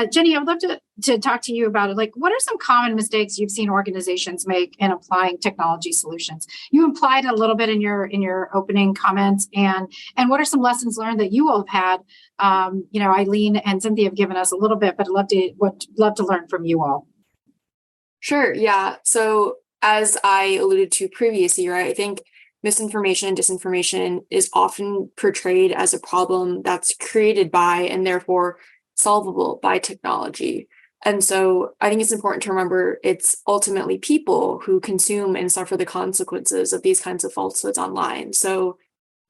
Jenny, I would love to talk to you about it. Like, what are some common mistakes you've seen organizations make in applying technology solutions? You implied a little bit in your opening comments, and what are some lessons learned that you all have had? Eileen and Cynthia have given us a little bit, but I'd love to learn from you all. Sure. Yeah. So as I alluded to previously, right, I think misinformation and disinformation is often portrayed as a problem that's created by and therefore solvable by technology. And so I think it's important to remember it's ultimately people who consume and suffer the consequences of these kinds of falsehoods online. So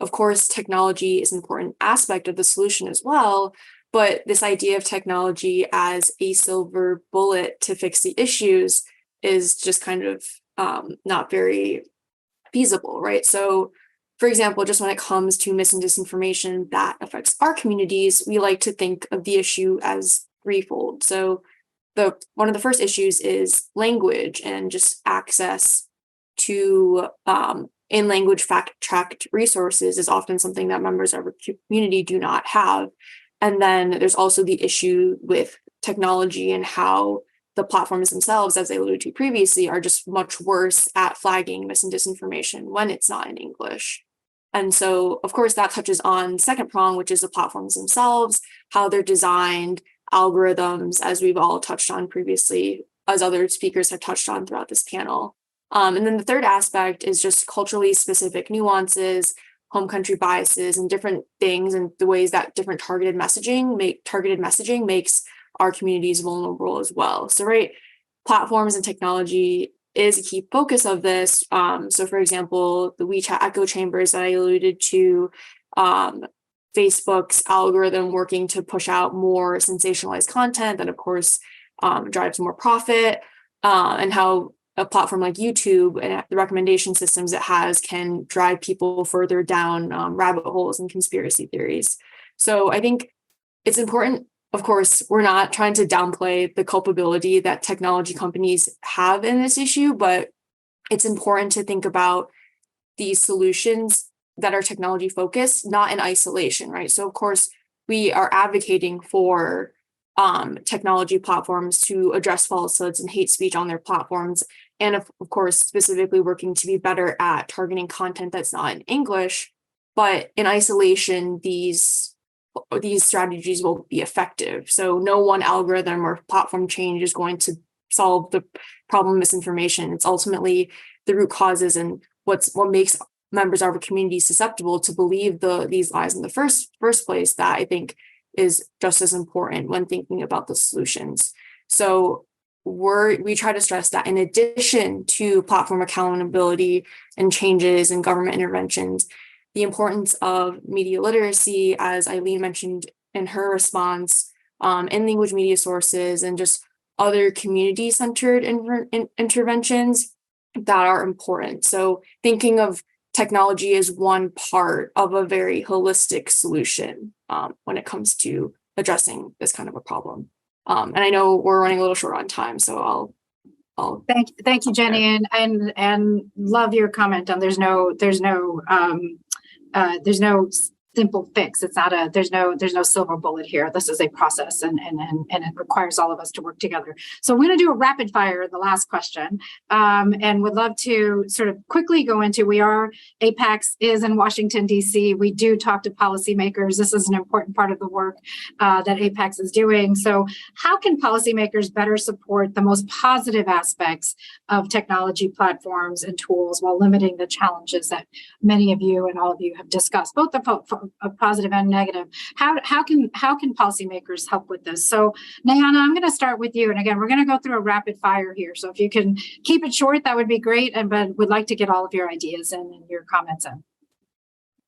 of course, technology is an important aspect of the solution as well, but this idea of technology as a silver bullet to fix the issues is just kind of not very feasible, right? So, for example, just when it comes to mis and disinformation that affects our communities, we like to think of the issue as threefold. So, one of the first issues is language and just access to in language fact-checked resources is often something that members of our community do not have. And then there's also the issue with technology and how the platforms themselves, as I alluded to previously, are just much worse at flagging mis and disinformation when it's not in English. And so, of course, that touches on the second prong, which is the platforms themselves, how they're designed, algorithms, as we've all touched on previously, as other speakers have touched on throughout this panel. And then the third aspect is just culturally specific nuances, home country biases, and different things, and the ways that different targeted messaging makes our communities vulnerable as well. So, right, platforms and technology is a key focus of this. So, for example, the WeChat echo chambers that I alluded to, Facebook's algorithm working to push out more sensationalized content that, of course, drives more profit, and how a platform like YouTube and the recommendation systems it has can drive people further down rabbit holes and conspiracy theories. So I think it's important. Of course, we're not trying to downplay the culpability that technology companies have in this issue, but it's important to think about these solutions that are technology focused, not in isolation, right? So of course, we are advocating for technology platforms to address falsehoods and hate speech on their platforms. And of course, specifically working to be better at targeting content that's not in English, but in isolation, these strategies will be effective. So no one algorithm or platform change is going to solve the problem of misinformation. It's ultimately the root causes and what makes members of our community susceptible to believe these lies in the first place that I think is just as important when thinking about the solutions. So we try to stress that in addition to platform accountability and changes and government interventions, the importance of media literacy, as Eileen mentioned in her response, in language media sources and just other community-centered interventions that are important. So thinking of technology as one part of a very holistic solution when it comes to addressing this kind of a problem. And I know we're running a little short on time, so I'll thank you, Jenny, and love your comment on there's no simple fix. It's not there's no silver bullet here. This is a process, and it requires all of us to work together. So we're going to do a rapid fire, the last question, and would love to sort of quickly go into, APAICS is in Washington, D.C. We do talk to policymakers. This is an important part of the work that APAICS is doing. So how can policymakers better support the most positive aspects of technology platforms and tools while limiting the challenges that many of you and all of you have discussed, both the positive and negative? How can policymakers help with this? So Nayana, I'm going to start with you. And again, we're going to go through a rapid fire here. So if you can keep it short, that would be great. But would like to get all of your ideas and your comments in.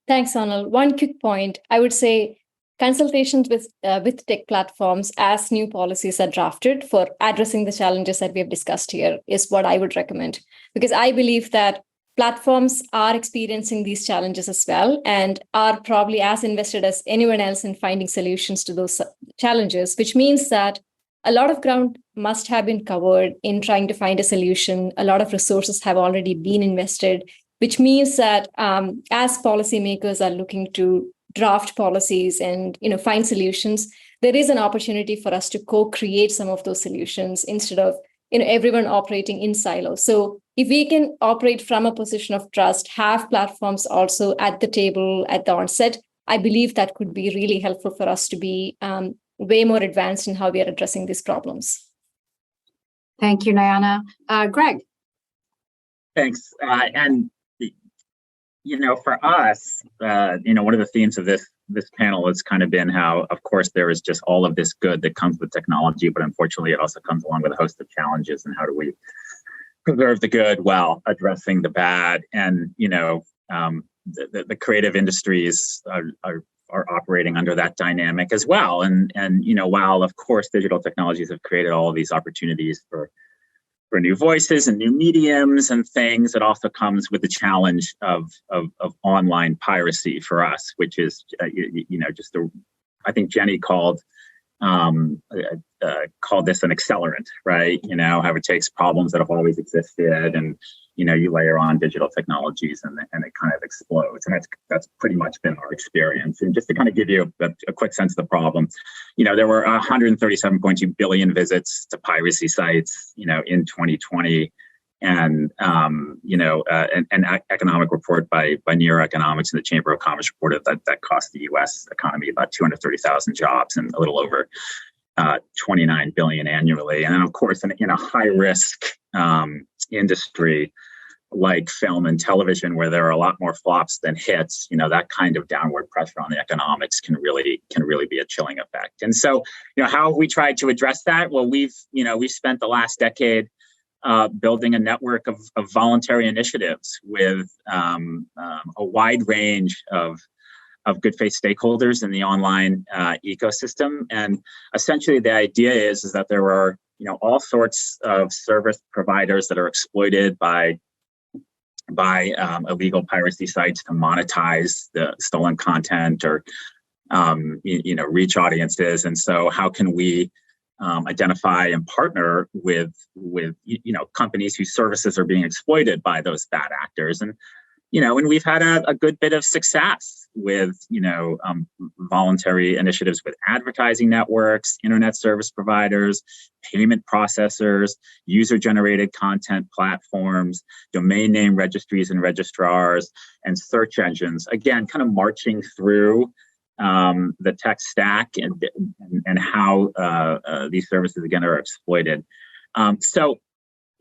Thanks, Sonal. One quick point. I would say consultations with tech platforms as new policies are drafted for addressing the challenges that we have discussed here is what I would recommend, because I believe that platforms are experiencing these challenges as well and are probably as invested as anyone else in finding solutions to those challenges, which means that a lot of ground must have been covered in trying to find a solution. A lot of resources have already been invested, which means that as policymakers are looking to draft policies and find solutions, there is an opportunity for us to co-create some of those solutions instead of everyone operating in silos. So if we can operate from a position of trust, have platforms also at the table at the onset, I believe that could be really helpful for us to be way more advanced in how we are addressing these problems. Thank you, Nayana. Greg. Thanks. For us, one of the themes of this panel has kind of been how, of course, there is just all of this good that comes with technology, but unfortunately, it also comes along with a host of challenges. And how do we preserve the good while addressing the bad? And the creative industries are operating under that dynamic as well. And while of course digital technologies have created all of these opportunities for new voices and new mediums and things, it also comes with the challenge of online piracy for us, which is I think Jenny called this an accelerant, right? How it takes problems that have always existed and you layer on digital technologies and it kind of explodes. And that's pretty much been our experience. And just to kind of give you a quick sense of the problem, there were 137.2 billion visits to piracy sites, in 2020. And, an economic report by Neuroeconomics and the Chamber of Commerce reported that cost the U.S. economy about 230,000 jobs and a little over 29 billion annually. And then, of course, in a high-risk industry like film and television, where there are a lot more flops than hits, that kind of downward pressure on the economics can really be a chilling effect. And so, how have we tried to address that? Well, we've spent the last decade building a network of voluntary initiatives with a wide range of good faith stakeholders in the online ecosystem. And essentially the idea is that there are, all sorts of service providers that are exploited by illegal piracy sites to monetize the stolen content or, reach audiences. And so how can we identify and partner with companies whose services are being exploited by those bad actors? And and we've had a good bit of success with voluntary initiatives with advertising networks, internet service providers, payment processors, user-generated content platforms, domain name registries and registrars, and search engines. Again, kind of marching through the tech stack and how these services again are exploited. So,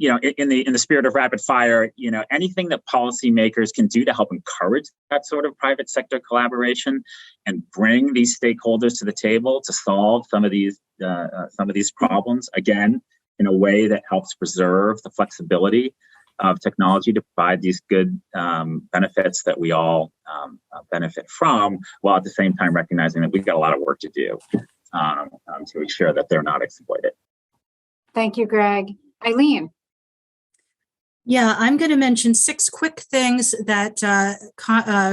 in the spirit of rapid fire, anything that policymakers can do to help encourage that sort of private sector collaboration and bring these stakeholders to the table to solve some of these problems, again, in a way that helps preserve the flexibility of technology to provide these good benefits that we all benefit from, while at the same time recognizing that we've got a lot of work to do to ensure that they're not exploited. Thank you, Greg. Eileen. Yeah, I'm going to mention 6 quick things that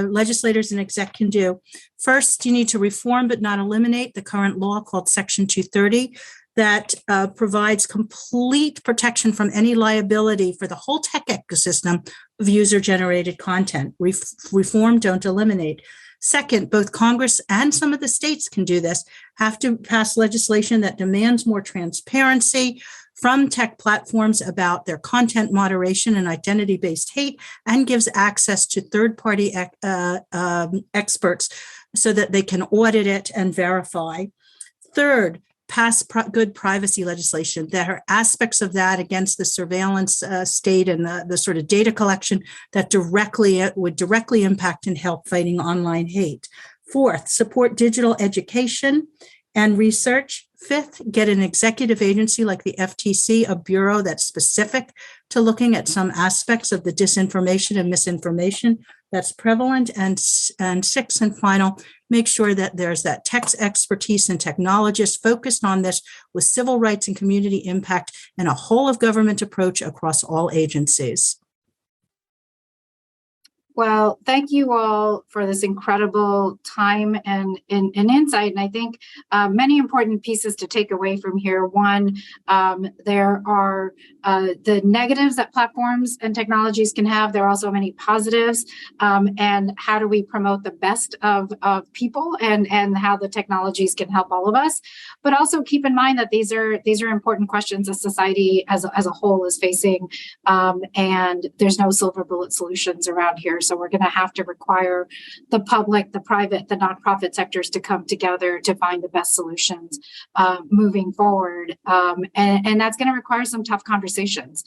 legislators and exec can do. First, you need to reform but not eliminate the current law called Section 230 that provides complete protection from any liability for the whole tech ecosystem of user-generated content. Reform, don't eliminate. Second, both Congress and some of the states can do this, have to pass legislation that demands more transparency from tech platforms about their content moderation and identity-based hate, and gives access to third-party experts so that they can audit it and verify. Third, pass good privacy legislation. There are aspects of that against the surveillance state and the sort of data collection that would directly impact and help fighting online hate. Fourth, support digital education and research. Fifth, get an executive agency like the FTC, a bureau that's specific to looking at some aspects of the disinformation and misinformation that's prevalent. And sixth and final, make sure that there's that tech expertise and technologists focused on this with civil rights and community impact and a whole of government approach across all agencies. Well, thank you all for this incredible time and insight. And I think many important pieces to take away from here. One, there are the negatives that platforms and technologies can have. There are also many positives. And how do we promote the best of people and how the technologies can help all of us? But also keep in mind that these are important questions that society as a whole is facing. And there's no silver bullet solutions around here. So we're going to have to require the public, the private, the nonprofit sectors to come together to find the best solutions moving forward. And that's going to require some tough conversations.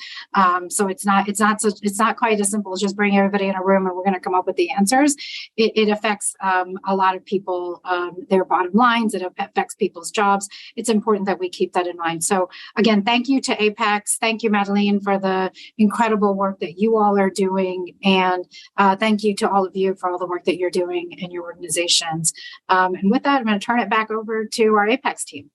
So it's not quite as simple as just bring everybody in a room and we're going to come up with the answers. It affects a lot of people, their bottom lines. It affects people's jobs. It's important that we keep that in mind. So again, thank you to APAICS. Thank you, Madeline, for the incredible work that you all are doing. And thank you to all of you for all the work that you're doing in your organizations. And with that, I'm going to turn it back over to our APAICS team.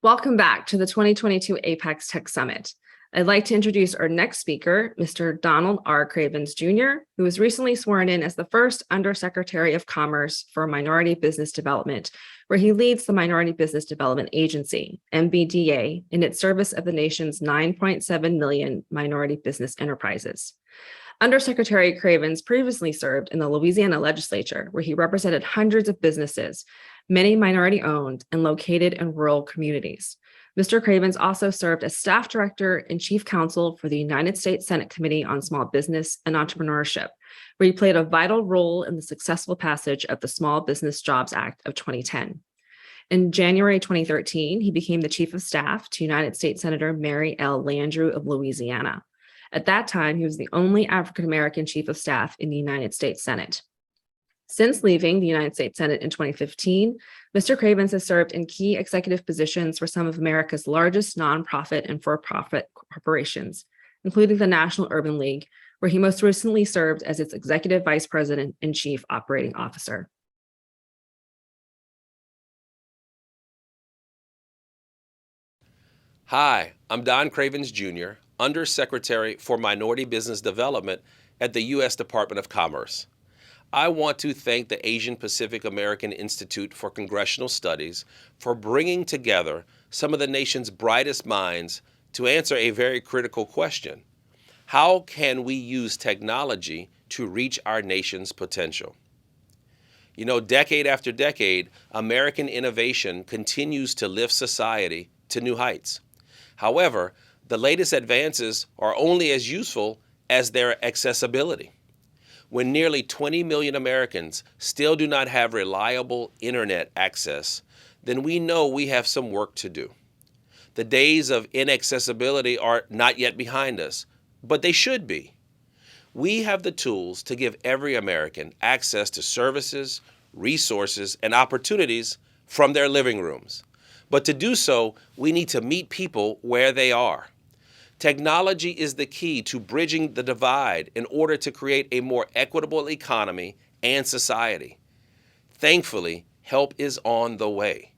Welcome back to the 2022 APAICS Tech Summit. I'd like to introduce our next speaker, Mr. Donald R. Cravens Jr., who was recently sworn in as the first Undersecretary of Commerce for Minority Business Development, where he leads the Minority Business Development Agency, MBDA, in its service of the nation's 9.7 million minority business enterprises. Undersecretary Cravens previously served in the Louisiana legislature, where he represented hundreds of businesses, many minority-owned and located in rural communities. Mr. Cravens also served as staff director and chief counsel for the United States Senate Committee on Small Business and Entrepreneurship, where he played a vital role in the successful passage of the Small Business Jobs Act of 2010. In January 2013, he became the chief of staff to United States Senator Mary L. Landrieu of Louisiana. At that time, he was the only African-American chief of staff in the United States Senate. Since leaving the United States Senate in 2015, Mr. Cravens has served in key executive positions for some of America's largest nonprofit and for-profit corporations, including the National Urban League, where he most recently served as its executive vice president and chief operating officer. Hi, I'm Don Cravens Jr., Undersecretary for Minority Business Development at the U.S. Department of Commerce. I want to thank the Asian Pacific American Institute for Congressional Studies for bringing together some of the nation's brightest minds to answer a very critical question. How can we use technology to reach our nation's potential? You know, decade after decade, American innovation continues to lift society to new heights. However, the latest advances are only as useful as their accessibility. When nearly 20 million Americans still do not have reliable internet access, then we know we have some work to do. The days of inaccessibility are not yet behind us, but they should be. We have the tools to give every American access to services, resources, and opportunities from their living rooms. But to do so, we need to meet people where they are. Technology is the key to bridging the divide in order to create a more equitable economy and society. Thankfully, help is on the way.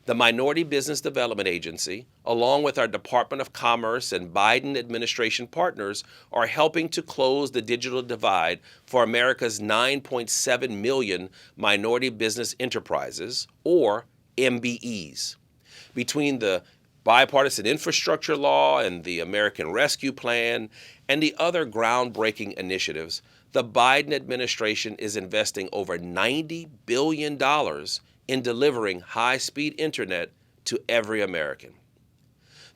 The Minority Business Development Agency, along with our Department of Commerce and Biden administration partners, are helping to close the digital divide for America's 9.7 million minority business enterprises, or MBEs. Between the bipartisan infrastructure law and the American Rescue Plan and the other groundbreaking initiatives, the Biden administration is investing over $90 billion in delivering high-speed internet to every American.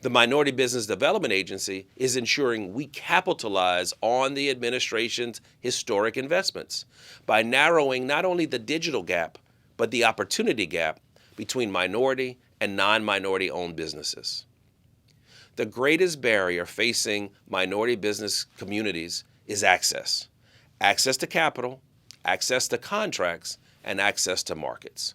The Minority Business Development Agency is ensuring we capitalize on the administration's historic investments by narrowing not only the digital gap, but the opportunity gap between minority and non-minority owned businesses. The greatest barrier facing minority business communities is access. Access to capital, access to contracts, and access to markets.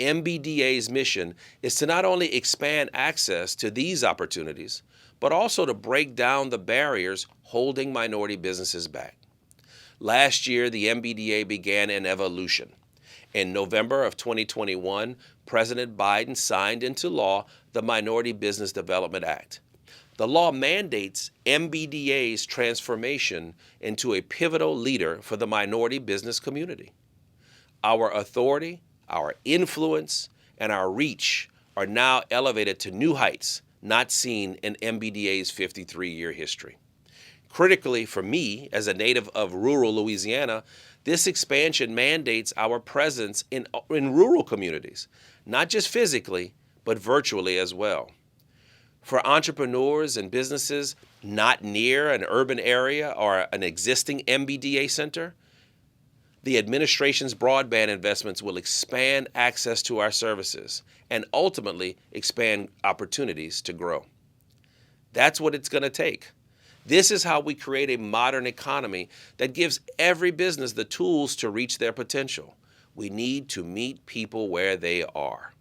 MBDA's mission is to not only expand access to these opportunities, but also to break down the barriers holding minority businesses back. Last year, the MBDA began an evolution. In November of 2021, President Biden signed into law the Minority Business Development Act. The law mandates MBDA's transformation into a pivotal leader for the minority business community. Our authority, our influence, and our reach are now elevated to new heights not seen in MBDA's 53-year history. Critically for me, as a native of rural Louisiana, this expansion mandates our presence in rural communities, not just physically, but virtually as well. For entrepreneurs and businesses not near an urban area or an existing MBDA center, the administration's broadband investments will expand access to our services and ultimately expand opportunities to grow. That's what it's going to take. This is how we create a modern economy that gives every business the tools to reach their potential. We need to meet people where they are.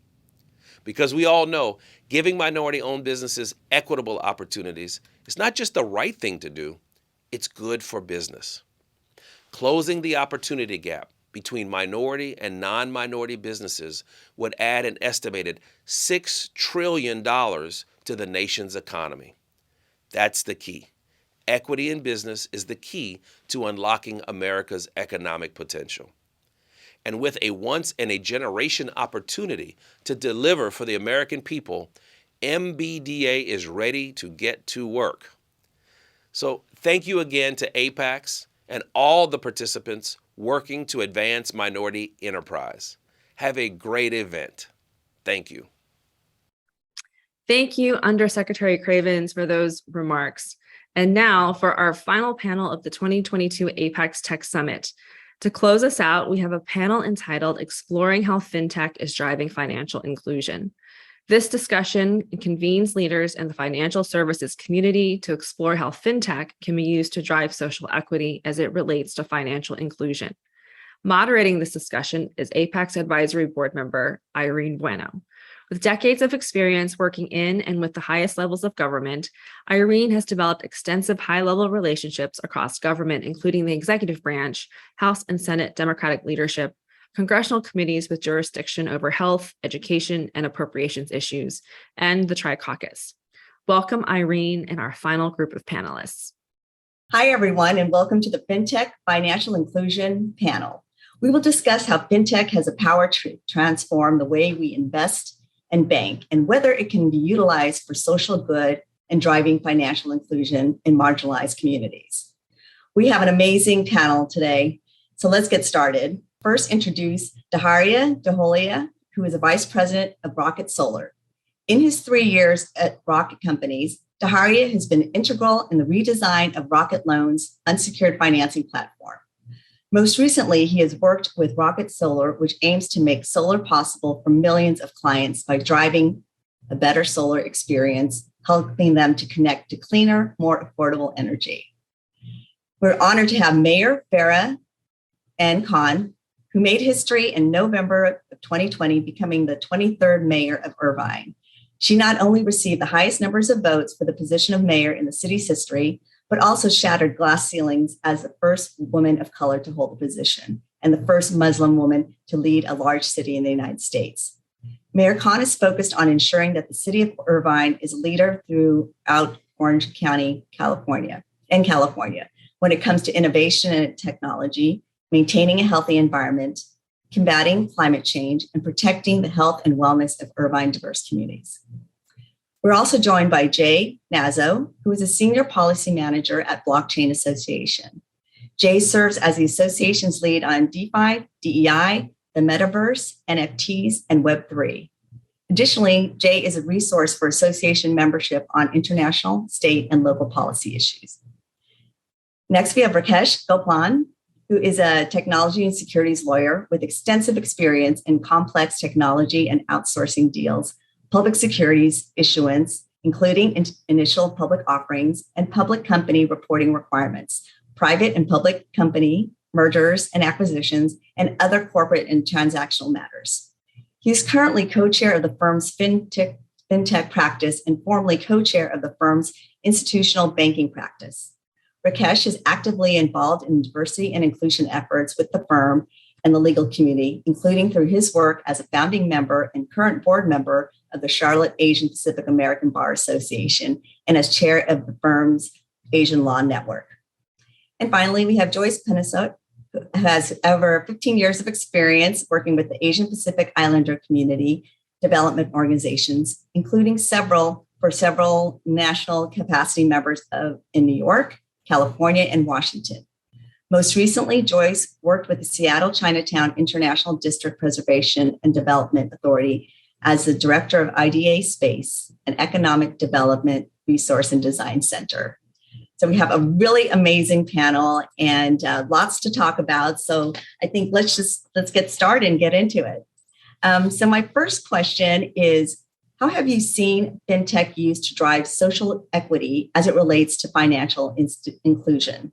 Because we all know giving minority-owned businesses equitable opportunities is not just the right thing to do, it's good for business. Closing the opportunity gap between minority and non-minority businesses would add an estimated $6 trillion to the nation's economy. That's the key. Equity in business is the key to unlocking America's economic potential. And with a once-in-a-generation opportunity to deliver for the American people, MBDA is ready to get to work. So thank you again to APAICS and all the participants working to advance minority enterprise. Have a great event. Thank you. Thank you, Undersecretary Cravens, for those remarks. And now for our final panel of the 2022 APAICS Tech Summit. To close us out, we have a panel entitled Exploring How FinTech is Driving Financial Inclusion. This discussion convenes leaders in the financial services community to explore how FinTech can be used to drive social equity as it relates to financial inclusion. Moderating this discussion is APAICS Advisory Board member Irene Bueno. With decades of experience working in and with the highest levels of government, Irene has developed extensive high-level relationships across government, including the executive branch, House and Senate Democratic leadership, congressional committees with jurisdiction over health, education, and appropriations issues, and the Tri-Caucus. Welcome, Irene, and our final group of panelists. Hi, everyone, and welcome to the FinTech Financial Inclusion panel. We will discuss how FinTech has the power to transform the way we invest and bank, and whether it can be utilized for social good and driving financial inclusion in marginalized communities. We have an amazing panel today, so let's get started. First, introduce Daharia Daholia, who is a vice president of Rocket Solar. In his 3 years at Rocket Companies, Daharia has been integral in the redesign of Rocket Loan's unsecured financing platform. Most recently, he has worked with Rocket Solar, which aims to make solar possible for millions of clients by driving a better solar experience, helping them to connect to cleaner, more affordable energy. We're honored to have Mayor Farah N. Khan, who made history in November of 2020, becoming the 23rd mayor of Irvine. She not only received the highest numbers of votes for the position of mayor in the city's history, but also shattered glass ceilings as the first woman of color to hold the position and the first Muslim woman to lead a large city in the United States. Mayor Khan is focused on ensuring that the city of Irvine is a leader throughout Orange County, California, when it comes to innovation and technology, maintaining a healthy environment, combating climate change, and protecting the health and wellness of Irvine diverse communities. We're also joined by Jay Nazo, who is a senior policy manager at Blockchain Association. Jay serves as the association's lead on DeFi, DEI, the metaverse, NFTs, and Web3. Additionally, Jay is a resource for association membership on international, state, and local policy issues. Next, we have Rakesh Goplan, who is a technology and securities lawyer with extensive experience in complex technology and outsourcing deals, public securities issuance, including initial public offerings and public company reporting requirements, private and public company mergers and acquisitions, and other corporate and transactional matters. He's currently co-chair of the firm's FinTech practice and formerly co-chair of the firm's institutional banking practice. Rakesh is actively involved in diversity and inclusion efforts with the firm and the legal community, including through his work as a founding member and current board member of the Charlotte Asian Pacific American Bar Association and as chair of the firm's Asian Law Network. And finally, we have Joyce Penisot, who has over 15 years of experience working with the Asian Pacific Islander community development organizations, including several national capacity members in New York, California, and Washington. Most recently, Joyce worked with the Seattle Chinatown International District Preservation and Development Authority as the director of IDA Space, an economic development resource and design center. So we have a really amazing panel and lots to talk about. So I think let's get started and get into it. So my first question is, how have you seen FinTech used to drive social equity as it relates to financial inclusion?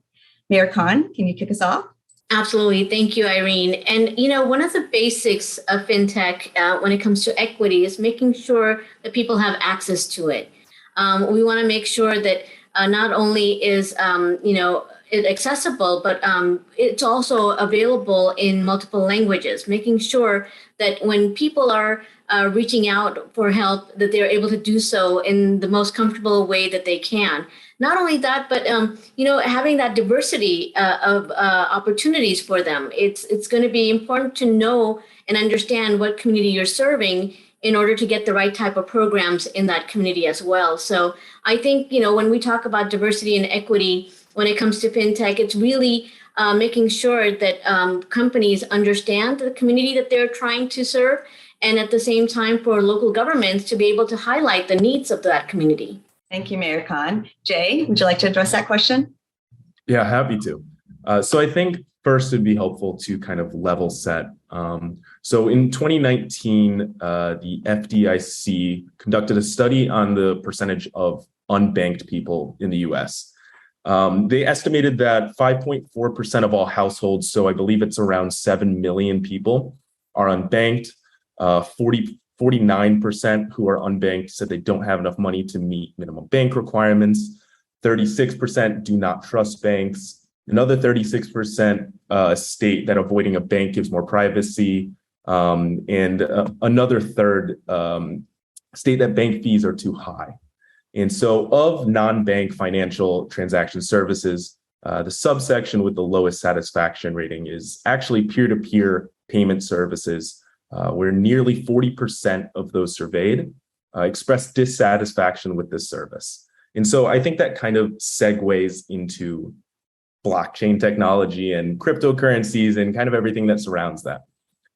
Mayor Khan, can you kick us off? Absolutely. Thank you, Irene. And, one of the basics of FinTech when it comes to equity is making sure that people have access to it. We want to make sure that not only is, it accessible, but it's also available in multiple languages, making sure that when people are reaching out for help, that they're able to do so in the most comfortable way that they can. Not only that, but having that diversity of opportunities for them. It's going to be important to know and understand what community you're serving in order to get the right type of programs in that community as well. So I think, when we talk about diversity and equity, when it comes to fintech, it's really making sure that companies understand the community that they're trying to serve, and at the same time for local governments to be able to highlight the needs of that community. Thank you, Mayor Khan. Jay, would you like to address that question? Yeah, happy to. So I think first it'd be helpful to kind of level set. So in 2019, the FDIC conducted a study on the percentage of unbanked people in the US. They estimated that 5.4% of all households, so I believe it's around 7 million people, are unbanked. 49% who are unbanked said they don't have enough money to meet minimum bank requirements. 36% do not trust banks. Another 36% state that avoiding a bank gives more privacy. And another third state that bank fees are too high. And so of non-bank financial transaction services, the subsection with the lowest satisfaction rating is actually peer-to-peer payment services, where nearly 40% of those surveyed expressed dissatisfaction with this service. And so I think that kind of segues into blockchain technology and cryptocurrencies and kind of everything that surrounds that.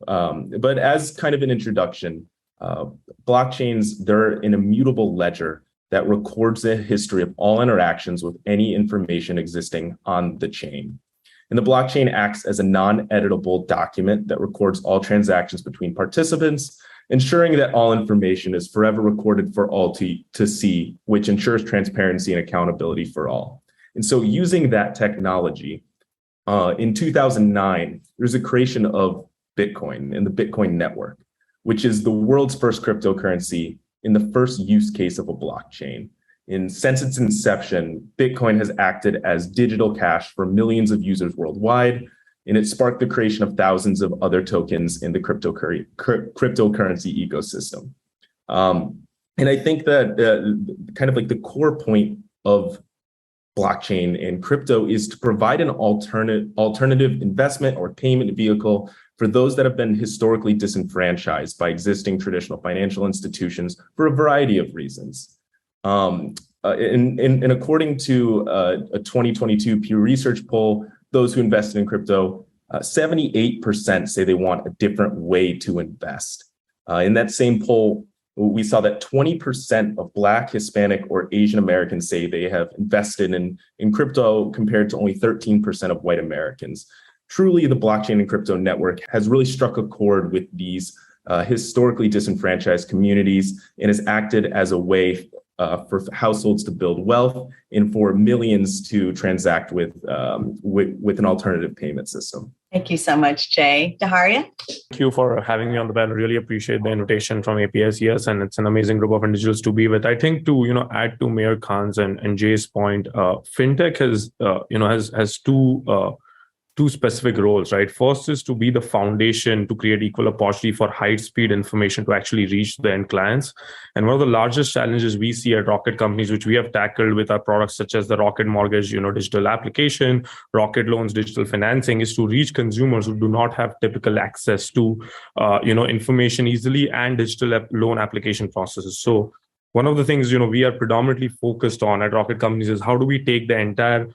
But as kind of an introduction, blockchains, they're an immutable ledger that records the history of all interactions with any information existing on the chain. And the blockchain acts as a non-editable document that records all transactions between participants, ensuring that all information is forever recorded for all to see, which ensures transparency and accountability for all. And so using that technology, in 2009, there's a creation of Bitcoin and the Bitcoin network, which is the world's first cryptocurrency in the first use case of a blockchain. And since its inception, Bitcoin has acted as digital cash for millions of users worldwide, and it sparked the creation of thousands of other tokens in the cryptocurrency ecosystem. And I think that kind of like the core point of blockchain and crypto is to provide an alternative investment or payment vehicle for those that have been historically disenfranchised by existing traditional financial institutions for a variety of reasons. And according to a 2022 Pew Research poll, those who invested in crypto, 78% say they want a different way to invest. In that same poll, we saw that 20% of Black, Hispanic, or Asian Americans say they have invested in crypto compared to only 13% of white Americans. Truly, the blockchain and crypto network has really struck a chord with these historically disenfranchised communities and has acted as a way for households to build wealth and for millions to transact with an alternative payment system. Thank you so much, Jay. Daharia? Thank you for having me on the panel. Really appreciate the invitation from APAICS, and it's an amazing group of individuals to be with. I think to add to Mayor Khan's and Jay's point, fintech has two specific roles, right? First is to be the foundation to create equal opportunity for high-speed information to actually reach the end clients. And one of the largest challenges we see at Rocket companies, which we have tackled with our products such as the Rocket Mortgage, digital application, Rocket Loans, digital financing, is to reach consumers who do not have typical access to, information easily and digital loan application processes. So one of the things, we are predominantly focused on at Rocket companies is how do we take the entire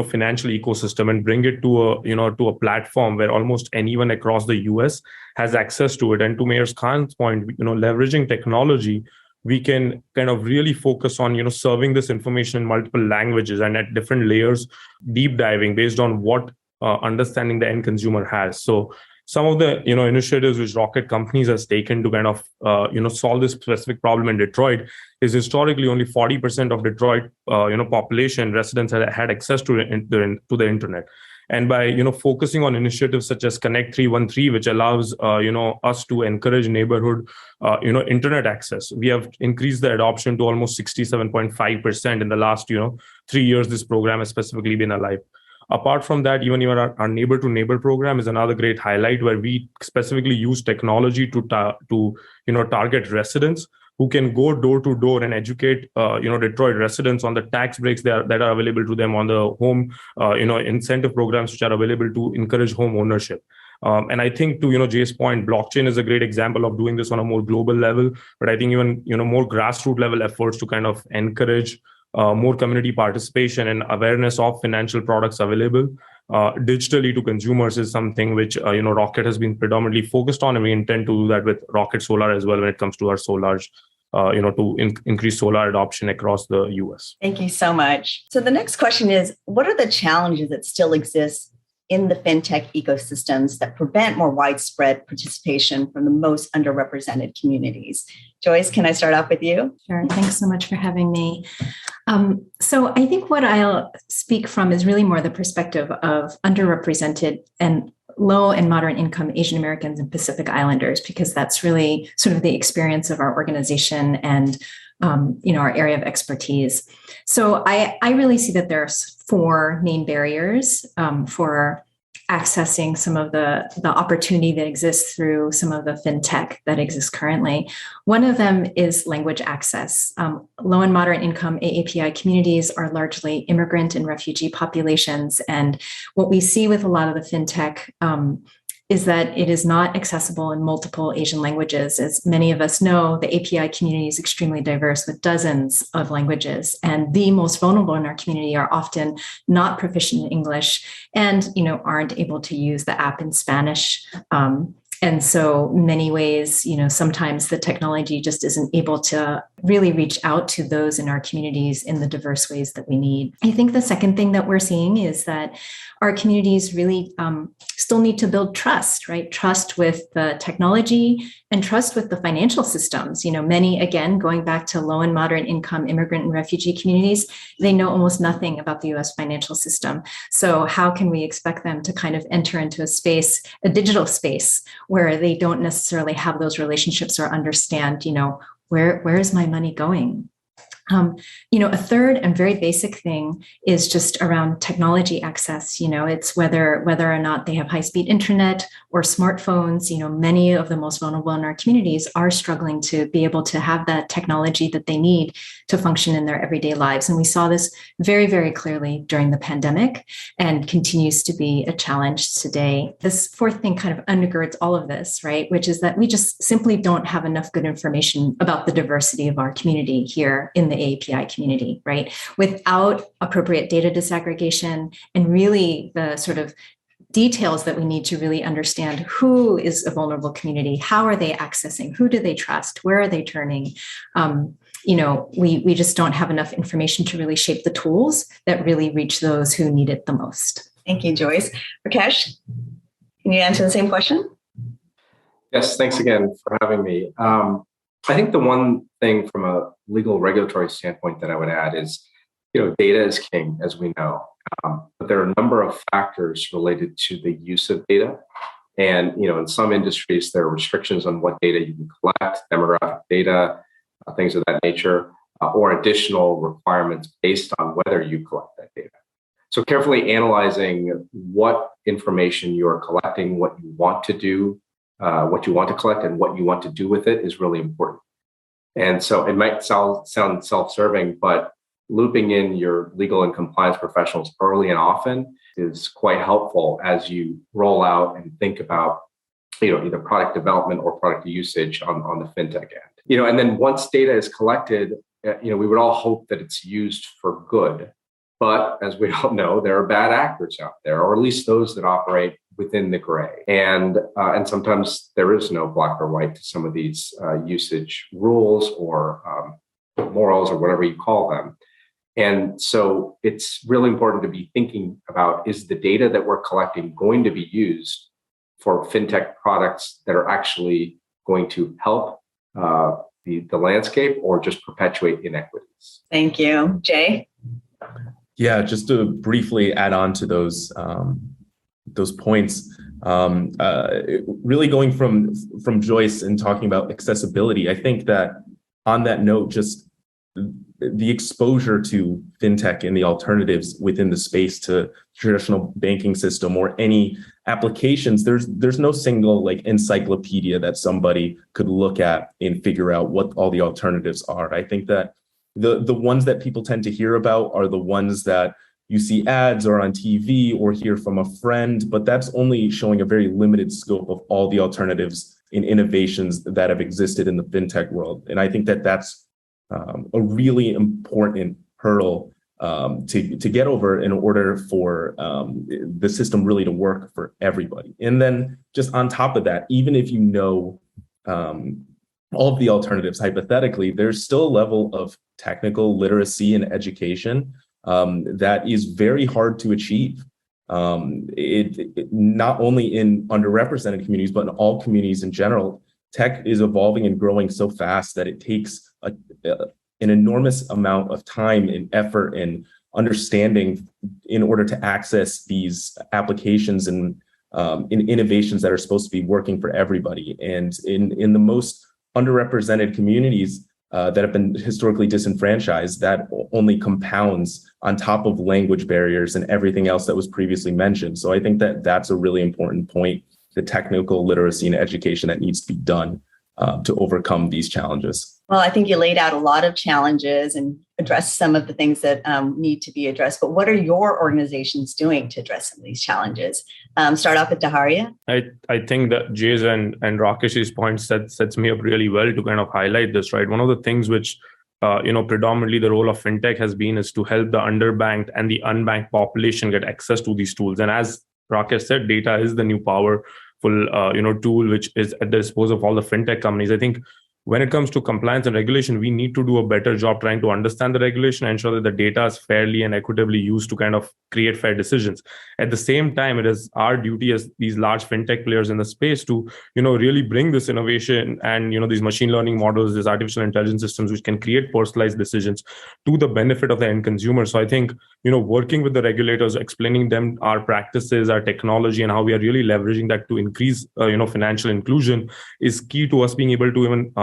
financial ecosystem and bring it to a platform where almost anyone across the US has access to it. And to Mayor Khan's point, leveraging technology, we can kind of really focus on, serving this information in multiple languages and at different layers, deep diving based on what understanding the end consumer has. So some of the initiatives which Rocket companies has taken to kind of solve this specific problem in Detroit is historically only 40% of Detroit population residents had access to the internet. And by focusing on initiatives such as Connect 313, which allows us to encourage neighborhood internet access, we have increased the adoption to almost 67.5% in the last 3 years. This program has specifically been alive. Apart from that, even our neighbor to neighbor program is another great highlight where we specifically use technology to target residents who can go door to door and educate Detroit residents on the tax breaks that are available to them, on the home incentive programs which are available to encourage home ownership. And I think to Jay's point, blockchain is a great example of doing this on a more global level. But I think even more grassroots level efforts to kind of encourage more community participation and awareness of financial products available digitally to consumers is something which Rocket has been predominantly focused on, and we intend to do that with Rocket Solar as well when it comes to our solar, to increase solar adoption across the US. Thank you so much. So the next question is, what are the challenges that still exist in the fintech ecosystems that prevent more widespread participation from the most underrepresented communities? Joyce, can I start off with you? Sure. Thanks so much for having me. So I think what I'll speak from is really more the perspective of underrepresented and low and moderate income Asian Americans and Pacific Islanders, because that's really sort of the experience of our organization and our area of expertise. So I really see that there's 4 main barriers for accessing some of the opportunity that exists through some of the fintech that exists currently. One of them is language access. Low and moderate income AAPI communities are largely immigrant and refugee populations. And what we see with a lot of the fintech is that it is not accessible in multiple Asian languages. As many of us know, the API community is extremely diverse with dozens of languages, and the most vulnerable in our community are often not proficient in English and aren't able to use the app in Spanish. And so in many ways, sometimes the technology just isn't able to really reach out to those in our communities in the diverse ways that we need. I think the second thing that we're seeing is that our communities really still need to build trust, right? Trust with the technology and trust with the financial systems. Many, again, going back to low and moderate income immigrant and refugee communities, they know almost nothing about the US financial system. So how can we expect them to kind of enter into a digital space where they don't necessarily have those relationships or understand, where is my money going? A third and very basic thing is just around technology access. It's whether or not they have high-speed internet or smartphones. Many of the most vulnerable in our communities are struggling to be able to have that technology that they need to function in their everyday lives. And we saw this very, very clearly during the pandemic and continues to be a challenge today. This fourth thing kind of undergirds all of this, right? Which is that we just simply don't have enough good information about the diversity of our community here in the API community, right? Without appropriate data disaggregation and really the sort of details that we need to really understand who is a vulnerable community, how are they accessing, who do they trust, where are they turning? We just don't have enough information to really shape the tools that really reach those who need it the most. Thank you, Joyce. Rakesh, can you answer the same question? Yes, thanks again for having me. I think the one thing from a legal regulatory standpoint that I would add is, data is king, as we know. But there are a number of factors related to the use of data. And, in some industries, there are restrictions on what data you can collect, demographic data, things of that nature, or additional requirements based on whether you collect that data. So carefully analyzing what information you are collecting, what you want to do, what you want to collect, and what you want to do with it is really important. And so it might sound self-serving, but looping in your legal and compliance professionals early and often is quite helpful as you roll out and think about, either product development or product usage on the fintech end. And then once data is collected, we would all hope that it's used for good. But as we all know, there are bad actors out there, or at least those that operate within the gray. And sometimes there is no black or white to some of these usage rules or morals or whatever you call them. And so it's really important to be thinking about, is the data that we're collecting going to be used for fintech products that are actually going to help the landscape or just perpetuate inequities? Thank you. Jay? Yeah, just to briefly add on to those points, really going from Joyce and talking about accessibility, I think that on that note, just the exposure to fintech and the alternatives within the space to traditional banking system or any applications, there's no single like encyclopedia that somebody could look at and figure out what all the alternatives are. I think that the ones that people tend to hear about are the ones that you see ads or on TV or hear from a friend, but that's only showing a very limited scope of all the alternatives and innovations that have existed in the fintech world. And I think that that's a really important hurdle to get over in order for the system really to work for everybody. And then just on top of that, even if you know all of the alternatives, hypothetically, there's still a level of technical literacy and education that is very hard to achieve. It not only in underrepresented communities, but in all communities in general. Tech is evolving and growing so fast that it takes an enormous amount of time and effort and understanding in order to access these applications and innovations that are supposed to be working for everybody. And in the most underrepresented communities that have been historically disenfranchised, that only compounds on top of language barriers and everything else that was previously mentioned. So I think that that's a really important point, the technical literacy and education that needs to be done to overcome these challenges. Well, I think you laid out a lot of challenges and addressed some of the things that need to be addressed. But what are your organizations doing to address some of these challenges? Start off with Daharia. I think that Jay's and Rakesh's point sets me up really well to kind of highlight this, right? One of the things which predominantly the role of fintech has been is to help the underbanked and the unbanked population get access to these tools. And as Rakesh said, data is the new powerful tool which is at the disposal of all the fintech companies. I think when it comes to compliance and regulation, we need to do a better job trying to understand the regulation and ensure that the data is fairly and equitably used to kind of create fair decisions. At the same time, it is our duty as these large fintech players in the space to, really bring this innovation and, these machine learning models, these artificial intelligence systems, which can create personalized decisions to the benefit of the end consumer. So I think, working with the regulators, explaining them our practices, our technology, and how we are really leveraging that to increase, financial inclusion is key to us being able to even,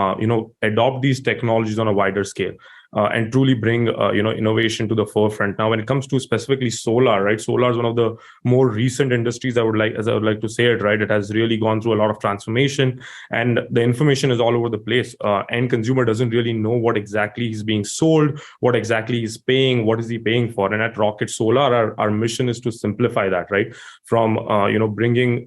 adopt these technologies on a wider scale and truly bring, innovation to the forefront. Now, when it comes to specifically solar, right? Solar is one of the more recent industries I would like to say it, right? It has really gone through a lot of transformation and the information is all over the place. End consumer doesn't really know what exactly is being sold, what exactly he's paying, what is he paying for. And at Rocket Solar, our mission is to simplify that, right? From, bringing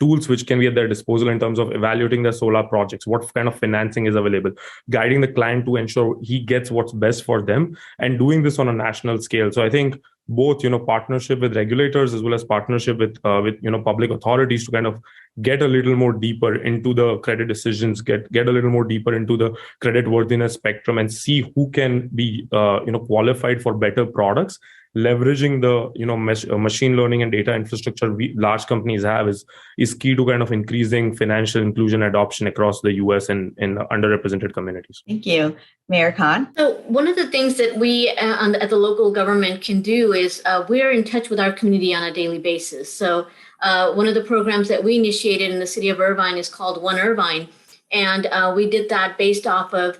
tools which can be at their disposal in terms of evaluating their solar projects, what kind of financing is available, guiding the client to ensure he gets what's best for them, and doing this on a national scale. So I think both, partnership with regulators as well as partnership with public authorities to kind of get a little more deeper into the credit decisions, get a little more deeper into the credit worthiness spectrum, and see who can be qualified for better products. Leveraging the machine learning and data infrastructure large companies have is key to kind of increasing financial inclusion adoption across the US and in underrepresented communities. Thank you. Mayor Khan. So one of the things that we at the local government can do is we're in touch with our community on a daily basis. So one of the programs that we initiated in the city of Irvine is called One Irvine. And we did that based off of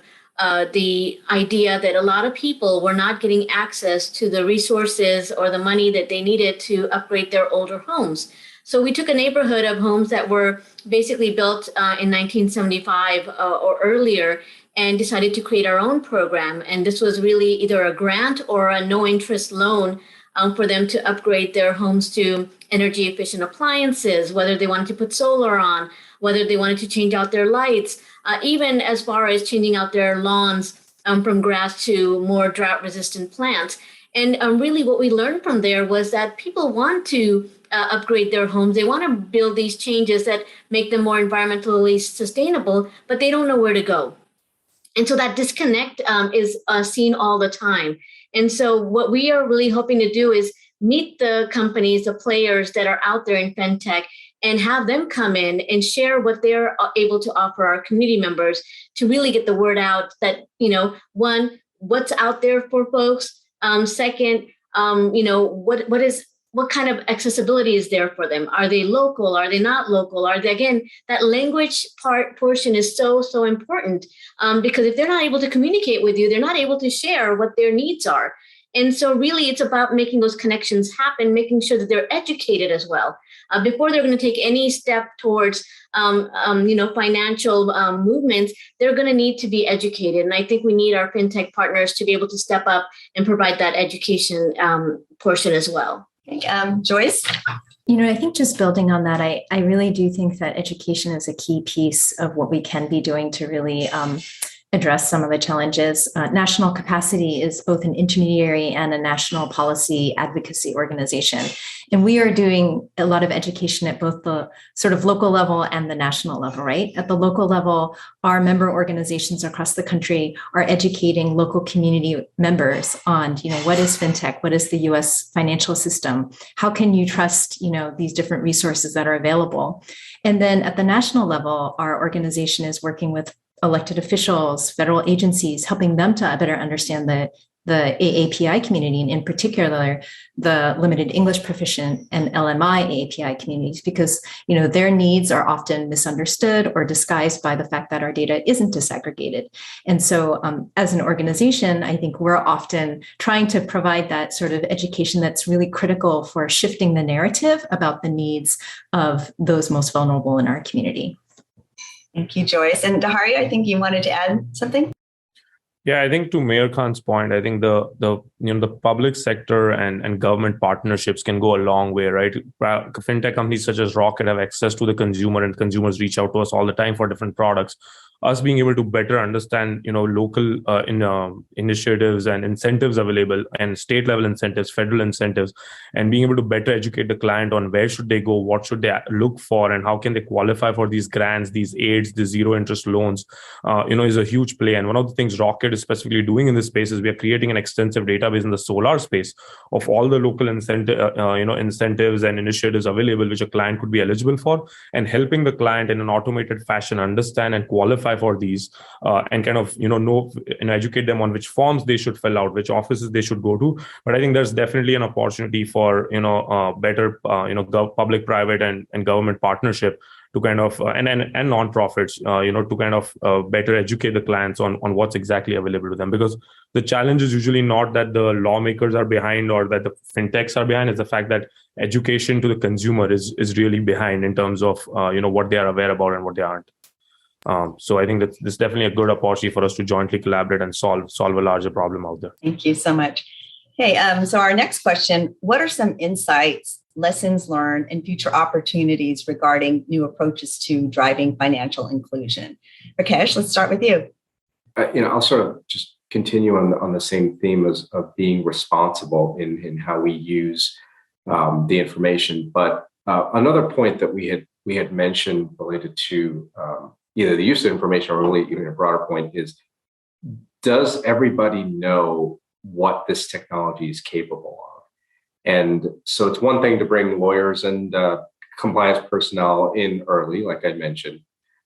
the idea that a lot of people were not getting access to the resources or the money that they needed to upgrade their older homes. So we took a neighborhood of homes that were basically built in 1975 or earlier and decided to create our own program. And this was really either a grant or a no interest loan for them to upgrade their homes to energy efficient appliances, whether they wanted to put solar on, whether they wanted to change out their lights, even as far as changing out their lawns from grass to more drought resistant plants. And really what we learned from there was that people want to upgrade their homes. They want to build these changes that make them more environmentally sustainable, but they don't know where to go. And so that disconnect is seen all the time. And so what we are really hoping to do is meet the companies, the players that are out there in FinTech, and have them come in and share what they're able to offer our community members to really get the word out that, one, what's out there for folks. Second, what is what kind of accessibility is there for them? Are they local? Are they not local? Are they, again, that language portion is so important, because if they're not able to communicate with you, they're not able to share what their needs are. And so really it's about making those connections happen, making sure that they're educated as well. Before they're going to take any step towards financial movements, they're going to need to be educated. And I think we need our fintech partners to be able to step up and provide that education portion as well. Okay, Joyce? I think just building on that, I really do think that education is a key piece of what we can be doing to really address some of the challenges. National Capacity is both an intermediary and a national policy advocacy organization. And we are doing a lot of education at both the sort of local level and the national level, right? At the local level, our member organizations across the country are educating local community members on, what is fintech? What is the US financial system? How can you trust, these different resources that are available? And then at the national level, our organization is working with elected officials, federal agencies, helping them to better understand the AAPI community, and in particular, the limited English proficient and LMI AAPI communities, because their needs are often misunderstood or disguised by the fact that our data isn't disaggregated. And so as an organization, I think we're often trying to provide that sort of education that's really critical for shifting the narrative about the needs of those most vulnerable in our community. Thank you, Joyce. And Dahari, I think you wanted to add something? Yeah, I think to Mayor Khan's point, I think the public sector and government partnerships can go a long way, right? Fintech companies such as Rocket have access to the consumer, and consumers reach out to us all the time for different products. Us being able to better understand, local initiatives and incentives available, and state level incentives, federal incentives, and being able to better educate the client on where should they go, what should they look for, and how can they qualify for these grants, these aids, the zero interest loans, is a huge play. And one of the things Rocket is specifically doing in this space is we are creating an extensive database in the solar space of all the local incentives and initiatives available, which a client could be eligible for, and helping the client in an automated fashion understand and qualify for these, and kind of know and educate them on which forms they should fill out, which offices they should go to. But I think there's definitely an opportunity for better public, private, and government partnership to kind of and nonprofits to kind of better educate the clients on what's exactly available to them, because the challenge is usually not that the lawmakers are behind or that the fintechs are behind. It's the fact that education to the consumer is really behind in terms of what they are aware about and what they aren't. So I think that this is definitely a good opportunity for us to jointly collaborate and solve a larger problem out there. Thank you so much. Okay, so our next question, what are some insights, lessons learned, and future opportunities regarding new approaches to driving financial inclusion? Rakesh, let's start with you. I'll sort of just continue on the same theme of being responsible in how we use the information. But another point that we had mentioned related to either the use of information or really even a broader point is, does everybody know what this technology is capable of? And so it's one thing to bring lawyers and compliance personnel in early, like I mentioned,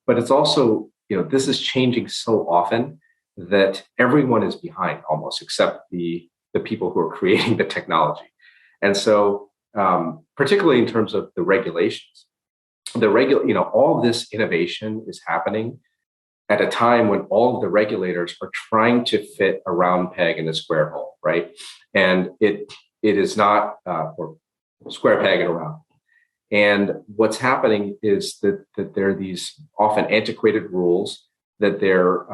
but it's also, this is changing so often that everyone is behind almost, except the people who are creating the technology. And so particularly in terms of the regulations, all of this innovation is happening at a time when all of the regulators are trying to fit a round peg in a square hole, right? And it is not or square peg in a round. And what's happening is that there are these often antiquated rules that they're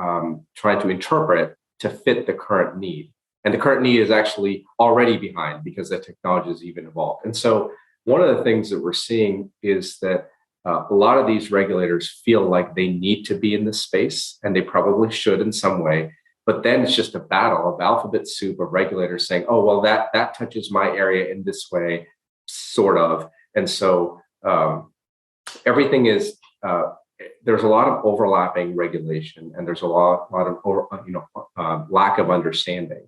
trying to interpret to fit the current need. And the current need is actually already behind because the technology has even evolved. And so one of the things that we're seeing is that a lot of these regulators feel like they need to be in this space, and they probably should in some way. But then it's just a battle of alphabet soup of regulators saying, oh, well, that touches my area in this way, sort of. And so everything is, there's a lot of overlapping regulation, and there's a lot of lack of understanding.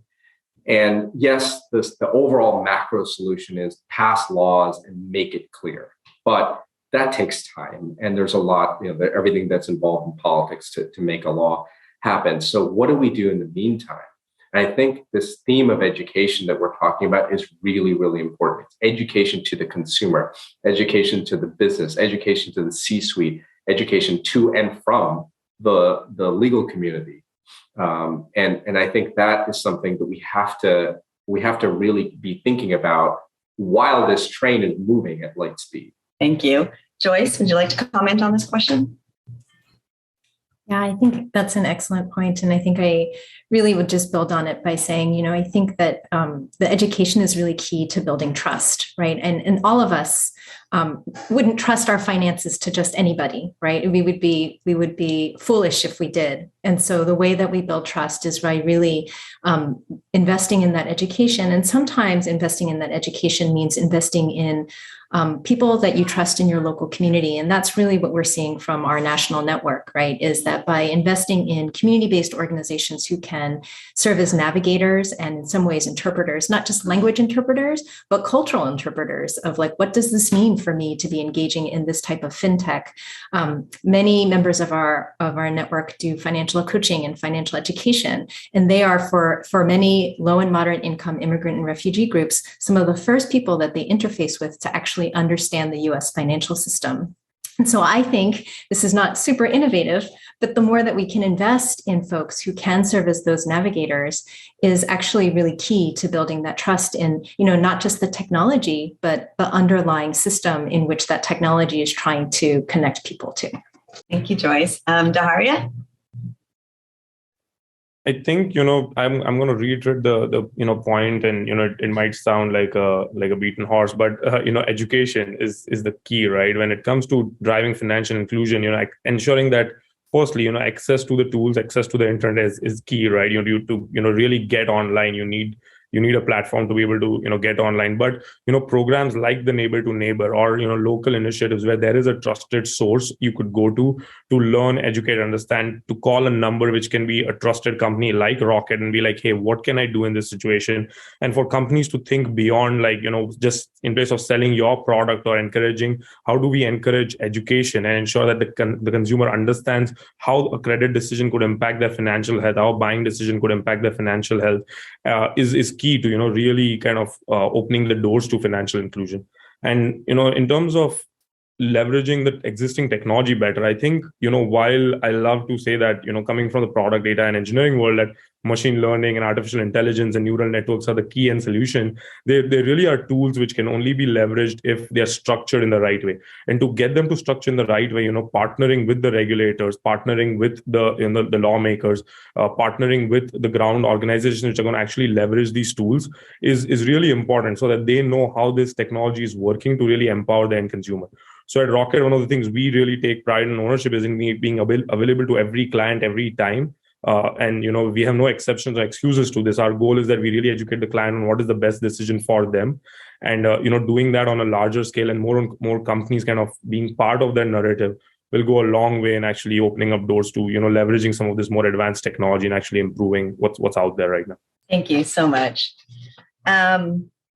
And yes, the overall macro solution is pass laws and make it clear. But that takes time. And there's a lot, everything that's involved in politics to make a law happen. So what do we do in the meantime? And I think this theme of education that we're talking about is really, really important. It's education to the consumer, education to the business, education to the C-suite, education to and from the legal community. And I think that is something that we have to really be thinking about while this train is moving at light speed. Thank you. Joyce, would you like to comment on this question? Yeah, I think that's an excellent point. And I think I really would just build on it by saying, I think that the education is really key to building trust, right? And all of us wouldn't trust our finances to just anybody, right? We would be foolish if we did. And so the way that we build trust is by really investing in that education. And sometimes investing in that education means investing in people that you trust in your local community. And that's really what we're seeing from our national network, right? Is that by investing in community-based organizations who can serve as navigators and in some ways interpreters, not just language interpreters, but cultural interpreters of like, what does this mean for me to be engaging in this type of fintech? Many members of our network do financial coaching and financial education, and they are for many low and moderate income immigrant and refugee groups, some of the first people that they interface with to actually understand the US financial system. And so I think this is not super innovative, but the more that we can invest in folks who can serve as those navigators is actually really key to building that trust in, not just the technology, but the underlying system in which that technology is trying to connect people to. Thank you, Joyce. Daharia? I think I'm going to reiterate the point, and it might sound like a beaten horse, but education is the key, right? When it comes to driving financial inclusion, ensuring that firstly, access to the tools, access to the internet is key, right? You to really get online, you need a platform to be able to get online. But programs like the Neighbor to Neighbor or local initiatives where there is a trusted source you could go to learn, educate, understand, to call a number which can be a trusted company like Rocket and be like, hey, what can I do in this situation? And for companies to think beyond just in place of selling your product or encouraging, how do we encourage education and ensure that the consumer understands how a credit decision could impact their financial health, how a buying decision could impact their financial health, is key to really kind of opening the doors to financial inclusion. And in terms of leveraging the existing technology better, I think while I love to say that coming from the product, data, and engineering world, that machine learning and artificial intelligence and neural networks are the key and solution, they really are tools which can only be leveraged if they are structured in the right way. And to get them to structure in the right way, partnering with the regulators, partnering with the lawmakers, partnering with the ground organizations which are going to actually leverage these tools is really important, so that they know how this technology is working to really empower the end consumer. So at Rocket, one of the things we really take pride in ownership is in being available to every client every time. And we have no exceptions or excuses to this. Our goal is that we really educate the client on what is the best decision for them, and doing that on a larger scale and more companies kind of being part of their narrative will go a long way in actually opening up doors to leveraging some of this more advanced technology and actually improving what's out there right now. Thank you so much.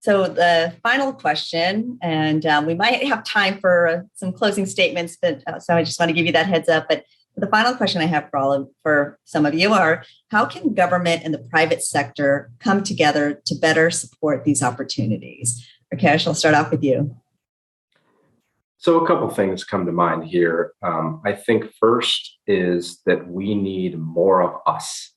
So the final question, and we might have time for some closing statements, but so I just want to give you that heads up. But the final question I have for some of you are, how can government and the private sector come together to better support these opportunities? Rakesh, I'll start off with you. So a couple things come to mind here. I think first is that we need more of us.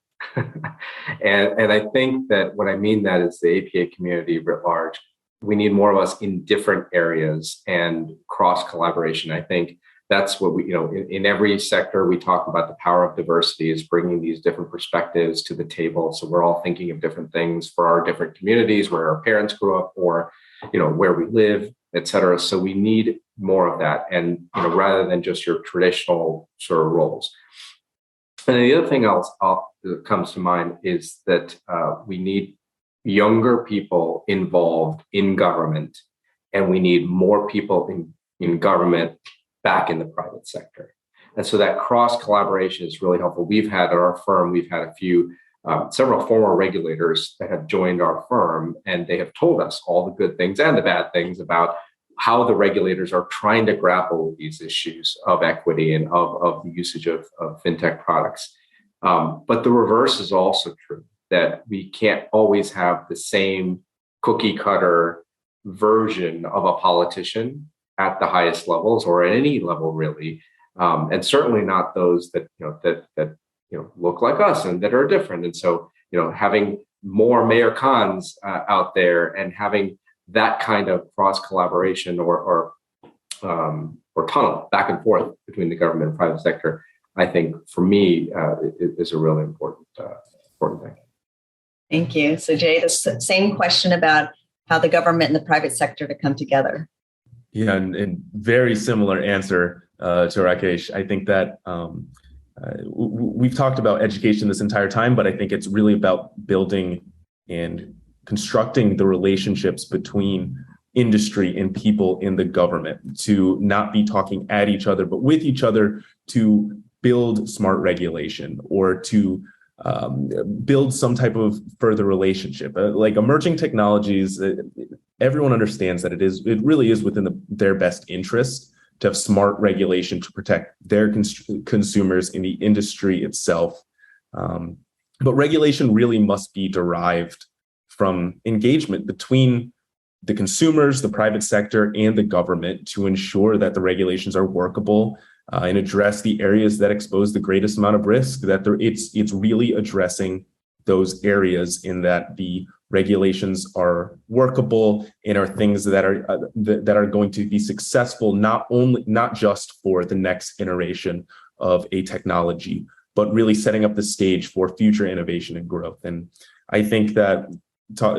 And I think that what I mean that is the APA community writ large. We need more of us in different areas and cross collaboration. I think that's what we, in every sector, we talk about the power of diversity is bringing these different perspectives to the table. So we're all thinking of different things for our different communities, where our parents grew up, or, where we live, et cetera. So we need more of that. And, rather than just your traditional sort of roles. And the other thing that comes to mind is that we need younger people involved in government, and we need more people in government back in the private sector. And so that cross collaboration is really helpful. We've had at our firm, several former regulators that have joined our firm, and they have told us all the good things and the bad things about how the regulators are trying to grapple with these issues of equity and of the usage of fintech products. But the reverse is also true. that we can't always have the same cookie cutter version of a politician at the highest levels or at any level really, and certainly not those that look like us and that are different. And so having more Mayor Khans out there and having that kind of cross collaboration or tunnel back and forth between the government and private sector, I think for me is a really important thing. Thank you. So Jay, the same question about how the government and the private sector to come together. Yeah, and very similar answer to Rakesh. I think that we've talked about education this entire time, but I think it's really about building and constructing the relationships between industry and people in the government to not be talking at each other, but with each other to build smart regulation or to build some type of further relationship. Like emerging technologies, everyone understands that it really is within their best interest to have smart regulation to protect their consumers in the industry itself. But regulation really must be derived from engagement between the consumers, the private sector, and the government to ensure that the regulations are workable and address the areas that expose the greatest amount of risk, that it's really addressing those areas in that the regulations are workable and are things that are going to be successful, not just for the next iteration of a technology, but really setting up the stage for future innovation and growth. And I think that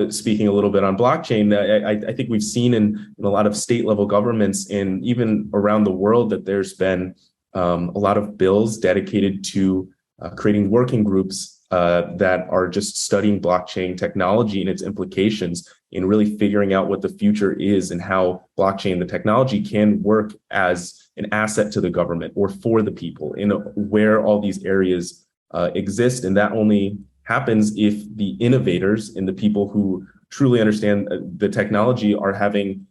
speaking a little bit on blockchain, I think we've seen in a lot of state level governments and even around the world that there's been a lot of bills dedicated to creating working groups that are just studying blockchain technology and its implications in really figuring out what the future is and how blockchain, the technology, can work as an asset to the government or for the people in where all these areas exist. And that only happens if the innovators and the people who truly understand the technology are having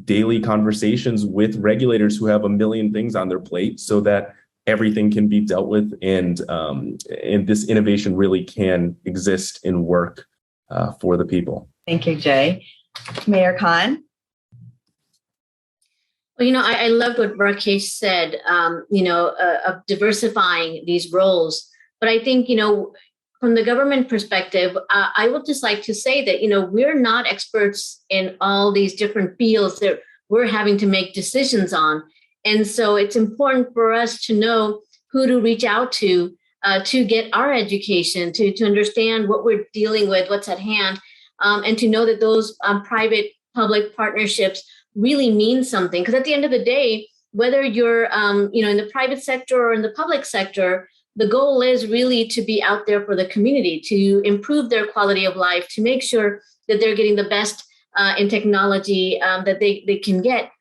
daily conversations with regulators who have a million things on their plate so that everything can be dealt with and this innovation really can exist and work for the people. Thank you, Jay. Mayor Khan. Well, I loved what Rakesh said, of diversifying these roles. But I think, from the government perspective, I would just like to say that, we're not experts in all these different fields that we're having to make decisions on. And so it's important for us to know who to reach out to get our education, to understand what we're dealing with, what's at hand, and to know that those private-public partnerships really mean something. Because at the end of the day, whether you're in the private sector or in the public sector, the goal is really to be out there for the community, to improve their quality of life, to make sure that they're getting the best in technology that they can get.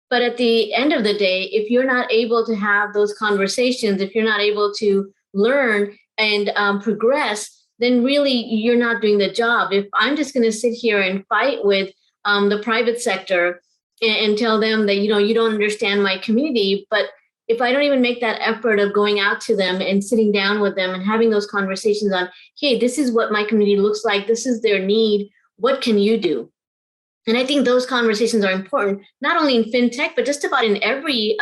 But at the end of the day, if you're not able to have those conversations, if you're not able to learn and progress, then really you're not doing the job. If I'm just going to sit here and fight with the private sector and tell them that, you don't understand my community, but if I don't even make that effort of going out to them and sitting down with them and having those conversations on, hey, this is what my community looks like, this is their need, what can you do? And I think those conversations are important, not only in fintech, but just about in every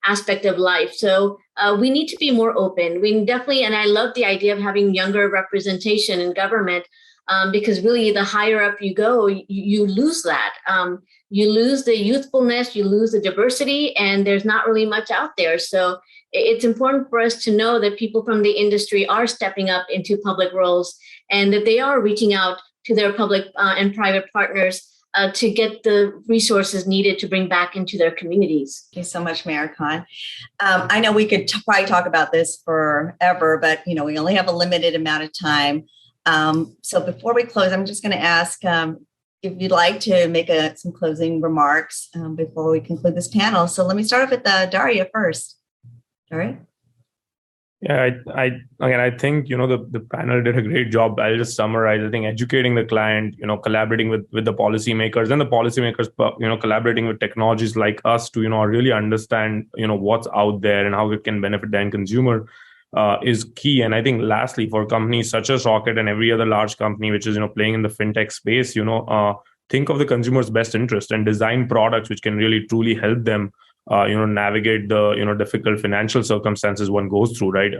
aspect of life. So we need to be more open. We definitely, and I love the idea of having younger representation in government, because really the higher up you go, you lose that. You lose the youthfulness, you lose the diversity, and there's not really much out there. So it's important for us to know that people from the industry are stepping up into public roles and that they are reaching out to their public and private partners to get the resources needed to bring back into their communities. Thank you so much, Mayor Khan. I know we could probably talk about this forever, but we only have a limited amount of time. So before we close, I'm just going to ask if you'd like to make some closing remarks before we conclude this panel. So let me start off with Daria first. Daria? Yeah, I think, the panel did a great job. I'll just summarize. I think educating the client, collaborating with the policymakers and the policymakers, collaborating with technologies like us to, really understand, what's out there and how it can benefit the end consumer. is key. And I think lastly, for companies such as Rocket and every other large company which is playing in the fintech space, think of the consumer's best interest and design products which can really truly help them navigate the difficult financial circumstances one goes through, right,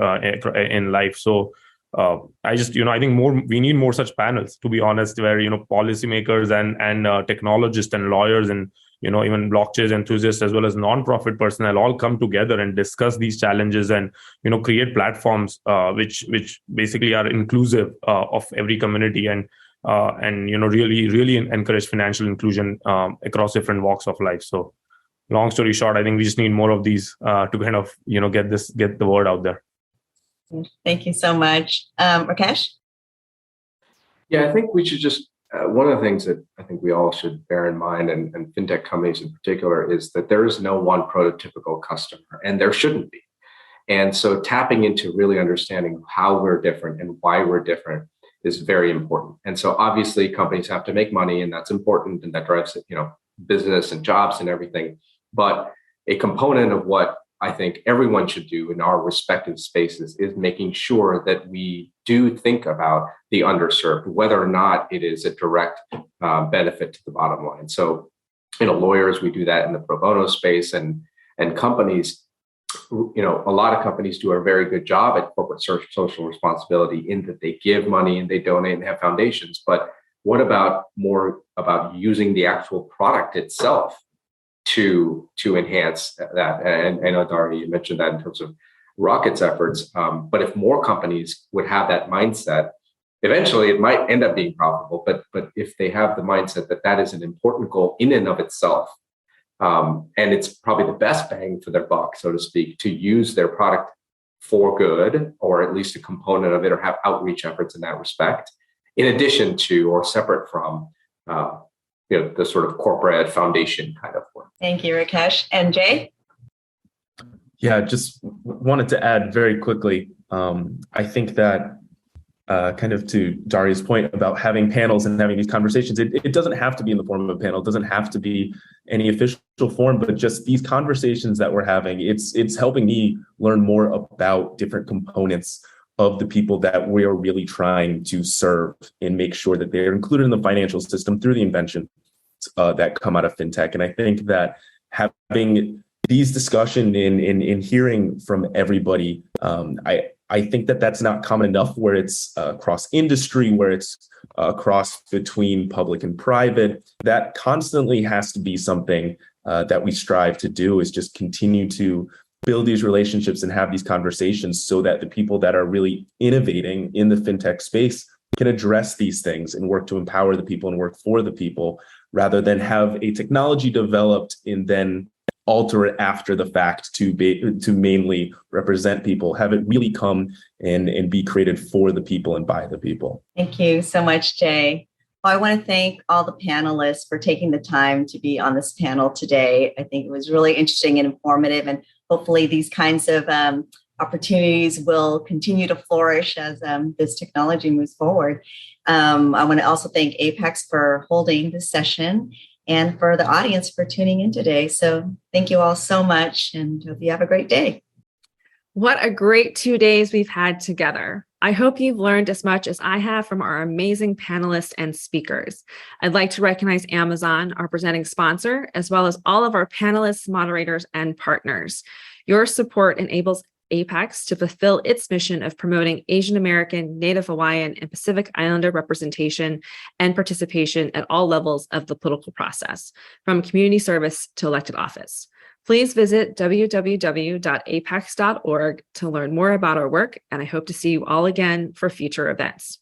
in life. So I think we need more such panels, to be honest, where policymakers and technologists and lawyers and even blockchain enthusiasts as well as non-profit personnel all come together and discuss these challenges and create platforms which basically are inclusive of every community and really encourage financial inclusion across different walks of life. So long story short, I think we just need more of these to kind of get the word out there. Thank you so much. Rakesh? Yeah, I think we should just, one of the things that I think we all should bear in mind, and fintech companies in particular, is that there is no one prototypical customer, and there shouldn't be. And so tapping into really understanding how we're different and why we're different is very important. And so obviously companies have to make money, and that's important, and that drives, business and jobs and everything. But a component of what I think everyone should do in our respective spaces is making sure that we do think about the underserved, whether or not it is a direct benefit to the bottom line. So, lawyers, we do that in the pro bono space, and companies, a lot of companies do a very good job at corporate social responsibility in that they give money and they donate and have foundations. But what about more about using the actual product itself to enhance that? And I know, Dari, you mentioned that in terms of Rocket's efforts. But if more companies would have that mindset, eventually it might end up being profitable. But if they have the mindset that that is an important goal in and of itself, and it's probably the best bang for their buck, so to speak, to use their product for good, or at least a component of it, or have outreach efforts in that respect, in addition to or separate from the sort of corporate foundation kind of work. Thank you, Rakesh. And Jay? Yeah, just wanted to add very quickly. I think that kind of to Daria's point about having panels and having these conversations, it doesn't have to be in the form of a panel. It doesn't have to be any official form, but just these conversations that we're having, it's helping me learn more about different components of the people that we are really trying to serve and make sure that they're included in the financial system through the inventions that come out of fintech. And I think that having these discussions in hearing from everybody, I think that that's not common enough where it's across industry, where it's across between public and private. That constantly has to be something that we strive to do, is just continue to build these relationships and have these conversations so that the people that are really innovating in the fintech space can address these things and work to empower the people and work for the people, rather than have a technology developed and then alter it after the fact to mainly represent people. Have it really come and be created for the people and by the people. Thank you so much, Jay. Well, I want to thank all the panelists for taking the time to be on this panel today. I think it was really interesting and informative, and hopefully these kinds of opportunities will continue to flourish as this technology moves forward. I want to also thank APAICS for holding this session, and for the audience for tuning in today. So thank you all so much, and hope you have a great day. What a great 2 days we've had together. I hope you've learned as much as I have from our amazing panelists and speakers. I'd like to recognize Amazon, our presenting sponsor, as well as all of our panelists, moderators, and partners. Your support enables APAICS to fulfill its mission of promoting Asian American, Native Hawaiian, and Pacific Islander representation and participation at all levels of the political process, from community service to elected office. Please visit www.apaics.org to learn more about our work, and I hope to see you all again for future events.